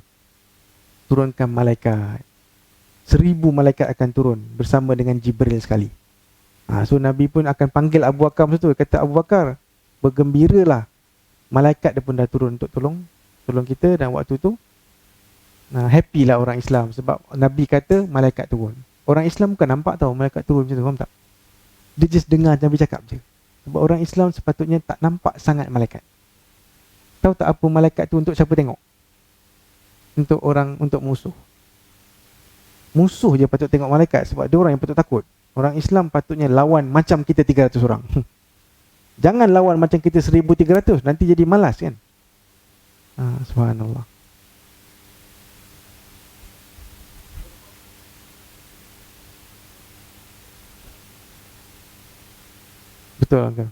Turunkan malaikat. 1000 malaikat akan turun bersama dengan Jibril sekali. So Nabi pun akan panggil Abu Bakar masa tu. Kata Abu Bakar, bergembiralah. Malaikat dia pun dah turun untuk tolong kita. Dan waktu tu happy lah orang Islam. Sebab Nabi kata malaikat turun. Orang Islam bukan nampak tahu malaikat turun macam tu, faham tak? Dia just dengar Nabi cakap je. Sebab orang Islam sepatutnya tak nampak sangat malaikat. Tahu tak apa malaikat tu untuk siapa tengok? Untuk orang, untuk musuh. Musuh je patut tengok malaikat sebab dia orang yang patut takut. Orang Islam patutnya lawan macam kita 300 orang. Jangan lawan macam kita 1,300, nanti jadi malas kan. Subhanallah. Betul kan?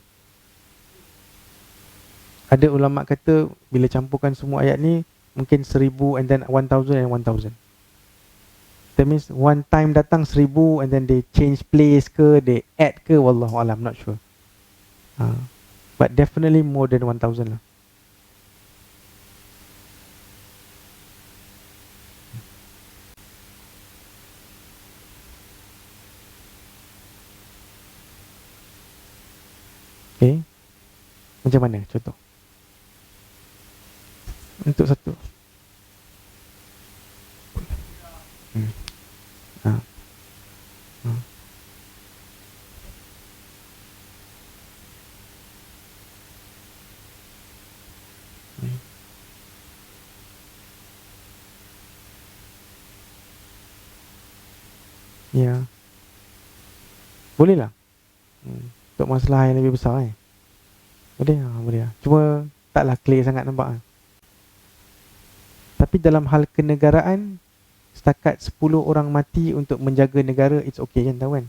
Ada ulama kata bila campurkan semua ayat ni mungkin 1,000 and then 1,000 and 1,000. That means one time datang 1,000 and then they change place ke, they add ke, wallahu alam, not sure. But definitely more than 1,000 lah. Okay. Macam mana contoh? Untuk satu. Ya. Boleh lah. Untuk masalah yang lebih besar boleh lah, boleh lah. Cuma taklah clear sangat nampak. Tapi dalam hal kenegaraan, setakat 10 orang mati untuk menjaga negara, it's okay kan, tahu kan?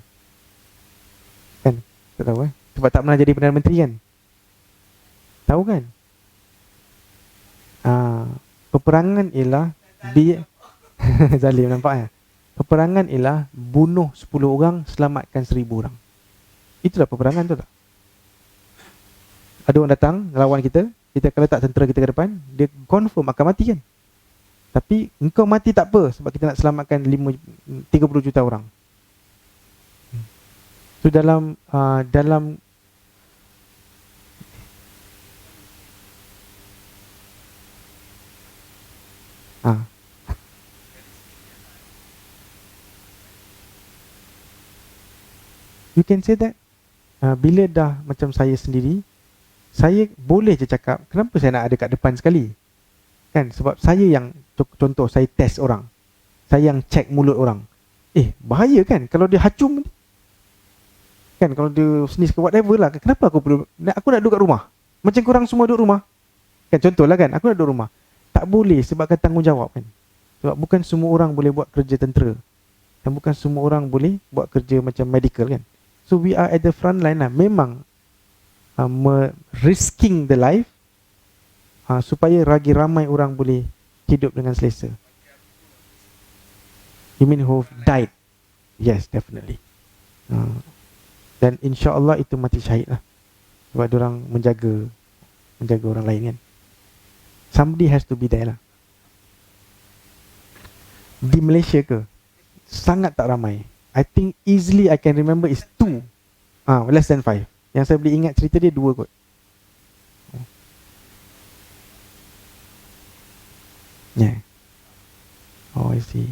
Kan? Tak tahu sebab tak pernah jadi Perdana Menteri kan? Tahu kan? Peperangan ialah Zalim nampak Peperangan ialah bunuh 10 orang, selamatkan 1,000 orang. Itulah peperangan, tu tak? Ada orang datang lawan kita, kita akan letak tentera kita ke depan, dia confirm akan mati kan? Tapi engkau mati tak apa, sebab kita nak selamatkan 30 juta orang. So dalam you can say that bila dah macam saya sendiri, saya boleh je cakap, kenapa saya nak ada kat depan sekali? Kan, sebab saya yang, contoh saya test orang, saya yang check mulut orang. Bahaya kan kalau dia hacum kan, kalau dia sneeze ke whatever lah. Kenapa aku nak duduk kat rumah macam korang semua duduk rumah kan? Contohlah kan, aku nak duduk rumah. Tak boleh, sebabkan tanggungjawab kan. Sebab bukan semua orang boleh buat kerja tentera, dan bukan semua orang boleh buat kerja macam medical kan. So we are at the front line lah. Memang risking the life supaya lagi ramai orang boleh hidup dengan selesa. You mean who died? Yes, definitely. Dan insya-Allah itu mati syahid lah, sebab diorang menjaga orang lain kan. Somebody has to be there lah. Di Malaysia ke, sangat tak ramai. I think easily I can remember is 2, less than 5. Yang saya boleh ingat cerita dia 2 kot. I see.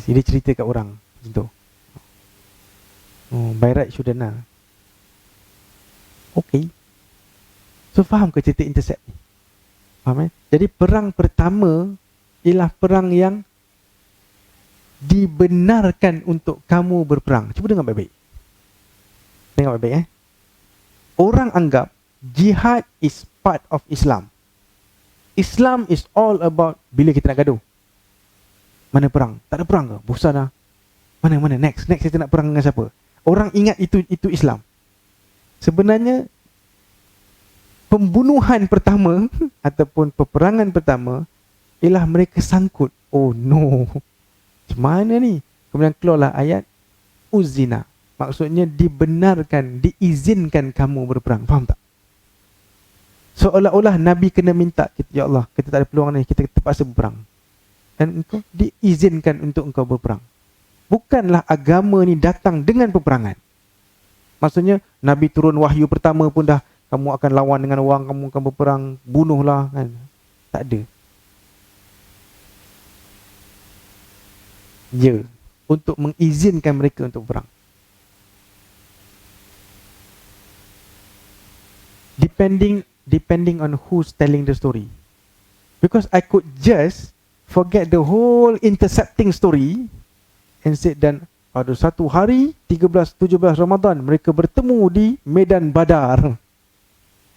Dia cerita kat orang macam tu. By right shouldn't lah. Okay. So faham ke cerita intercept ni? Faham Jadi perang pertama ialah perang yang dibenarkan untuk kamu berperang. Cuba dengar baik-baik. Dengar baik-baik Orang anggap jihad is part of Islam. Islam is all about bila kita nak gaduh. Mana perang? Tak ada perang ke? Bosan lah. Mana next kita nak perang dengan siapa? Orang ingat itu Islam. Sebenarnya pembunuhan pertama ataupun peperangan pertama ialah mereka sangkut. Oh no. Macam mana ni? Kemudian keluarlah ayat uzina. Maksudnya dibenarkan, diizinkan kamu berperang. Faham tak? Seolah-olah Nabi kena minta, ya Allah, kita tak ada peluang ni, kita terpaksa berperang. Dan engkau diizinkan untuk engkau berperang. Bukanlah agama ni datang dengan peperangan. Maksudnya Nabi turun wahyu pertama pun dah, kamu akan lawan dengan orang, kamu akan berperang, bunuhlah kan. Tak ada. Untuk mengizinkan mereka untuk berperang. Depending on who's telling the story. Because I could just forget the whole intercepting story and say, dan pada satu hari 13-17 Ramadan mereka bertemu di Medan Badar.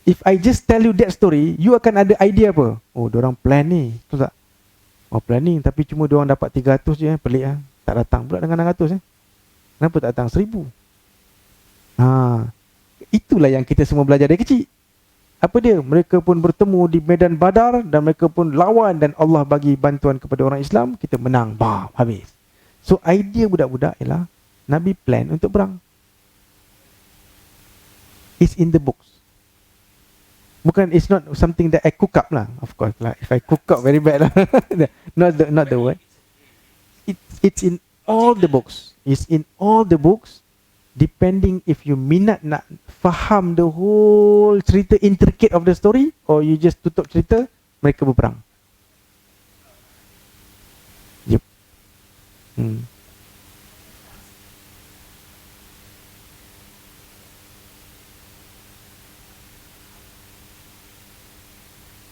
If I just tell you that story, you akan ada idea apa? Oh, diorang plan ni, betul tak? Oh, planning, tapi cuma diorang dapat 300 je, pelik lah. Tak datang pula dengan 600 Kenapa tak datang 1000? Itulah yang kita semua belajar dari kecil. Apa dia? Mereka pun bertemu di Medan Badar dan mereka pun lawan dan Allah bagi bantuan kepada orang Islam, kita menang. Bam, habis. So idea budak-budak ialah Nabi plan untuk perang. It's in the books. Bukan, it's not something that I cook up lah. Of course lah. If I cook up, very bad lah. not the word. It's in all the books. It's in all the books. Depending if you minat nak faham the whole cerita intricate of the story, or you just tutup cerita, mereka berperang. Yep.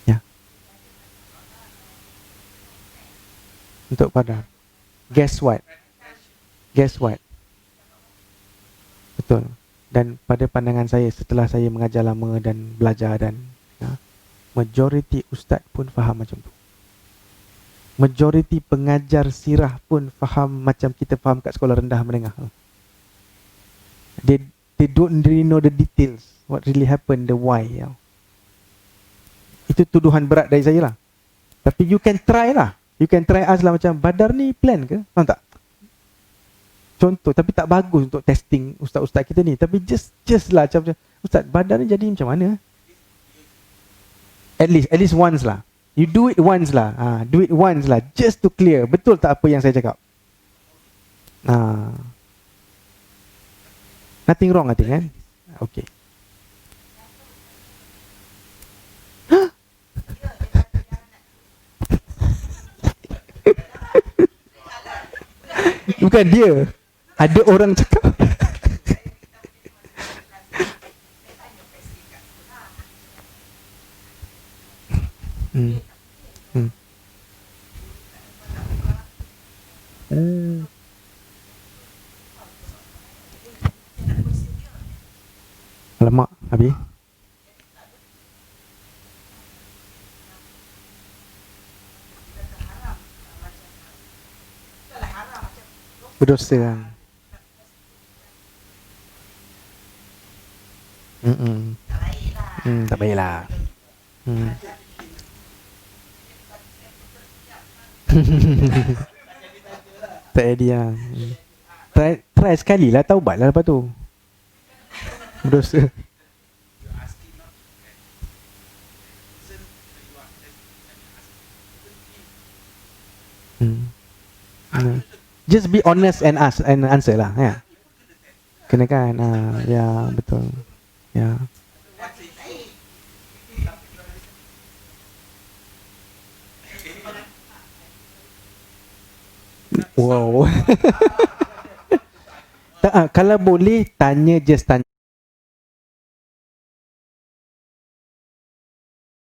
Ya. Untuk pada. Guess what? Betul. Dan pada pandangan saya, setelah saya mengajar lama dan belajar dan majoriti ustaz pun faham macam tu. Majoriti pengajar sirah pun faham macam kita faham kat sekolah rendah menengah. They don't really know the details, what really happened, the why. Itu tuduhan berat dari saya lah. Tapi you can try lah. You can try ask lah, macam Badar ni plan ke? Faham tak? Contoh, tapi tak bagus untuk testing ustaz-ustaz kita ni. Tapi just lah macam Ustaz, Badar ni jadi macam mana? At least once lah. You do it once lah. Do it once lah, just to clear. Betul tak apa yang saya cakap? Nothing wrong I think kan? Okay. Bukan dia. Ada orang cakap. Alamak, habis. Berdosa kan. Tak baiklah. Tak idea. Try sekali lah, taubat lah lepas tu. Berdosa. Just be honest and ask and answer lah, ya. Kena kan? Ya, betul. Ya. Wow. Kalau boleh tanya, just tanya.